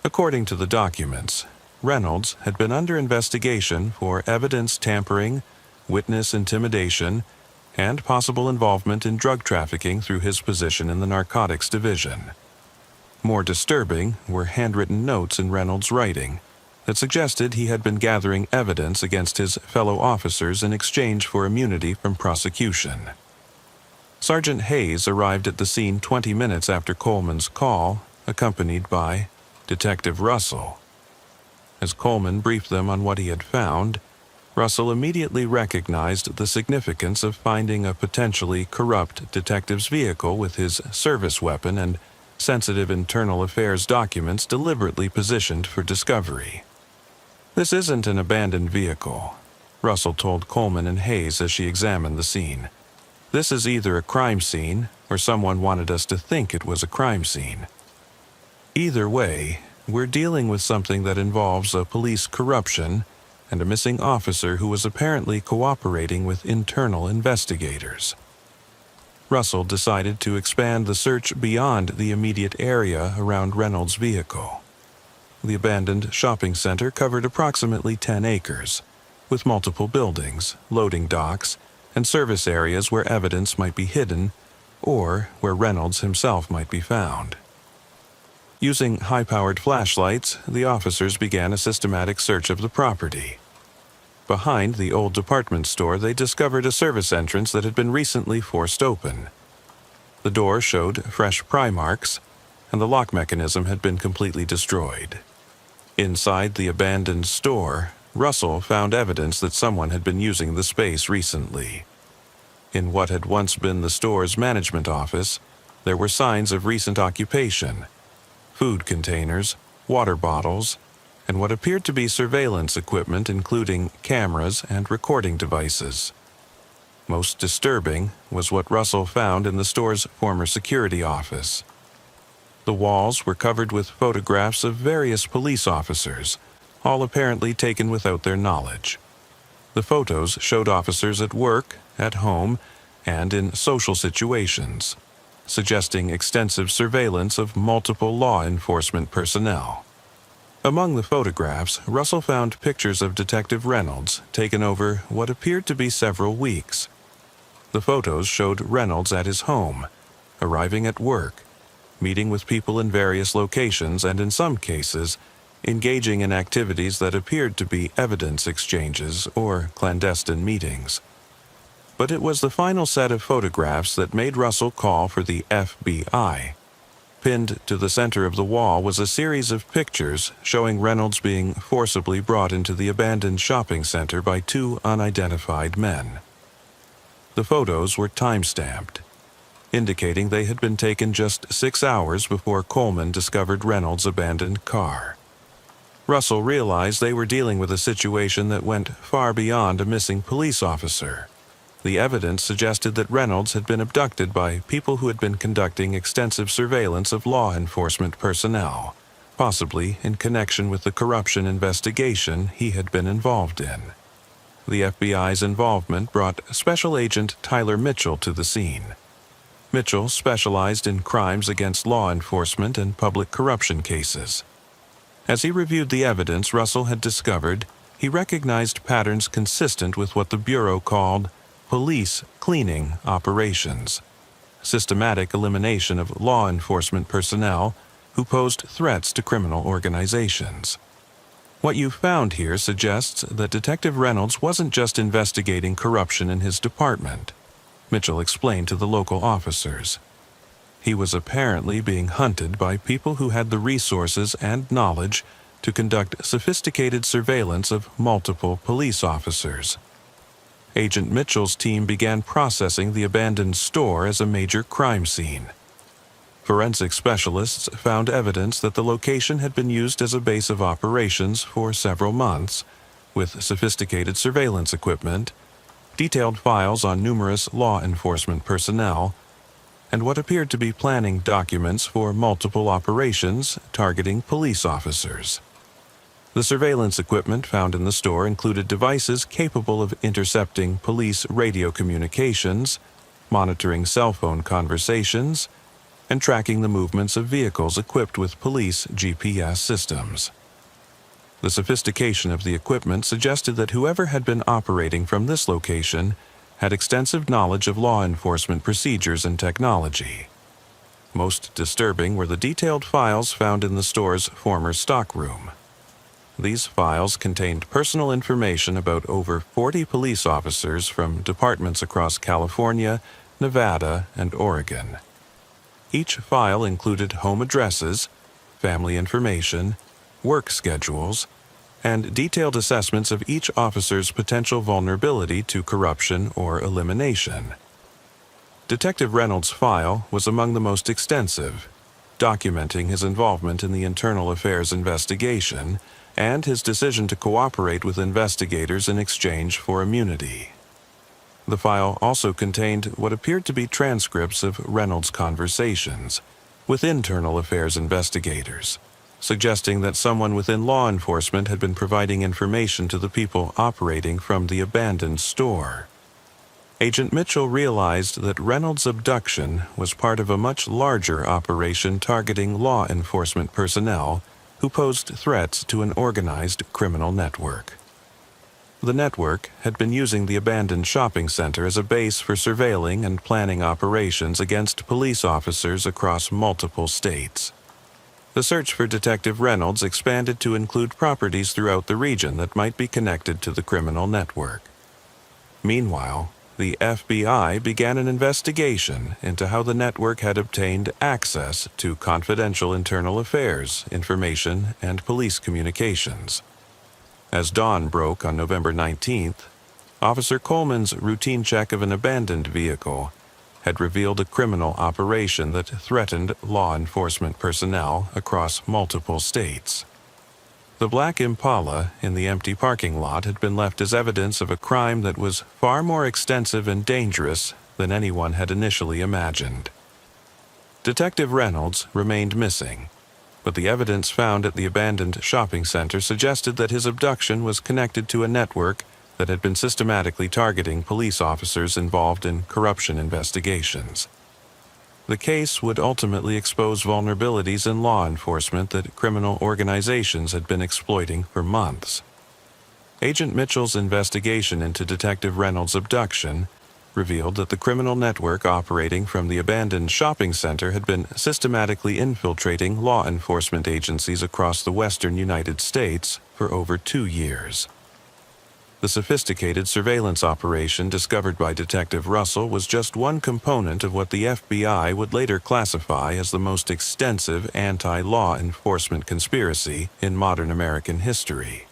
According to the documents, Reynolds had been under investigation for evidence tampering, witness intimidation, and possible involvement in drug trafficking through his position in the Narcotics Division. More disturbing were handwritten notes in Reynolds' writing that suggested he had been gathering evidence against his fellow officers in exchange for immunity from prosecution. Sergeant Hayes arrived at the scene 20 minutes after Coleman's call, accompanied by Detective Russell. As Coleman briefed them on what he had found, Russell immediately recognized the significance of finding a potentially corrupt detective's vehicle with his service weapon and sensitive internal affairs documents deliberately positioned for discovery. "This isn't an abandoned vehicle," Russell told Coleman and Hayes as she examined the scene. "This is either a crime scene or someone wanted us to think it was a crime scene. Either way, we're dealing with something that involves a police corruption and a missing officer who was apparently cooperating with internal investigators." Russell decided to expand the search beyond the immediate area around Reynolds' vehicle. The abandoned shopping center covered approximately 10 acres, with multiple buildings, loading docks, and service areas where evidence might be hidden or where Reynolds himself might be found. Using high-powered flashlights, the officers began a systematic search of the property. Behind the old department store, they discovered a service entrance that had been recently forced open. The door showed fresh pry marks, and the lock mechanism had been completely destroyed. Inside the abandoned store, Russell found evidence that someone had been using the space recently. In what had once been the store's management office, there were signs of recent occupation: food containers, water bottles, and what appeared to be surveillance equipment including cameras and recording devices. Most disturbing was what Russell found in the store's former security office. The walls were covered with photographs of various police officers, all apparently taken without their knowledge. The photos showed officers at work, at home, and in social situations, suggesting extensive surveillance of multiple law enforcement personnel. Among the photographs, Russell found pictures of Detective Reynolds taken over what appeared to be several weeks. The photos showed Reynolds at his home, arriving at work, meeting with people in various locations, and in some cases, engaging in activities that appeared to be evidence exchanges or clandestine meetings. But it was the final set of photographs that made Russell call for the FBI. Pinned to the center of the wall was a series of pictures showing Reynolds being forcibly brought into the abandoned shopping center by two unidentified men. The photos were time-stamped, indicating they had been taken just 6 hours before Coleman discovered Reynolds' abandoned car. Russell realized they were dealing with a situation that went far beyond a missing police officer. The evidence suggested that Reynolds had been abducted by people who had been conducting extensive surveillance of law enforcement personnel, possibly in connection with the corruption investigation he had been involved in. The FBI's involvement brought Special Agent Tyler Mitchell to the scene. Mitchell specialized in crimes against law enforcement and public corruption cases. As he reviewed the evidence Russell had discovered, he recognized patterns consistent with what the Bureau called police cleaning operations, systematic elimination of law enforcement personnel who posed threats to criminal organizations. What you found here suggests that Detective Reynolds wasn't just investigating corruption in his department, Mitchell explained to the local officers. He was apparently being hunted by people who had the resources and knowledge to conduct sophisticated surveillance of multiple police officers. Agent Mitchell's team began processing the abandoned store as a major crime scene. Forensic specialists found evidence that the location had been used as a base of operations for several months, with sophisticated surveillance equipment, detailed files on numerous law enforcement personnel, and what appeared to be planning documents for multiple operations targeting police officers. The surveillance equipment found in the store included devices capable of intercepting police radio communications, monitoring cell phone conversations, and tracking the movements of vehicles equipped with police GPS systems. The sophistication of the equipment suggested that whoever had been operating from this location had extensive knowledge of law enforcement procedures and technology. Most disturbing were the detailed files found in the store's former stockroom. These files contained personal information about over 40 police officers from departments across California, Nevada, and Oregon. Each file included home addresses, family information, work schedules, and detailed assessments of each officer's potential vulnerability to corruption or elimination. Detective Reynolds' file was among the most extensive, documenting his involvement in the internal affairs investigation and his decision to cooperate with investigators in exchange for immunity. The file also contained what appeared to be transcripts of Reynolds' conversations with internal affairs investigators, suggesting that someone within law enforcement had been providing information to the people operating from the abandoned store. Agent Mitchell realized that Reynolds' abduction was part of a much larger operation targeting law enforcement personnel who posed threats to an organized criminal network. The network had been using the abandoned shopping center as a base for surveilling and planning operations against police officers across multiple states. The search for Detective Reynolds expanded to include properties throughout the region that might be connected to the criminal network. Meanwhile, the FBI began an investigation into how the network had obtained access to confidential internal affairs, information, and police communications. As dawn broke on November 19th, Officer Coleman's routine check of an abandoned vehicle had revealed a criminal operation that threatened law enforcement personnel across multiple states. The black Impala in the empty parking lot had been left as evidence of a crime that was far more extensive and dangerous than anyone had initially imagined. Detective Reynolds remained missing, but the evidence found at the abandoned shopping center suggested that his abduction was connected to a network that had been systematically targeting police officers involved in corruption investigations. The case would ultimately expose vulnerabilities in law enforcement that criminal organizations had been exploiting for months. Agent Mitchell's investigation into Detective Reynolds' abduction revealed that the criminal network operating from the abandoned shopping center had been systematically infiltrating law enforcement agencies across the western United States for over 2 years. The sophisticated surveillance operation discovered by Detective Russell was just one component of what the FBI would later classify as the most extensive anti-law enforcement conspiracy in modern American history.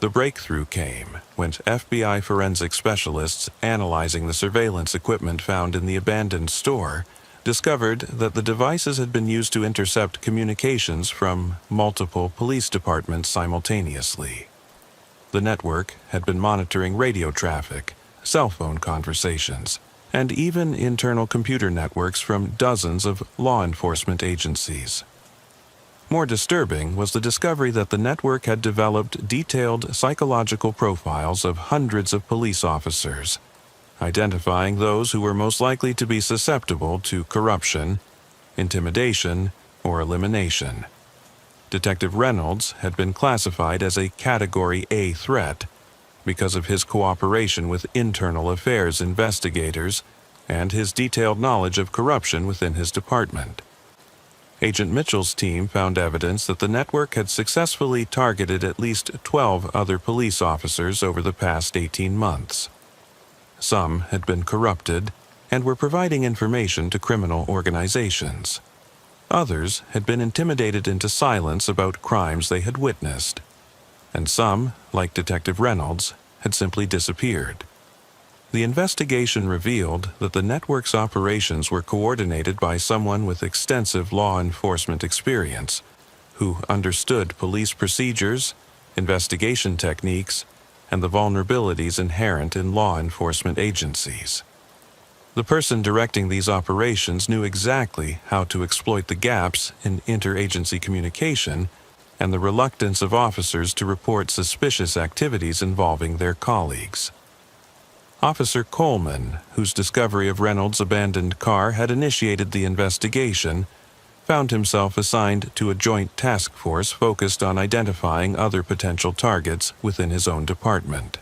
The breakthrough came when FBI forensic specialists analyzing the surveillance equipment found in the abandoned store discovered that the devices had been used to intercept communications from multiple police departments simultaneously. The network had been monitoring radio traffic, cell phone conversations, and even internal computer networks from dozens of law enforcement agencies. More disturbing was the discovery that the network had developed detailed psychological profiles of hundreds of police officers, identifying those who were most likely to be susceptible to corruption, intimidation, or elimination. Detective Reynolds had been classified as a Category A threat because of his cooperation with internal affairs investigators and his detailed knowledge of corruption within his department. Agent Mitchell's team found evidence that the network had successfully targeted at least 12 other police officers over the past 18 months. Some had been corrupted and were providing information to criminal organizations. Others had been intimidated into silence about crimes they had witnessed. And some, like Detective Reynolds, had simply disappeared. The investigation revealed that the network's operations were coordinated by someone with extensive law enforcement experience, who understood police procedures, investigation techniques, and the vulnerabilities inherent in law enforcement agencies. The person directing these operations knew exactly how to exploit the gaps in interagency communication and the reluctance of officers to report suspicious activities involving their colleagues. Officer Coleman, whose discovery of Reynolds' abandoned car had initiated the investigation, found himself assigned to a joint task force focused on identifying other potential targets within his own department.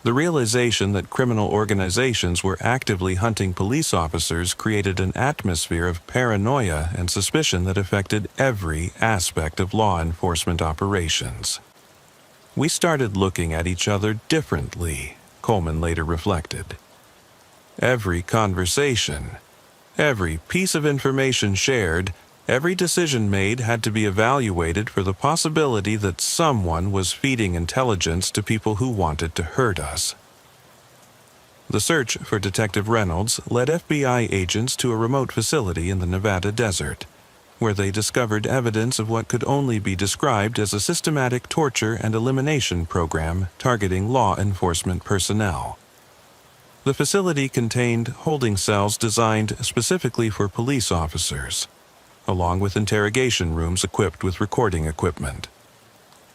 The realization that criminal organizations were actively hunting police officers created an atmosphere of paranoia and suspicion that affected every aspect of law enforcement operations. "We started looking at each other differently," Coleman later reflected. Every conversation, every piece of information shared, every decision made had to be evaluated for the possibility that someone was feeding intelligence to people who wanted to hurt us. The search for Detective Reynolds led FBI agents to a remote facility in the Nevada desert, where they discovered evidence of what could only be described as a systematic torture and elimination program targeting law enforcement personnel. The facility contained holding cells designed specifically for police officers, along with interrogation rooms equipped with recording equipment.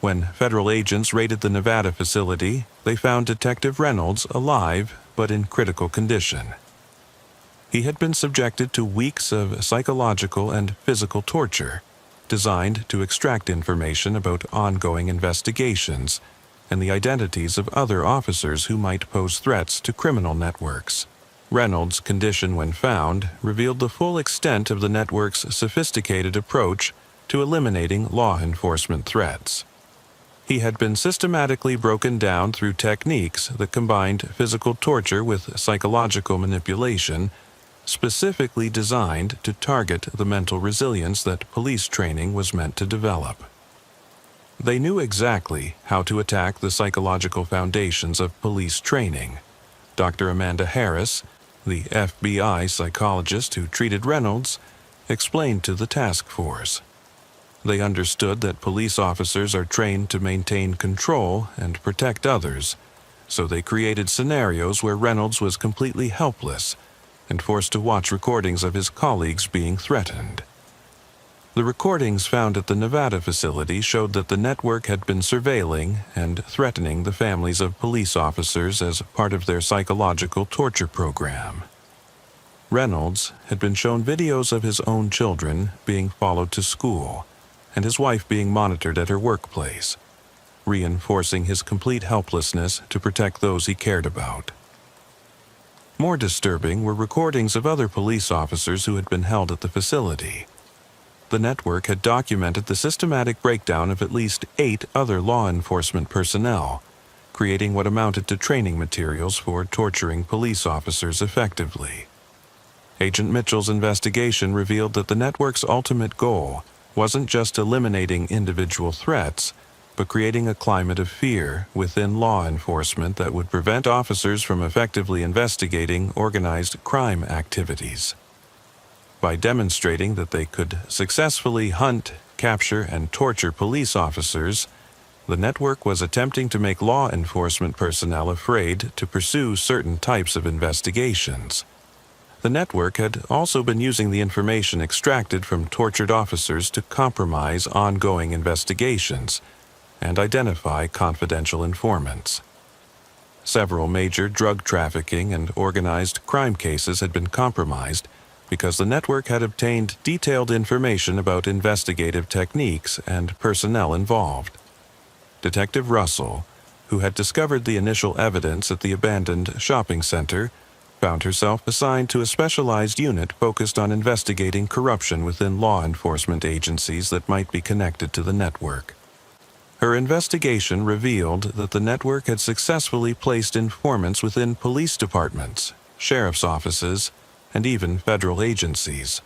When federal agents raided the Nevada facility, they found Detective Reynolds alive but in critical condition. He had been subjected to weeks of psychological and physical torture, designed to extract information about ongoing investigations and the identities of other officers who might pose threats to criminal networks. Reynolds' condition when found revealed the full extent of the network's sophisticated approach to eliminating law enforcement threats. He had been systematically broken down through techniques that combined physical torture with psychological manipulation, specifically designed to target the mental resilience that police training was meant to develop. They knew exactly how to attack the psychological foundations of police training. Dr. Amanda Harris, the FBI psychologist who treated Reynolds, explained to the task force. They understood that police officers are trained to maintain control and protect others, so they created scenarios where Reynolds was completely helpless and forced to watch recordings of his colleagues being threatened. The recordings found at the Nevada facility showed that the network had been surveilling and threatening the families of police officers as part of their psychological torture program. Reynolds had been shown videos of his own children being followed to school and his wife being monitored at her workplace, reinforcing his complete helplessness to protect those he cared about. More disturbing were recordings of other police officers who had been held at the facility. The network had documented the systematic breakdown of at least 8 other law enforcement personnel, creating what amounted to training materials for torturing police officers effectively. Agent Mitchell's investigation revealed that the network's ultimate goal wasn't just eliminating individual threats, but creating a climate of fear within law enforcement that would prevent officers from effectively investigating organized crime activities. By demonstrating that they could successfully hunt, capture, and torture police officers, the network was attempting to make law enforcement personnel afraid to pursue certain types of investigations. The network had also been using the information extracted from tortured officers to compromise ongoing investigations and identify confidential informants. Several major drug trafficking and organized crime cases had been compromised because the network had obtained detailed information about investigative techniques and personnel involved. Detective Russell, who had discovered the initial evidence at the abandoned shopping center, found herself assigned to a specialized unit focused on investigating corruption within law enforcement agencies that might be connected to the network. Her investigation revealed that the network had successfully placed informants within police departments, sheriff's offices, and even federal agencies.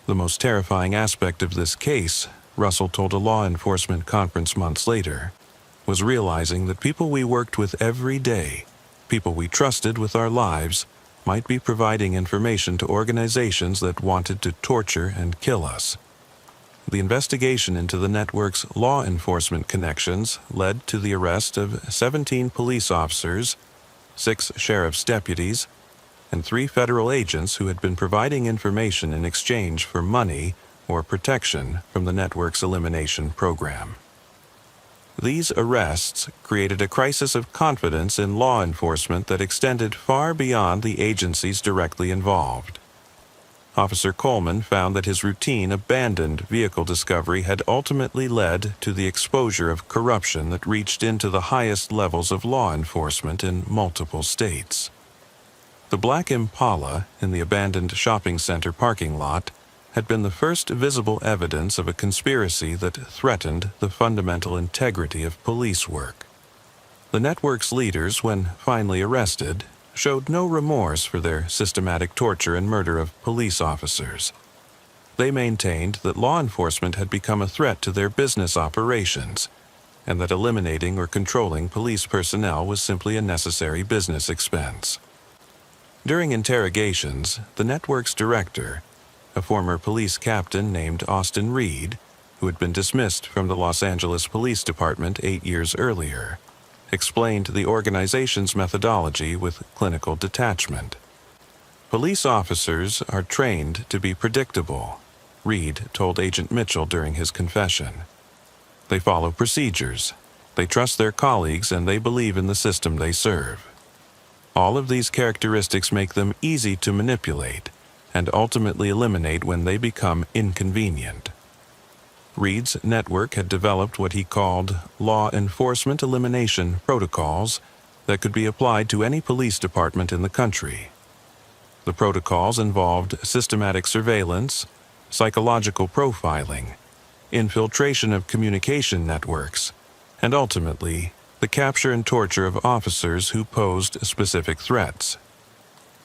The most terrifying aspect of this case, Russell told a law enforcement conference months later, was realizing that people we worked with every day, people we trusted with our lives, might be providing information to organizations that wanted to torture and kill us. The investigation into the network's law enforcement connections led to the arrest of 17 police officers, 6 sheriff's deputies, and 3 federal agents who had been providing information in exchange for money or protection from the network's elimination program. These arrests created a crisis of confidence in law enforcement that extended far beyond the agencies directly involved. Officer Coleman found that his routine abandoned vehicle discovery had ultimately led to the exposure of corruption that reached into the highest levels of law enforcement in multiple states. The black Impala in the abandoned shopping center parking lot had been the first visible evidence of a conspiracy that threatened the fundamental integrity of police work. The network's leaders, when finally arrested, showed no remorse for their systematic torture and murder of police officers. They maintained that law enforcement had become a threat to their business operations, and that eliminating or controlling police personnel was simply a necessary business expense. During interrogations, the network's director, a former police captain named Austin Reed, who had been dismissed from the Los Angeles Police Department 8 years earlier, explained the organization's methodology with clinical detachment. Police officers are trained to be predictable, Reed told Agent Mitchell during his confession. They follow procedures, they trust their colleagues, and they believe in the system they serve. All of these characteristics make them easy to manipulate and ultimately eliminate when they become inconvenient. Reed's network had developed what he called law enforcement elimination protocols that could be applied to any police department in the country. The protocols involved systematic surveillance, psychological profiling, infiltration of communication networks, and ultimately, the capture and torture of officers who posed specific threats.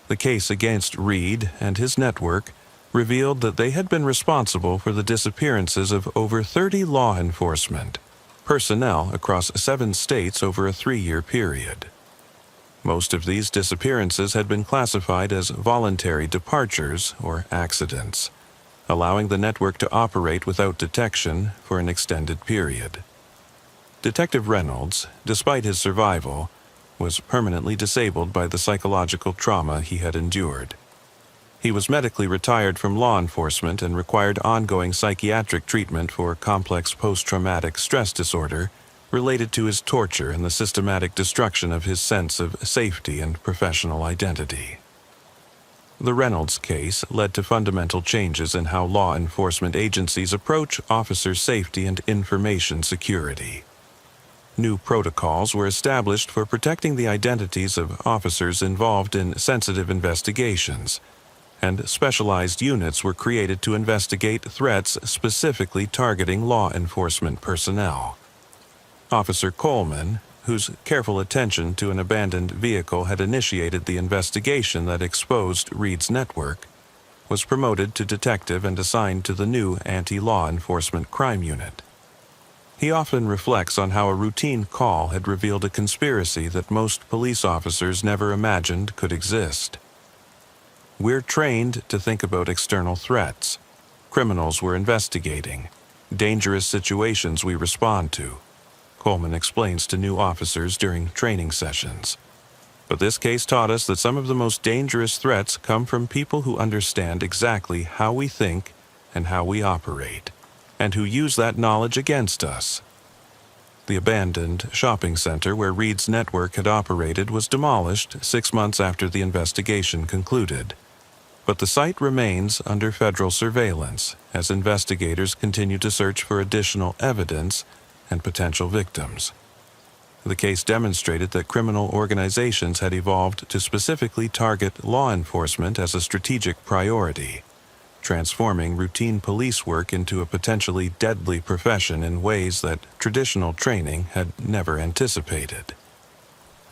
The case against Reed and his network revealed that they had been responsible for the disappearances of over 30 law enforcement personnel across 7 states over a 3-year period. Most of these disappearances had been classified as voluntary departures or accidents, allowing the network to operate without detection for an extended period. Detective Reynolds, despite his survival, was permanently disabled by the psychological trauma he had endured. He was medically retired from law enforcement and required ongoing psychiatric treatment for complex post-traumatic stress disorder related to his torture and the systematic destruction of his sense of safety and professional identity. The Reynolds case led to fundamental changes in how law enforcement agencies approach officer safety and information security. New protocols were established for protecting the identities of officers involved in sensitive investigations, and specialized units were created to investigate threats specifically targeting law enforcement personnel. Officer Coleman, whose careful attention to an abandoned vehicle had initiated the investigation that exposed Reed's network, was promoted to detective and assigned to the new anti-law enforcement crime unit. He often reflects on how a routine call had revealed a conspiracy that most police officers never imagined could exist. "We're trained to think about external threats, criminals we're investigating, dangerous situations we respond to," Coleman explains to new officers during training sessions. "But this case taught us that some of the most dangerous threats come from people who understand exactly how we think and how we operate, and who use that knowledge against us." The abandoned shopping center where Reed's network had operated was demolished 6 months after the investigation concluded. But the site remains under federal surveillance as investigators continue to search for additional evidence and potential victims. The case demonstrated that criminal organizations had evolved to specifically target law enforcement as a strategic priority, transforming routine police work into a potentially deadly profession in ways that traditional training had never anticipated.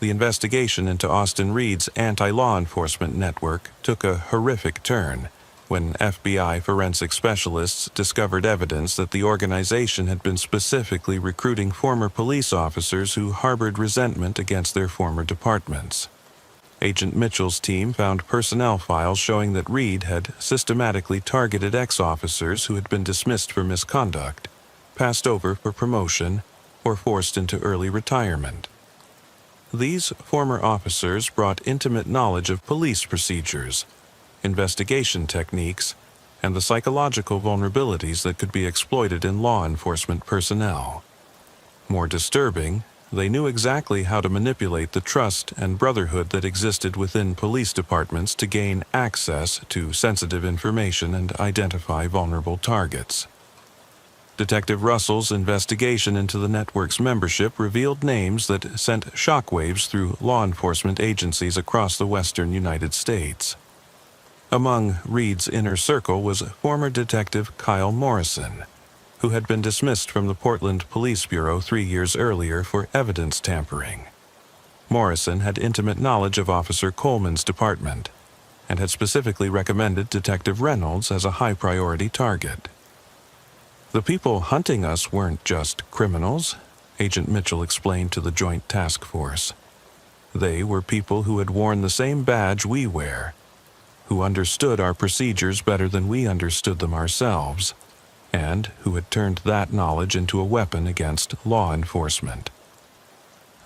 The investigation into Austin Reed's anti-law enforcement network took a horrific turn when FBI forensic specialists discovered evidence that the organization had been specifically recruiting former police officers who harbored resentment against their former departments. Agent Mitchell's team found personnel files showing that Reed had systematically targeted ex-officers who had been dismissed for misconduct, passed over for promotion, or forced into early retirement. These former officers brought intimate knowledge of police procedures, investigation techniques, and the psychological vulnerabilities that could be exploited in law enforcement personnel. More disturbing, they knew exactly how to manipulate the trust and brotherhood that existed within police departments to gain access to sensitive information and identify vulnerable targets. Detective Russell's investigation into the network's membership revealed names that sent shockwaves through law enforcement agencies across the western United States. Among Reed's inner circle was former Detective Kyle Morrison, who had been dismissed from the Portland Police Bureau 3 years earlier for evidence tampering. Morrison had intimate knowledge of Officer Coleman's department and had specifically recommended Detective Reynolds as a high-priority target. "The people hunting us weren't just criminals," Agent Mitchell explained to the Joint Task Force. "They were people who had worn the same badge we wear, who understood our procedures better than we understood them ourselves, and who had turned that knowledge into a weapon against law enforcement."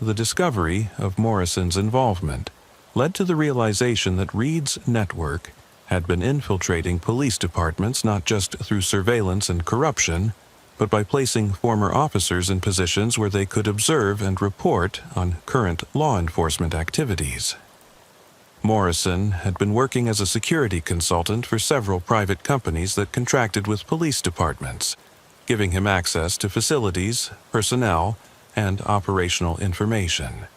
The discovery of Morrison's involvement led to the realization that Reed's network had been infiltrating police departments not just through surveillance and corruption, but by placing former officers in positions where they could observe and report on current law enforcement activities. Morrison had been working as a security consultant for several private companies that contracted with police departments, giving him access to facilities, personnel, and operational information.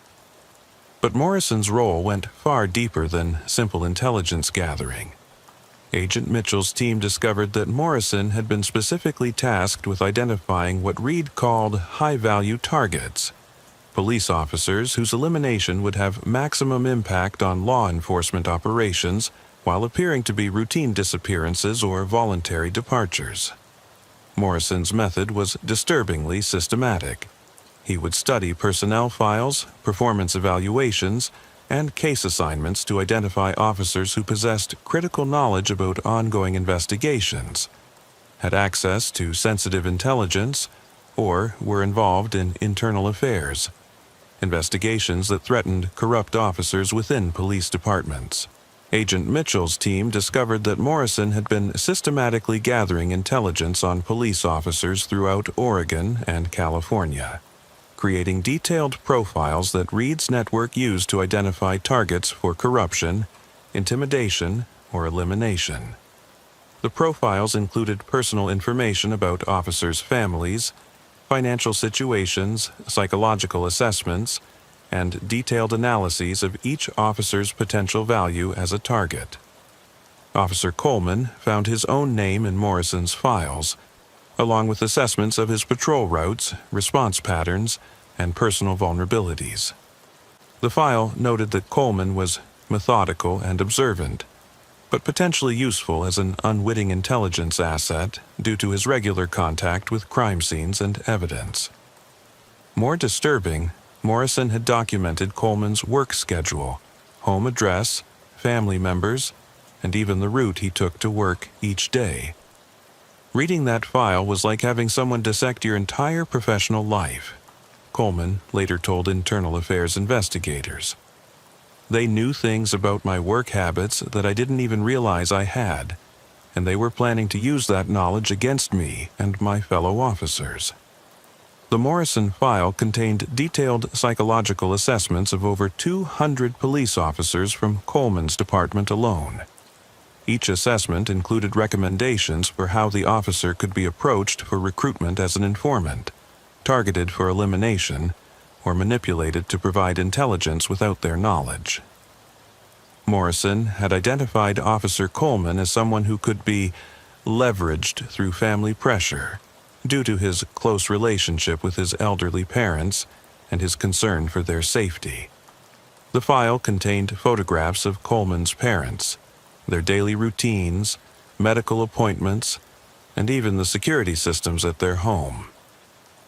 But Morrison's role went far deeper than simple intelligence gathering. Agent Mitchell's team discovered that Morrison had been specifically tasked with identifying what Reed called high-value targets, police officers whose elimination would have maximum impact on law enforcement operations while appearing to be routine disappearances or voluntary departures. Morrison's method was disturbingly systematic. He would study personnel files, performance evaluations, and case assignments to identify officers who possessed critical knowledge about ongoing investigations, had access to sensitive intelligence, or were involved in internal affairs, investigations that threatened corrupt officers within police departments. Agent Mitchell's team discovered that Morrison had been systematically gathering intelligence on police officers throughout Oregon and California, creating detailed profiles that Reed's network used to identify targets for corruption, intimidation, or elimination. The profiles included personal information about officers' families, financial situations, psychological assessments, and detailed analyses of each officer's potential value as a target. Officer Coleman found his own name in Morrison's files, along with assessments of his patrol routes, response patterns, and personal vulnerabilities. The file noted that Coleman was methodical and observant, but potentially useful as an unwitting intelligence asset due to his regular contact with crime scenes and evidence. More disturbing, Morrison had documented Coleman's work schedule, home address, family members, and even the route he took to work each day. Reading that file was like having someone dissect your entire professional life, Coleman later told Internal Affairs investigators. They knew things about my work habits that I didn't even realize I had, and they were planning to use that knowledge against me and my fellow officers. The Morrison file contained detailed psychological assessments of over 200 police officers from Coleman's department alone. Each assessment included recommendations for how the officer could be approached for recruitment as an informant, targeted for elimination, or manipulated to provide intelligence without their knowledge. Morrison had identified Officer Coleman as someone who could be leveraged through family pressure due to his close relationship with his elderly parents and his concern for their safety. The file contained photographs of Coleman's parents, their daily routines, medical appointments, and even the security systems at their home.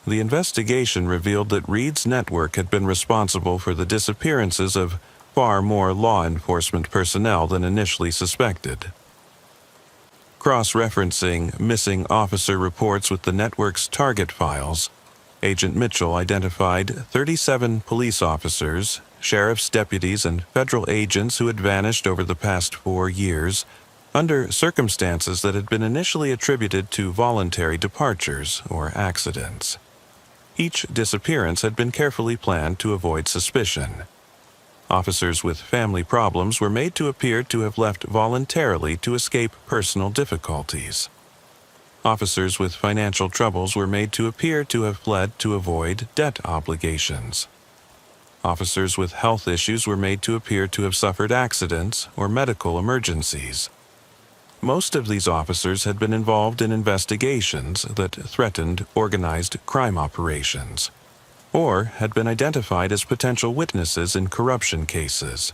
The investigation revealed that Reed's network had been responsible for the disappearances of far more law enforcement personnel than initially suspected. Cross-referencing missing officer reports with the network's target files, Agent Mitchell identified 37 police officers, sheriff's deputies, and federal agents who had vanished over the past 4 years, under circumstances that had been initially attributed to voluntary departures or accidents. Each disappearance had been carefully planned to avoid suspicion. Officers with family problems were made to appear to have left voluntarily to escape personal difficulties. Officers with financial troubles were made to appear to have fled to avoid debt obligations. Officers with health issues were made to appear to have suffered accidents or medical emergencies. Most of these officers had been involved in investigations that threatened organized crime operations, or had been identified as potential witnesses in corruption cases.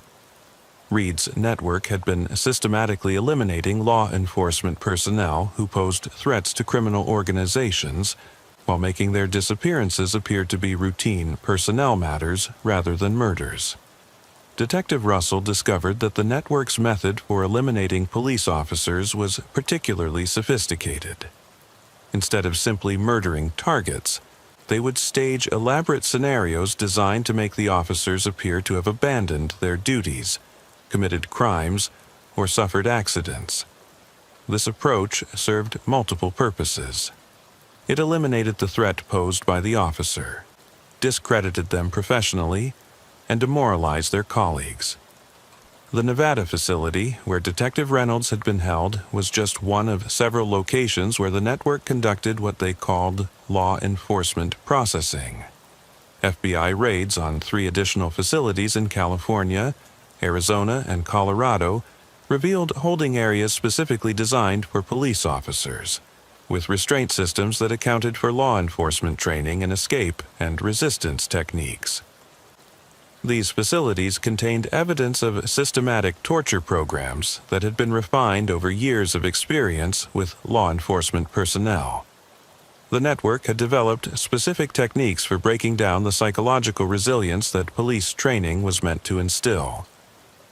Reed's network had been systematically eliminating law enforcement personnel who posed threats to criminal organizations, while making their disappearances appear to be routine personnel matters rather than murders. Detective Russell discovered that the network's method for eliminating police officers was particularly sophisticated. Instead of simply murdering targets, they would stage elaborate scenarios designed to make the officers appear to have abandoned their duties, committed crimes, or suffered accidents. This approach served multiple purposes. It eliminated the threat posed by the officer, discredited them professionally, and demoralized their colleagues. The Nevada facility, where Detective Reynolds had been held, was just one of several locations where the network conducted what they called law enforcement processing. FBI raids on 3 additional facilities in California, Arizona, and Colorado revealed holding areas specifically designed for police officers, with restraint systems that accounted for law enforcement training in escape and resistance techniques. These facilities contained evidence of systematic torture programs that had been refined over years of experience with law enforcement personnel. The network had developed specific techniques for breaking down the psychological resilience that police training was meant to instill,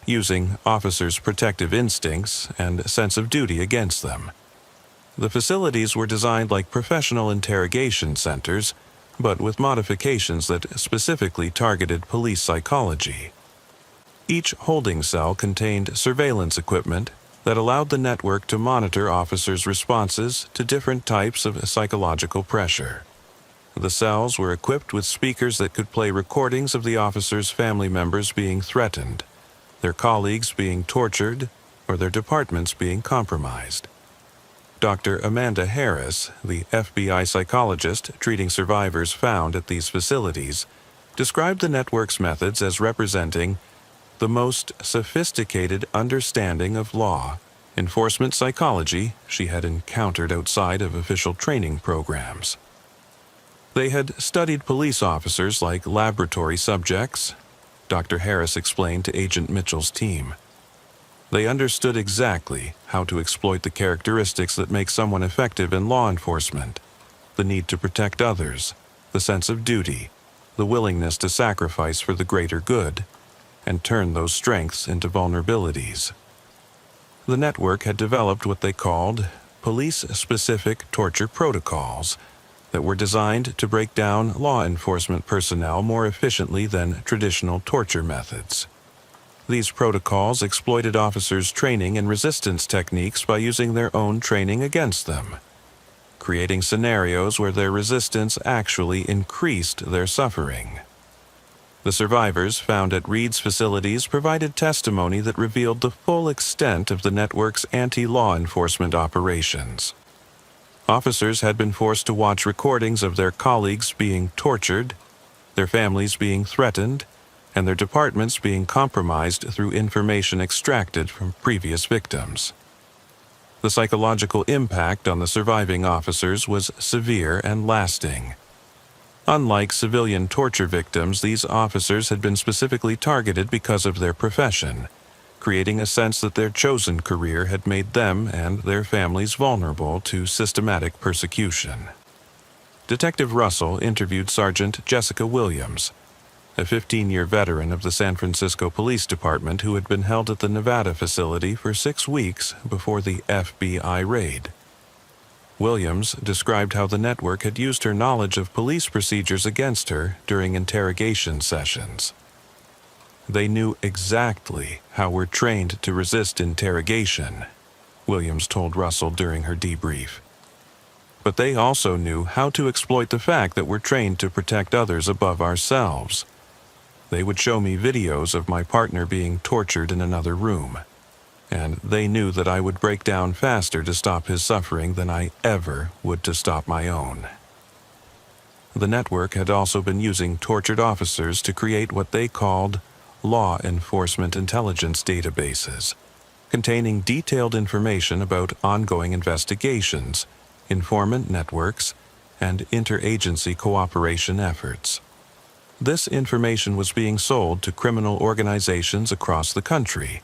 using officers' protective instincts and sense of duty against them. The facilities were designed like professional interrogation centers, but with modifications that specifically targeted police psychology. Each holding cell contained surveillance equipment that allowed the network to monitor officers' responses to different types of psychological pressure. The cells were equipped with speakers that could play recordings of the officers' family members being threatened, their colleagues being tortured, or their departments being compromised. Dr. Amanda Harris, the FBI psychologist treating survivors found at these facilities, described the network's methods as representing the most sophisticated understanding of law enforcement psychology she had encountered outside of official training programs. They had studied police officers like laboratory subjects, Dr. Harris explained to Agent Mitchell's team. They understood exactly how to exploit the characteristics that make someone effective in law enforcement: the need to protect others, the sense of duty, the willingness to sacrifice for the greater good, and turn those strengths into vulnerabilities. The network had developed what they called police-specific torture protocols that were designed to break down law enforcement personnel more efficiently than traditional torture methods. These protocols exploited officers' training and resistance techniques by using their own training against them, creating scenarios where their resistance actually increased their suffering. The survivors found at Reed's facilities provided testimony that revealed the full extent of the network's anti-law enforcement operations. Officers had been forced to watch recordings of their colleagues being tortured, their families being threatened, and their departments being compromised through information extracted from previous victims. The psychological impact on the surviving officers was severe and lasting. Unlike civilian torture victims, these officers had been specifically targeted because of their profession, creating a sense that their chosen career had made them and their families vulnerable to systematic persecution. Detective Russell interviewed Sergeant Jessica Williams, a 15-year veteran of the San Francisco Police Department who had been held at the Nevada facility for 6 weeks before the FBI raid. Williams described how the network had used her knowledge of police procedures against her during interrogation sessions. They knew exactly how we're trained to resist interrogation, Williams told Russell during her debrief. But they also knew how to exploit the fact that we're trained to protect others above ourselves. They would show me videos of my partner being tortured in another room, and they knew that I would break down faster to stop his suffering than I ever would to stop my own. The network had also been using tortured officers to create what they called law enforcement intelligence databases, containing detailed information about ongoing investigations, informant networks, and interagency cooperation efforts. This information was being sold to criminal organizations across the country,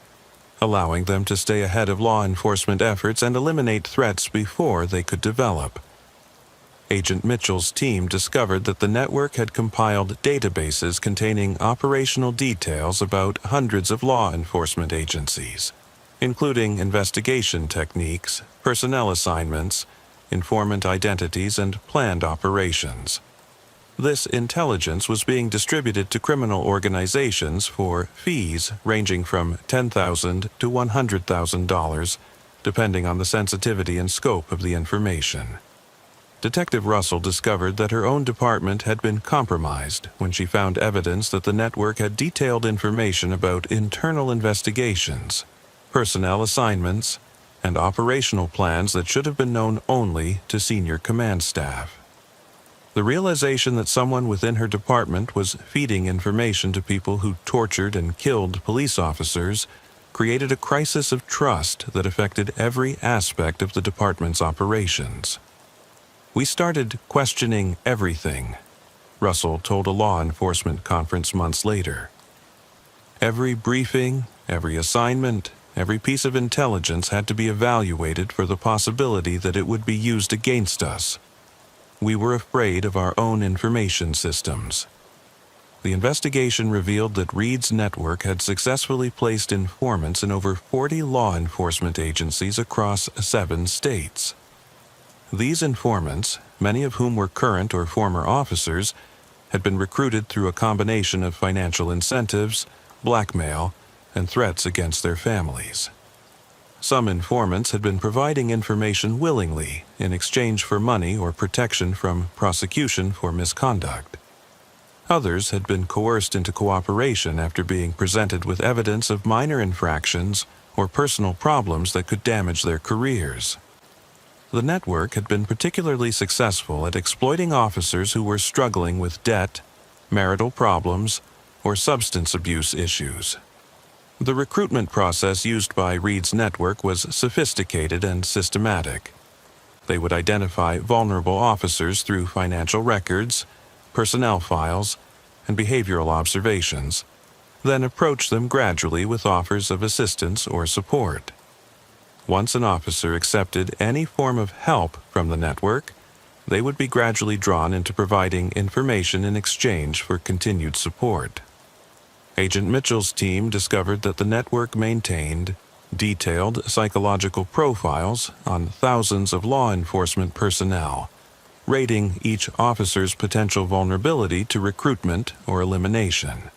allowing them to stay ahead of law enforcement efforts and eliminate threats before they could develop. Agent Mitchell's team discovered that the network had compiled databases containing operational details about hundreds of law enforcement agencies, including investigation techniques, personnel assignments, informant identities, and planned operations. This intelligence was being distributed to criminal organizations for fees ranging from $10,000 to $100,000, depending on the sensitivity and scope of the information. Detective Russell discovered that her own department had been compromised when she found evidence that the network had detailed information about internal investigations, personnel assignments, and operational plans that should have been known only to senior command staff. The realization that someone within her department was feeding information to people who tortured and killed police officers created a crisis of trust that affected every aspect of the department's operations. "We started questioning everything," Russell told a law enforcement conference months later. Every briefing, every assignment, every piece of intelligence had to be evaluated for the possibility that it would be used against us. We were afraid of our own information systems. The investigation revealed that Reed's network had successfully placed informants in over 40 law enforcement agencies across 7 states. These informants, many of whom were current or former officers, had been recruited through a combination of financial incentives, blackmail, and threats against their families. Some informants had been providing information willingly in exchange for money or protection from prosecution for misconduct. Others had been coerced into cooperation after being presented with evidence of minor infractions or personal problems that could damage their careers. The network had been particularly successful at exploiting officers who were struggling with debt, marital problems, or substance abuse issues. The recruitment process used by Reed's network was sophisticated and systematic. They would identify vulnerable officers through financial records, personnel files, and behavioral observations, then approach them gradually with offers of assistance or support. Once an officer accepted any form of help from the network, they would be gradually drawn into providing information in exchange for continued support. Agent Mitchell's team discovered that the network maintained detailed psychological profiles on thousands of law enforcement personnel, rating each officer's potential vulnerability to recruitment or elimination.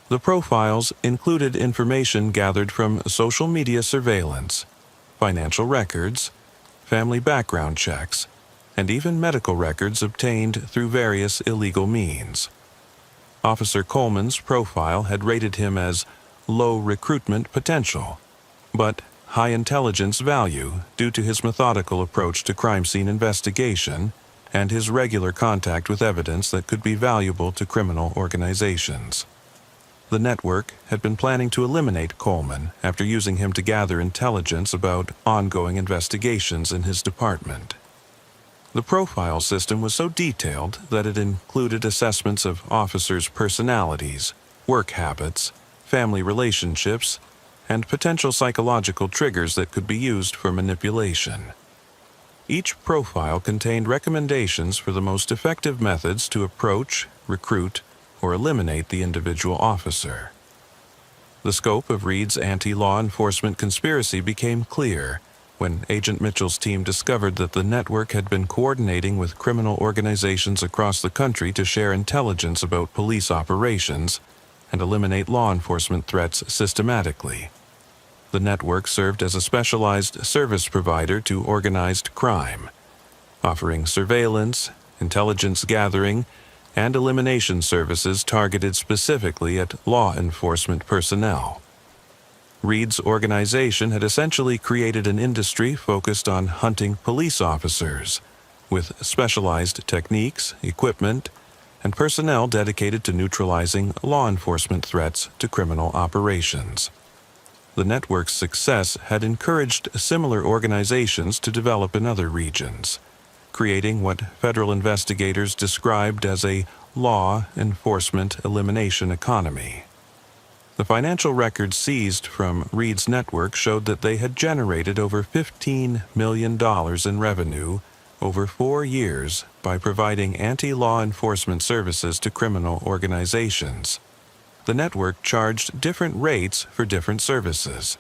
The profiles included information gathered from social media surveillance, financial records, family background checks, and even medical records obtained through various illegal means. Officer Coleman's profile had rated him as low recruitment potential, but high intelligence value due to his methodical approach to crime scene investigation and his regular contact with evidence that could be valuable to criminal organizations. The network had been planning to eliminate Coleman after using him to gather intelligence about ongoing investigations in his department. The profile system was so detailed that it included assessments of officers' personalities, work habits, family relationships, and potential psychological triggers that could be used for manipulation. Each profile contained recommendations for the most effective methods to approach, recruit, or eliminate the individual officer. The scope of Reed's anti-law enforcement conspiracy became clear when Agent Mitchell's team discovered that the network had been coordinating with criminal organizations across the country to share intelligence about police operations and eliminate law enforcement threats systematically. The network served as a specialized service provider to organized crime, offering surveillance, intelligence gathering, and elimination services targeted specifically at law enforcement personnel. Reed's organization had essentially created an industry focused on hunting police officers, with specialized techniques, equipment, and personnel dedicated to neutralizing law enforcement threats to criminal operations. The network's success had encouraged similar organizations to develop in other regions, creating what federal investigators described as a law enforcement elimination economy. The financial records seized from Reed's network showed that they had generated over $15 million in revenue over 4 years by providing anti-law enforcement services to criminal organizations. The network charged different rates for different services.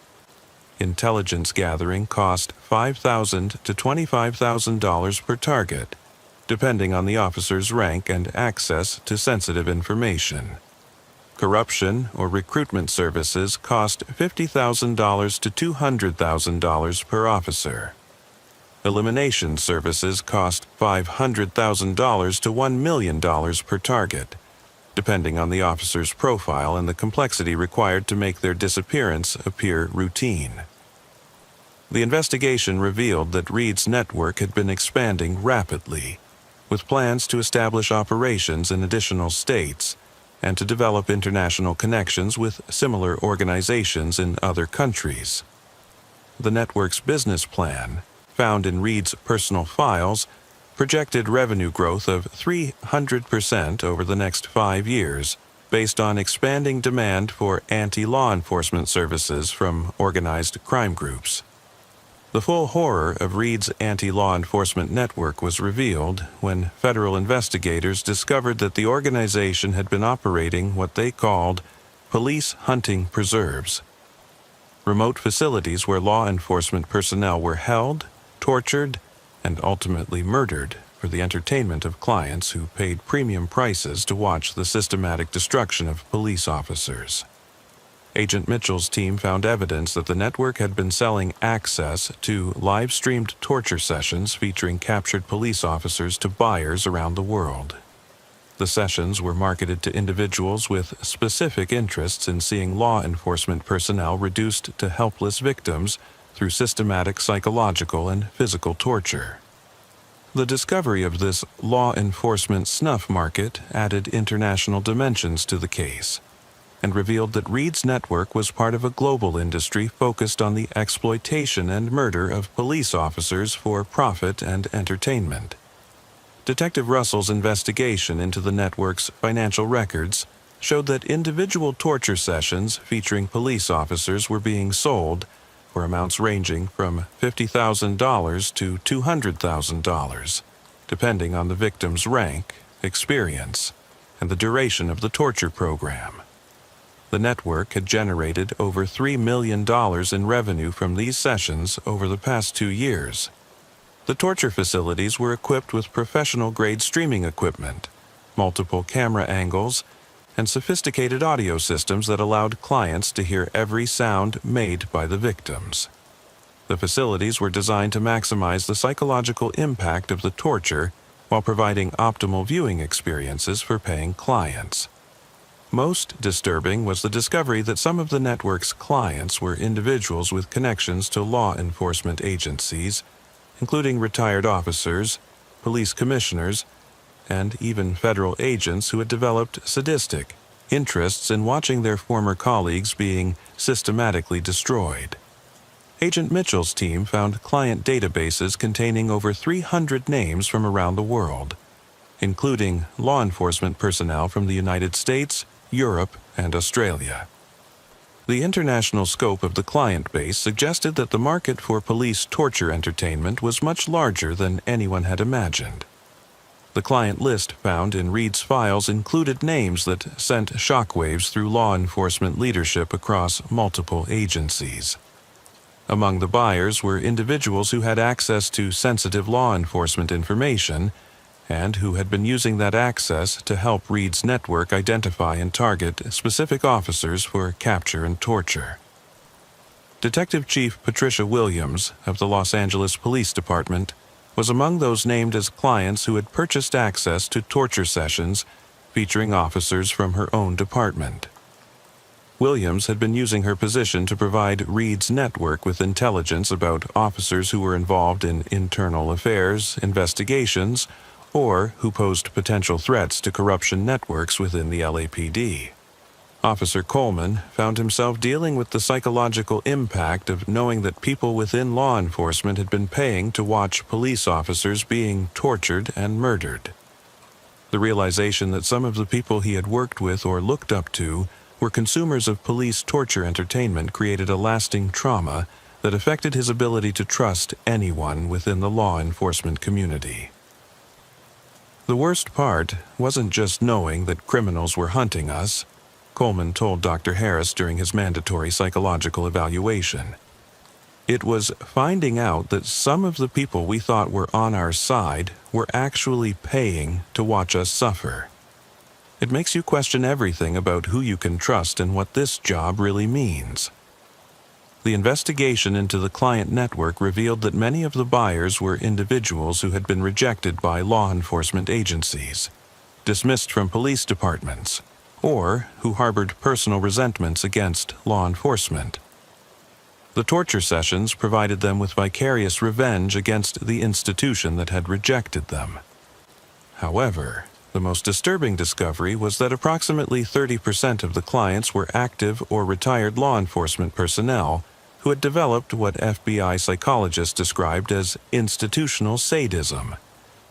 Intelligence gathering cost $5,000 to $25,000 per target, depending on the officer's rank and access to sensitive information. Corruption or recruitment services cost $50,000 to $200,000 per officer. Elimination services cost $500,000 to $1 million per target, depending on the officer's profile and the complexity required to make their disappearance appear routine. The investigation revealed that Reed's network had been expanding rapidly, with plans to establish operations in additional states and to develop international connections with similar organizations in other countries. The network's business plan, found in Reed's personal files, projected revenue growth of 300% over the next 5 years, based on expanding demand for anti-law enforcement services from organized crime groups. The full horror of Reed's anti-law enforcement network was revealed when federal investigators discovered that the organization had been operating what they called police hunting preserves, remote facilities where law enforcement personnel were held, tortured, and ultimately murdered for the entertainment of clients who paid premium prices to watch the systematic destruction of police officers. Agent Mitchell's team found evidence that the network had been selling access to live-streamed torture sessions featuring captured police officers to buyers around the world. The sessions were marketed to individuals with specific interests in seeing law enforcement personnel reduced to helpless victims through systematic psychological and physical torture. The discovery of this law enforcement snuff market added international dimensions to the case and revealed that Reed's network was part of a global industry focused on the exploitation and murder of police officers for profit and entertainment. Detective Russell's investigation into the network's financial records showed that individual torture sessions featuring police officers were being sold for amounts ranging from $50,000 to $200,000, depending on the victim's rank, experience, and the duration of the torture program. The network had generated over $3 million in revenue from these sessions over the past 2 years. The torture facilities were equipped with professional-grade streaming equipment, multiple camera angles, and sophisticated audio systems that allowed clients to hear every sound made by the victims. The facilities were designed to maximize the psychological impact of the torture while providing optimal viewing experiences for paying clients. Most disturbing was the discovery that some of the network's clients were individuals with connections to law enforcement agencies, including retired officers, police commissioners, and even federal agents who had developed sadistic interests in watching their former colleagues being systematically destroyed. Agent Mitchell's team found client databases containing over 300 names from around the world, including law enforcement personnel from the United States, Europe, and Australia. The international scope of the client base suggested that the market for police torture entertainment was much larger than anyone had imagined. The client list found in Reed's files included names that sent shockwaves through law enforcement leadership across multiple agencies. Among the buyers were individuals who had access to sensitive law enforcement information and who had been using that access to help Reed's network identify and target specific officers for capture and torture. Detective Chief Patricia Williams of the Los Angeles Police Department was among those named as clients who had purchased access to torture sessions featuring officers from her own department. Williams had been using her position to provide Reed's network with intelligence about officers who were involved in internal affairs, investigations, or who posed potential threats to corruption networks within the LAPD. Officer Coleman found himself dealing with the psychological impact of knowing that people within law enforcement had been paying to watch police officers being tortured and murdered. The realization that some of the people he had worked with or looked up to were consumers of police torture entertainment created a lasting trauma that affected his ability to trust anyone within the law enforcement community. The worst part wasn't just knowing that criminals were hunting us, Coleman told Dr. Harris during his mandatory psychological evaluation. It was finding out that some of the people we thought were on our side were actually paying to watch us suffer. It makes you question everything about who you can trust and what this job really means. The investigation into the client network revealed that many of the buyers were individuals who had been rejected by law enforcement agencies, dismissed from police departments, or who harbored personal resentments against law enforcement. The torture sessions provided them with vicarious revenge against the institution that had rejected them. However, the most disturbing discovery was that approximately 30% of the clients were active or retired law enforcement personnel who had developed what FBI psychologists described as institutional sadism,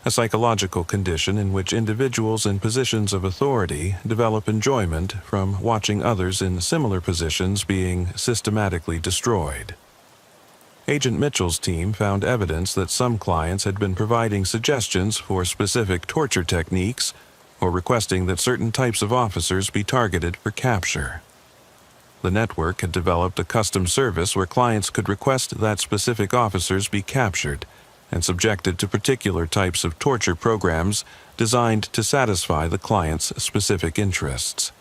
a psychological condition in which individuals in positions of authority develop enjoyment from watching others in similar positions being systematically destroyed. Agent Mitchell's team found evidence that some clients had been providing suggestions for specific torture techniques or requesting that certain types of officers be targeted for capture. The network had developed a custom service where clients could request that specific officers be captured and subjected to particular types of torture programs designed to satisfy the client's specific interests.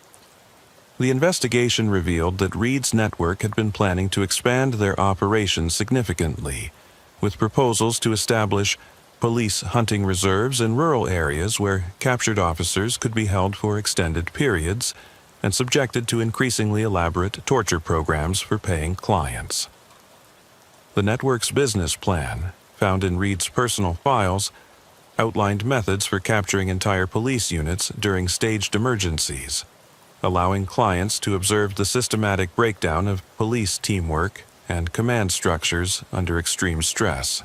The investigation revealed that Reed's network had been planning to expand their operations significantly, with proposals to establish police hunting reserves in rural areas where captured officers could be held for extended periods and subjected to increasingly elaborate torture programs for paying clients. The network's business plan, found in Reed's personal files, outlined methods for capturing entire police units during staged emergencies, allowing clients to observe the systematic breakdown of police teamwork and command structures under extreme stress.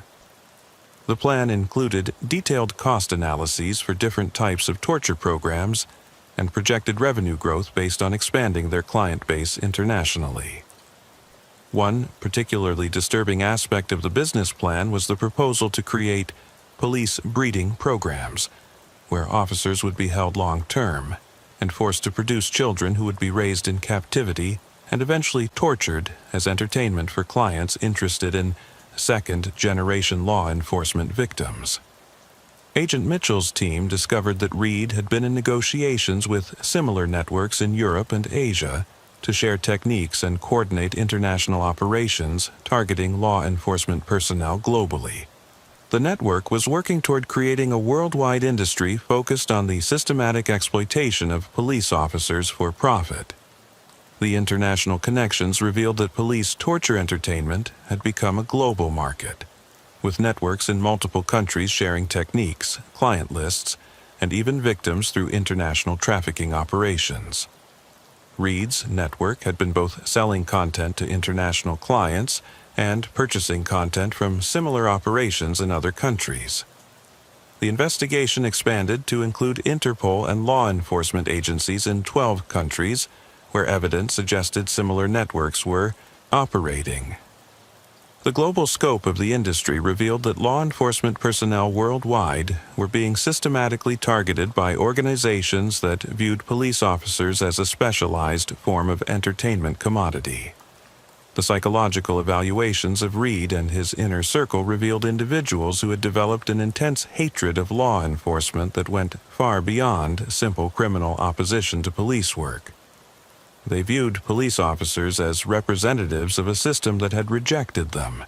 The plan included detailed cost analyses for different types of torture programs and projected revenue growth based on expanding their client base internationally. One particularly disturbing aspect of the business plan was the proposal to create police breeding programs, where officers would be held long-term and forced to produce children who would be raised in captivity and eventually tortured as entertainment for clients interested in second-generation law enforcement victims. Agent Mitchell's team discovered that Reed had been in negotiations with similar networks in Europe and Asia to share techniques and coordinate international operations targeting law enforcement personnel globally. The network was working toward creating a worldwide industry focused on the systematic exploitation of police officers for profit. The international connections revealed that police torture entertainment had become a global market, with networks in multiple countries sharing techniques, client lists, and even victims through international trafficking operations. Reed's network had been both selling content to international clients and purchasing content from similar operations in other countries. The investigation expanded to include Interpol and law enforcement agencies in 12 countries, where evidence suggested similar networks were operating. The global scope of the industry revealed that law enforcement personnel worldwide were being systematically targeted by organizations that viewed police officers as a specialized form of entertainment commodity. The psychological evaluations of Reed and his inner circle revealed individuals who had developed an intense hatred of law enforcement that went far beyond simple criminal opposition to police work. They viewed police officers as representatives of a system that had rejected them,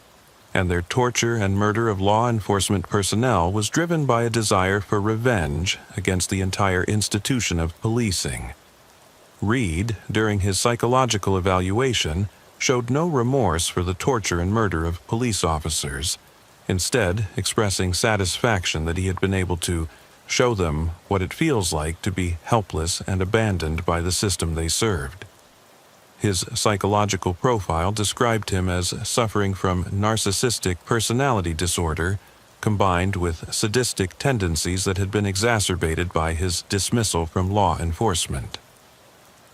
and their torture and murder of law enforcement personnel was driven by a desire for revenge against the entire institution of policing. Reed, during his psychological evaluation, showed no remorse for the torture and murder of police officers, instead expressing satisfaction that he had been able to show them what it feels like to be helpless and abandoned by the system they served. His psychological profile described him as suffering from narcissistic personality disorder combined with sadistic tendencies that had been exacerbated by his dismissal from law enforcement.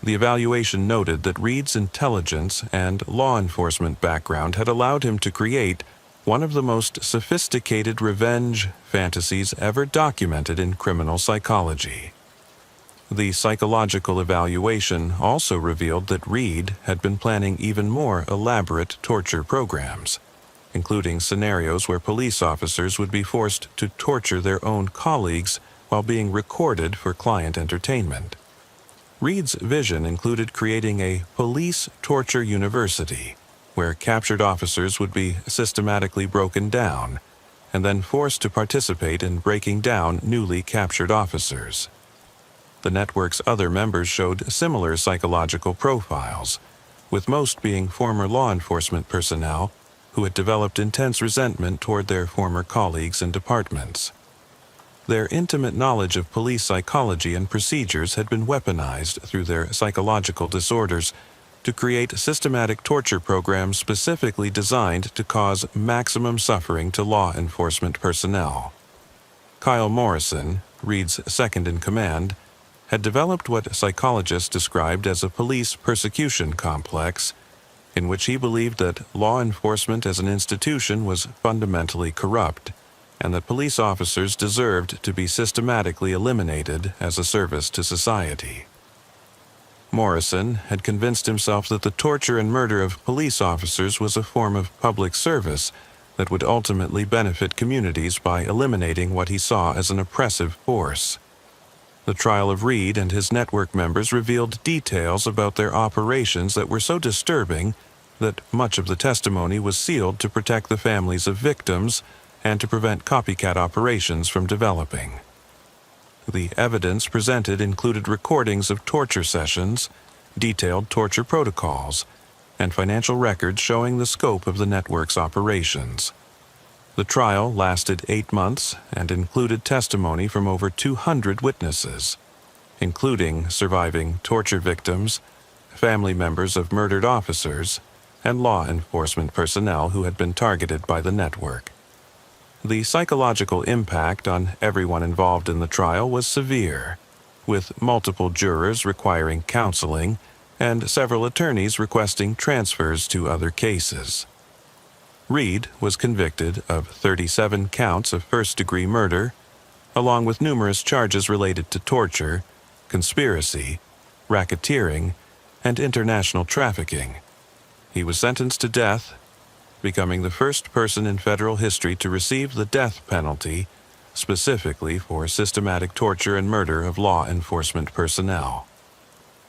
The evaluation noted that Reed's intelligence and law enforcement background had allowed him to create one of the most sophisticated revenge fantasies ever documented in criminal psychology. The psychological evaluation also revealed that Reed had been planning even more elaborate torture programs, including scenarios where police officers would be forced to torture their own colleagues while being recorded for client entertainment. Reed's vision included creating a police torture university, where captured officers would be systematically broken down and then forced to participate in breaking down newly captured officers. The network's other members showed similar psychological profiles, with most being former law enforcement personnel who had developed intense resentment toward their former colleagues and departments. Their intimate knowledge of police psychology and procedures had been weaponized through their psychological disorders to create systematic torture programs specifically designed to cause maximum suffering to law enforcement personnel. Kyle Morrison, Reed's second-in-command, had developed what psychologists described as a police persecution complex, in which he believed that law enforcement as an institution was fundamentally corrupt, and that police officers deserved to be systematically eliminated as a service to society. Morrison had convinced himself that the torture and murder of police officers was a form of public service that would ultimately benefit communities by eliminating what he saw as an oppressive force. The trial of Reed and his network members revealed details about their operations that were so disturbing that much of the testimony was sealed to protect the families of victims, and to prevent copycat operations from developing. The evidence presented included recordings of torture sessions, detailed torture protocols, and financial records showing the scope of the network's operations. The trial lasted 8 months and included testimony from over 200 witnesses, including surviving torture victims, family members of murdered officers, and law enforcement personnel who had been targeted by the network. The psychological impact on everyone involved in the trial was severe, with multiple jurors requiring counseling and several attorneys requesting transfers to other cases. Reed was convicted of 37 counts of first-degree murder, along with numerous charges related to torture, conspiracy, racketeering, and international trafficking. He was sentenced to death, becoming the first person in federal history to receive the death penalty, specifically for systematic torture and murder of law enforcement personnel.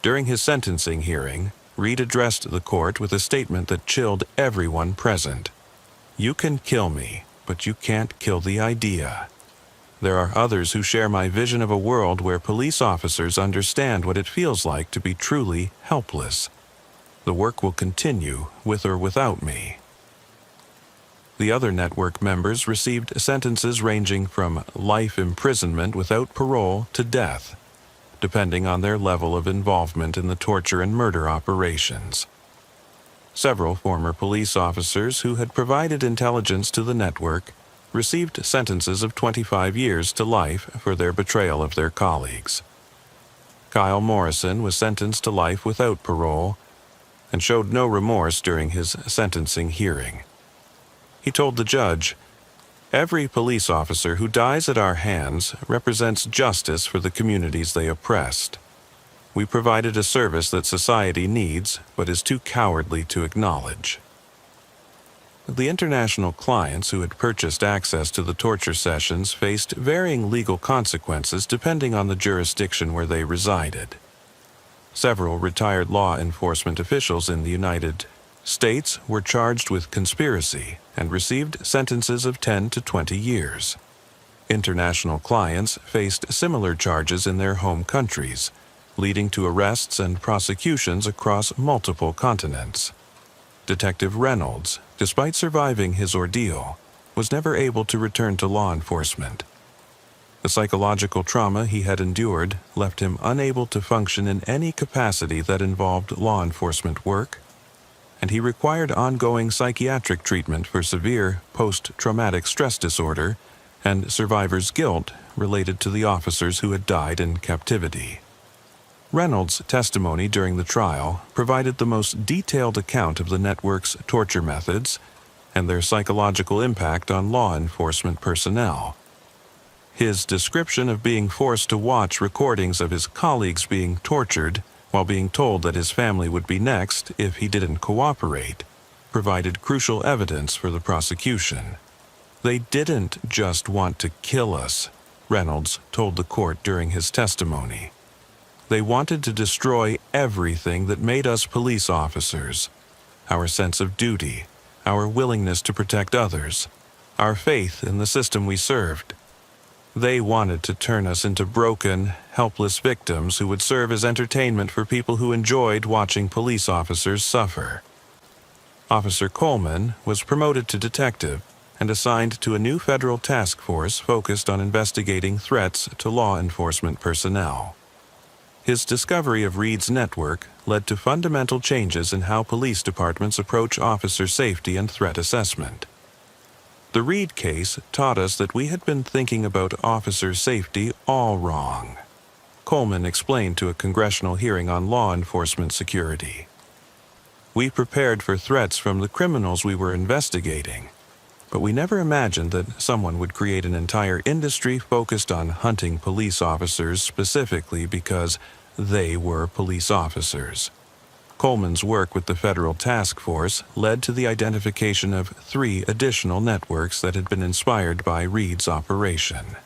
During his sentencing hearing, Reed addressed the court with a statement that chilled everyone present. "You can kill me, but you can't kill the idea. There are others who share my vision of a world where police officers understand what it feels like to be truly helpless. The work will continue with or without me." The other network members received sentences ranging from life imprisonment without parole to death, depending on their level of involvement in the torture and murder operations. Several former police officers who had provided intelligence to the network received sentences of 25 years to life for their betrayal of their colleagues. Kyle Morrison was sentenced to life without parole and showed no remorse during his sentencing hearing. He told the judge, "Every police officer who dies at our hands represents justice for the communities they oppressed. We provided a service that society needs but is too cowardly to acknowledge." The international clients who had purchased access to the torture sessions faced varying legal consequences depending on the jurisdiction where they resided. Several retired law enforcement officials in the United States were charged with conspiracy and received sentences of 10 to 20 years. International clients faced similar charges in their home countries, leading to arrests and prosecutions across multiple continents. Detective Reynolds, despite surviving his ordeal, was never able to return to law enforcement. The psychological trauma he had endured left him unable to function in any capacity that involved law enforcement work, and he required ongoing psychiatric treatment for severe post-traumatic stress disorder and survivor's guilt related to the officers who had died in captivity. Reynolds' testimony during the trial provided the most detailed account of the network's torture methods and their psychological impact on law enforcement personnel. His description of being forced to watch recordings of his colleagues being tortured while being told that his family would be next if he didn't cooperate provided crucial evidence for the prosecution. "They didn't just want to kill us," Reynolds told the court during his testimony. "They wanted to destroy everything that made us police officers: our sense of duty, our willingness to protect others, our faith in the system we served. They wanted to turn us into broken, helpless victims who would serve as entertainment for people who enjoyed watching police officers suffer." Officer Coleman was promoted to detective and assigned to a new federal task force focused on investigating threats to law enforcement personnel. His discovery of Reed's network led to fundamental changes in how police departments approach officer safety and threat assessment. The Reed case taught us that we had been thinking about officer safety all wrong, Coleman explained to a congressional hearing on law enforcement security. "We prepared for threats from the criminals we were investigating, but we never imagined that someone would create an entire industry focused on hunting police officers specifically because they were police officers." Coleman's work with the federal task force led to the identification of 3 additional networks that had been inspired by Reed's operation.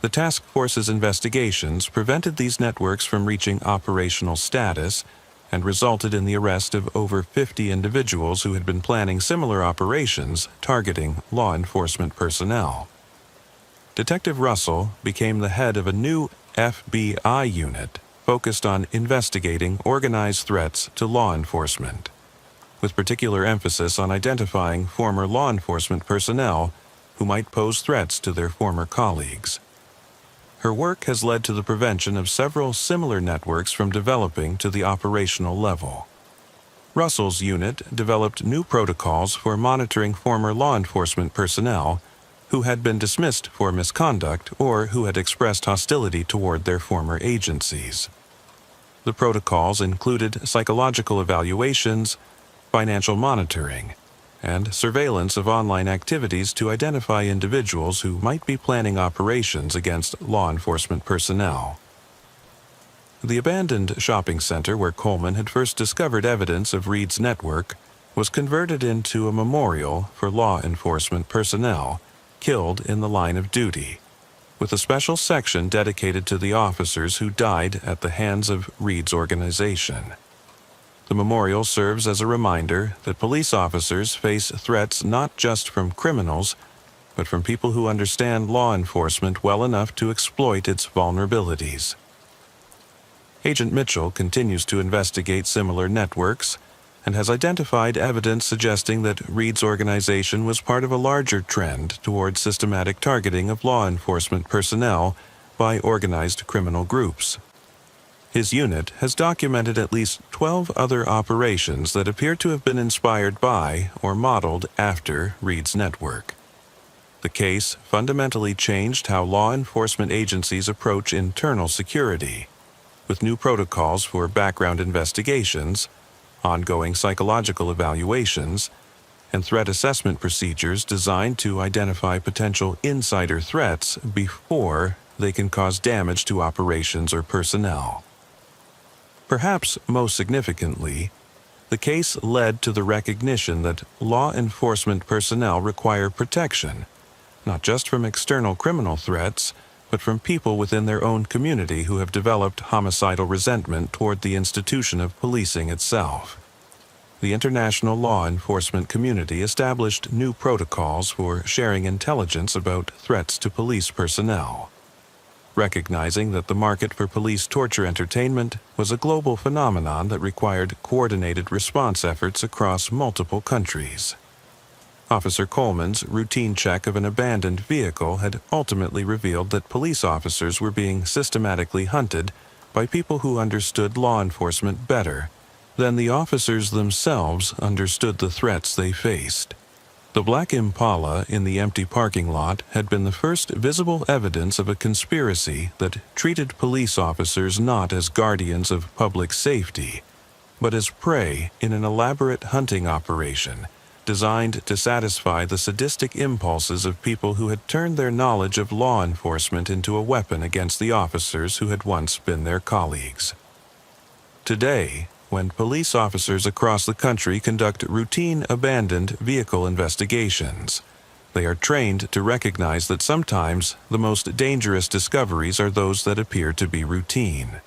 The task force's investigations prevented these networks from reaching operational status and resulted in the arrest of over 50 individuals who had been planning similar operations targeting law enforcement personnel. Detective Russell became the head of a new FBI unit focused on investigating organized threats to law enforcement, with particular emphasis on identifying former law enforcement personnel who might pose threats to their former colleagues. Her work has led to the prevention of several similar networks from developing to the operational level. Russell's unit developed new protocols for monitoring former law enforcement personnel who had been dismissed for misconduct or who had expressed hostility toward their former agencies. The protocols included psychological evaluations, financial monitoring, and surveillance of online activities to identify individuals who might be planning operations against law enforcement personnel. The abandoned shopping center where Coleman had first discovered evidence of Reed's network was converted into a memorial for law enforcement personnel killed in the line of duty, with a special section dedicated to the officers who died at the hands of Reed's organization. The memorial serves as a reminder that police officers face threats not just from criminals, but from people who understand law enforcement well enough to exploit its vulnerabilities. Agent Mitchell continues to investigate similar networks and has identified evidence suggesting that Reed's organization was part of a larger trend toward systematic targeting of law enforcement personnel by organized criminal groups. His unit has documented at least 12 other operations that appear to have been inspired by or modeled after Reed's network. The case fundamentally changed how law enforcement agencies approach internal security, with new protocols for background investigations, ongoing psychological evaluations, and threat assessment procedures designed to identify potential insider threats before they can cause damage to operations or personnel. Perhaps most significantly, the case led to the recognition that law enforcement personnel require protection, not just from external criminal threats, but from people within their own community who have developed homicidal resentment toward the institution of policing itself. The international law enforcement community established new protocols for sharing intelligence about threats to police personnel, recognizing that the market for police torture entertainment was a global phenomenon that required coordinated response efforts across multiple countries. Officer Coleman's routine check of an abandoned vehicle had ultimately revealed that police officers were being systematically hunted by people who understood law enforcement better than the officers themselves understood the threats they faced. The black Impala in the empty parking lot had been the first visible evidence of a conspiracy that treated police officers not as guardians of public safety, but as prey in an elaborate hunting operation designed to satisfy the sadistic impulses of people who had turned their knowledge of law enforcement into a weapon against the officers who had once been their colleagues. Today, when police officers across the country conduct routine abandoned vehicle investigations, they are trained to recognize that sometimes the most dangerous discoveries are those that appear to be routine.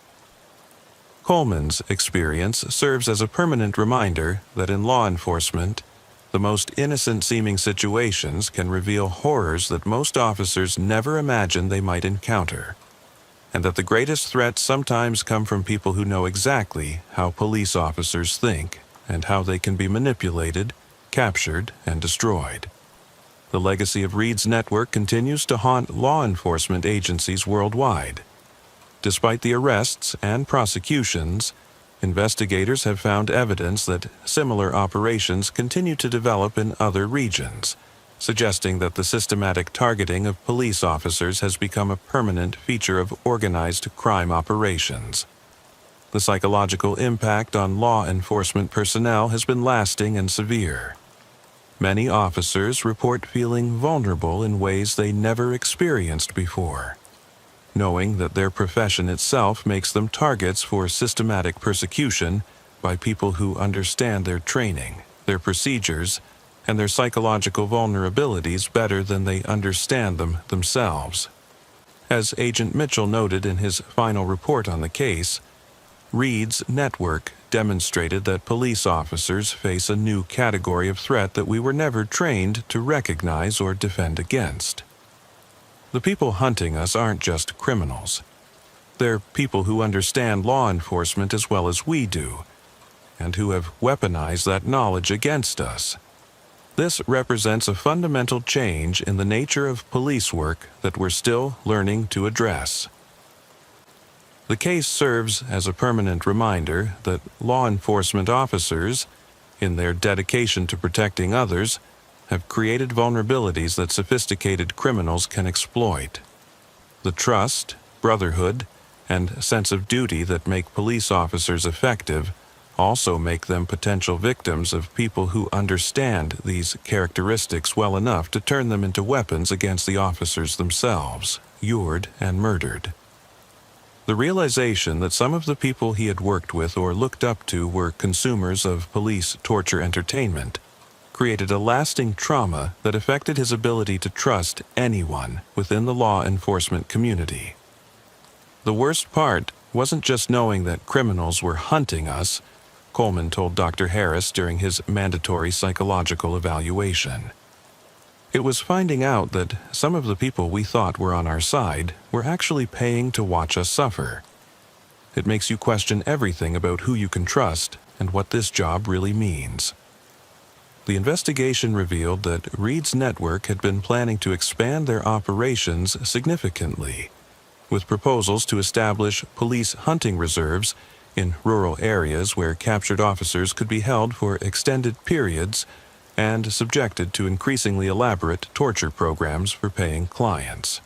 Coleman's experience serves as a permanent reminder that in law enforcement, the most innocent-seeming situations can reveal horrors that most officers never imagined they might encounter, and that the greatest threats sometimes come from people who know exactly how police officers think and how they can be manipulated, captured, and destroyed. The legacy of Reed's network continues to haunt law enforcement agencies worldwide. Despite the arrests and prosecutions, investigators have found evidence that similar operations continue to develop in other regions, suggesting that the systematic targeting of police officers has become a permanent feature of organized crime operations. The psychological impact on law enforcement personnel has been lasting and severe. Many officers report feeling vulnerable in ways they never experienced before, knowing that their profession itself makes them targets for systematic persecution by people who understand their training, their procedures, and their psychological vulnerabilities better than they understand them themselves. As Agent Mitchell noted in his final report on the case, Reed's network demonstrated that police officers face a new category of threat that we were never trained to recognize or defend against. The people hunting us aren't just criminals. They're people who understand law enforcement as well as we do, and who have weaponized that knowledge against us. This represents a fundamental change in the nature of police work that we're still learning to address. The case serves as a permanent reminder that law enforcement officers, in their dedication to protecting others, have created vulnerabilities that sophisticated criminals can exploit. The trust, brotherhood, and sense of duty that make police officers effective also make them potential victims of people who understand these characteristics well enough to turn them into weapons against the officers themselves, lured and murdered. The realization that some of the people he had worked with or looked up to were consumers of police torture entertainment created a lasting trauma that affected his ability to trust anyone within the law enforcement community. The worst part wasn't just knowing that criminals were hunting us, Coleman told Dr. Harris during his mandatory psychological evaluation. It was finding out that some of the people we thought were on our side were actually paying to watch us suffer. It makes you question everything about who you can trust and what this job really means. The investigation revealed that Reed's network had been planning to expand their operations significantly, with proposals to establish police hunting reserves in rural areas where captured officers could be held for extended periods and subjected to increasingly elaborate torture programs for paying clients.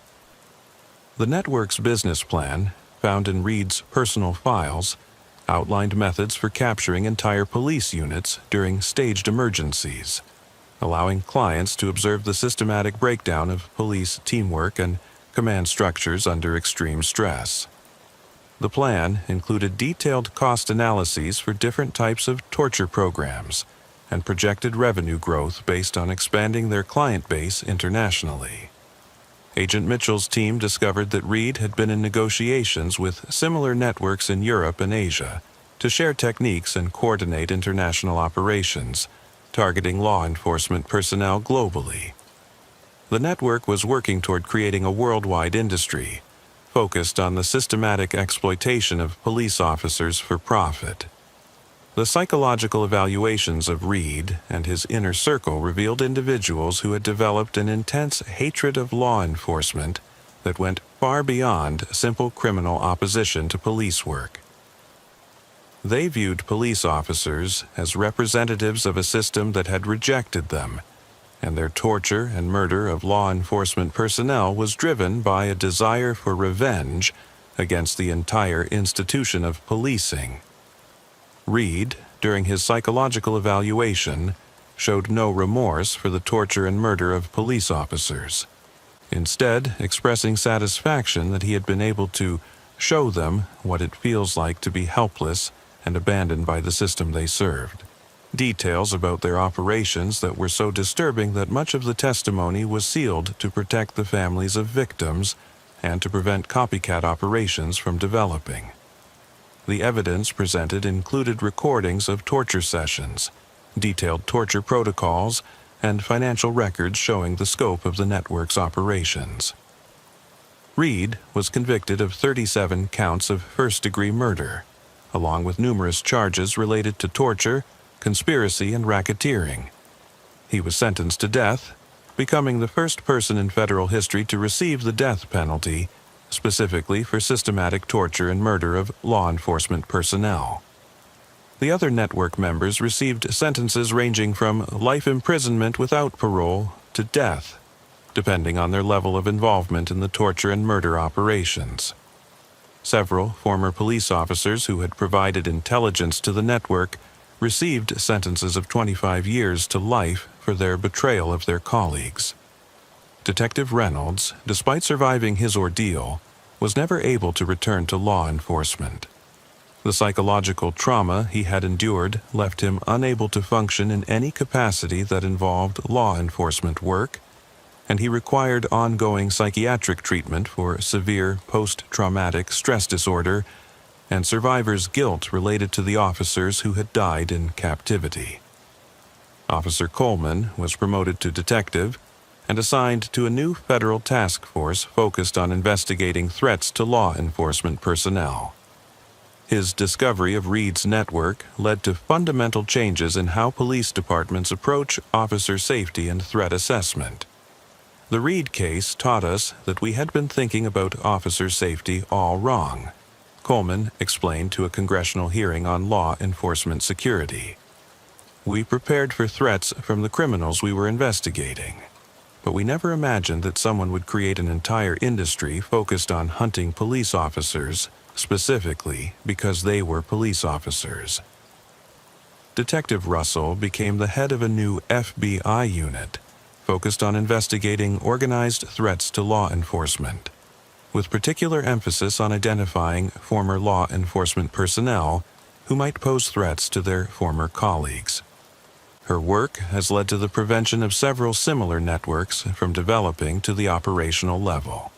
The network's business plan, found in Reed's personal files, outlined methods for capturing entire police units during staged emergencies, allowing clients to observe the systematic breakdown of police teamwork and command structures under extreme stress. The plan included detailed cost analyses for different types of torture programs and projected revenue growth based on expanding their client base internationally. Agent Mitchell's team discovered that Reed had been in negotiations with similar networks in Europe and Asia to share techniques and coordinate international operations, targeting law enforcement personnel globally. The network was working toward creating a worldwide industry, focused on the systematic exploitation of police officers for profit. The psychological evaluations of Reed and his inner circle revealed individuals who had developed an intense hatred of law enforcement that went far beyond simple criminal opposition to police work. They viewed police officers as representatives of a system that had rejected them, and their torture and murder of law enforcement personnel was driven by a desire for revenge against the entire institution of policing. Reed, during his psychological evaluation, showed no remorse for the torture and murder of police officers, instead expressing satisfaction that he had been able to show them what it feels like to be helpless and abandoned by the system they served. Details about their operations that were so disturbing that much of the testimony was sealed to protect the families of victims and to prevent copycat operations from developing. The evidence presented included recordings of torture sessions, detailed torture protocols, and financial records showing the scope of the network's operations. Reed was convicted of 37 counts of first-degree murder, along with numerous charges related to torture, conspiracy, and racketeering. He was sentenced to death, becoming the first person in federal history to receive the death penalty, specifically for systematic torture and murder of law enforcement personnel. The other network members received sentences ranging from life imprisonment without parole to death, depending on their level of involvement in the torture and murder operations. Several former police officers who had provided intelligence to the network received sentences of 25 years to life for their betrayal of their colleagues. Detective Reynolds, despite surviving his ordeal, was never able to return to law enforcement. The psychological trauma he had endured left him unable to function in any capacity that involved law enforcement work, and he required ongoing psychiatric treatment for severe post-traumatic stress disorder and survivors' guilt related to the officers who had died in captivity. Officer Coleman was promoted to detective and assigned to a new federal task force focused on investigating threats to law enforcement personnel. His discovery of Reed's network led to fundamental changes in how police departments approach officer safety and threat assessment. The Reed case taught us that we had been thinking about officer safety all wrong, Coleman explained to a congressional hearing on law enforcement security. We prepared for threats from the criminals we were investigating, but we never imagined that someone would create an entire industry focused on hunting police officers, specifically because they were police officers. Detective Russell became the head of a new FBI unit, focused on investigating organized threats to law enforcement, with particular emphasis on identifying former law enforcement personnel who might pose threats to their former colleagues. Her work has led to the prevention of several similar networks from developing to the operational level.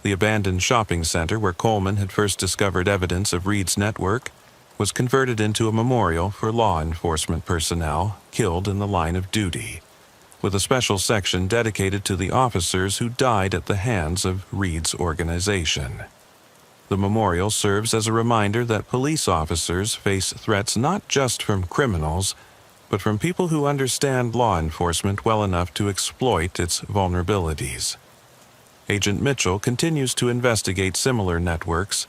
The abandoned shopping center where Coleman had first discovered evidence of Reed's network was converted into a memorial for law enforcement personnel killed in the line of duty, with a special section dedicated to the officers who died at the hands of Reed's organization. The memorial serves as a reminder that police officers face threats not just from criminals, but from people who understand law enforcement well enough to exploit its vulnerabilities. Agent Mitchell continues to investigate similar networks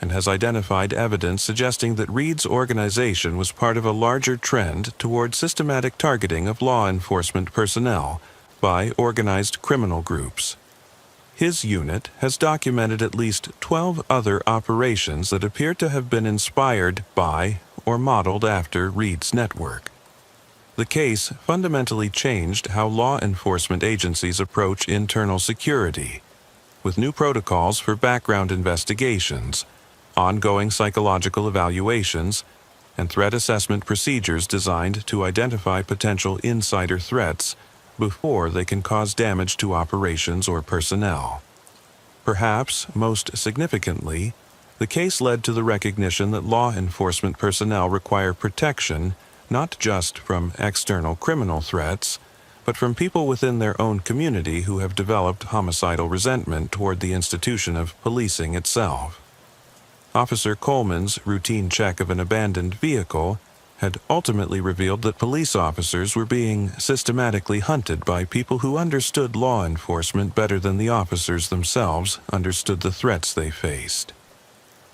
and has identified evidence suggesting that Reed's organization was part of a larger trend toward systematic targeting of law enforcement personnel by organized criminal groups. His unit has documented at least 12 other operations that appear to have been inspired by or modeled after Reed's network. The case fundamentally changed how law enforcement agencies approach internal security, with new protocols for background investigations, ongoing psychological evaluations, and threat assessment procedures designed to identify potential insider threats before they can cause damage to operations or personnel. Perhaps most significantly, the case led to the recognition that law enforcement personnel require protection not just from external criminal threats, but from people within their own community who have developed homicidal resentment toward the institution of policing itself. Officer Coleman's routine check of an abandoned vehicle had ultimately revealed that police officers were being systematically hunted by people who understood law enforcement better than the officers themselves understood the threats they faced.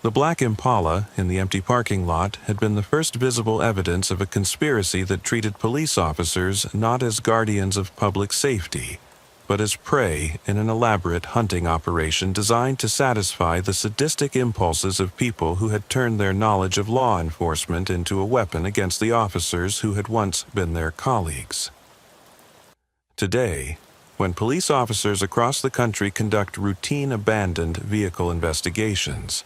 The black Impala in the empty parking lot had been the first visible evidence of a conspiracy that treated police officers not as guardians of public safety, but as prey in an elaborate hunting operation designed to satisfy the sadistic impulses of people who had turned their knowledge of law enforcement into a weapon against the officers who had once been their colleagues. Today, when police officers across the country conduct routine abandoned vehicle investigations,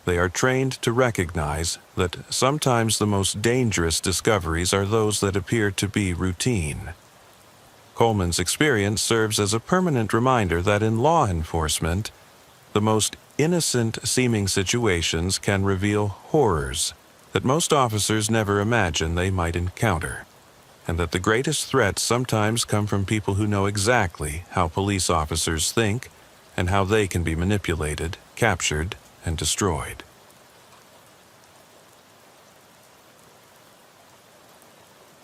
they are trained to recognize that sometimes the most dangerous discoveries are those that appear to be routine. Coleman's experience serves as a permanent reminder that in law enforcement, the most innocent-seeming situations can reveal horrors that most officers never imagine they might encounter, and that the greatest threats sometimes come from people who know exactly how police officers think and how they can be manipulated, captured, and destroyed.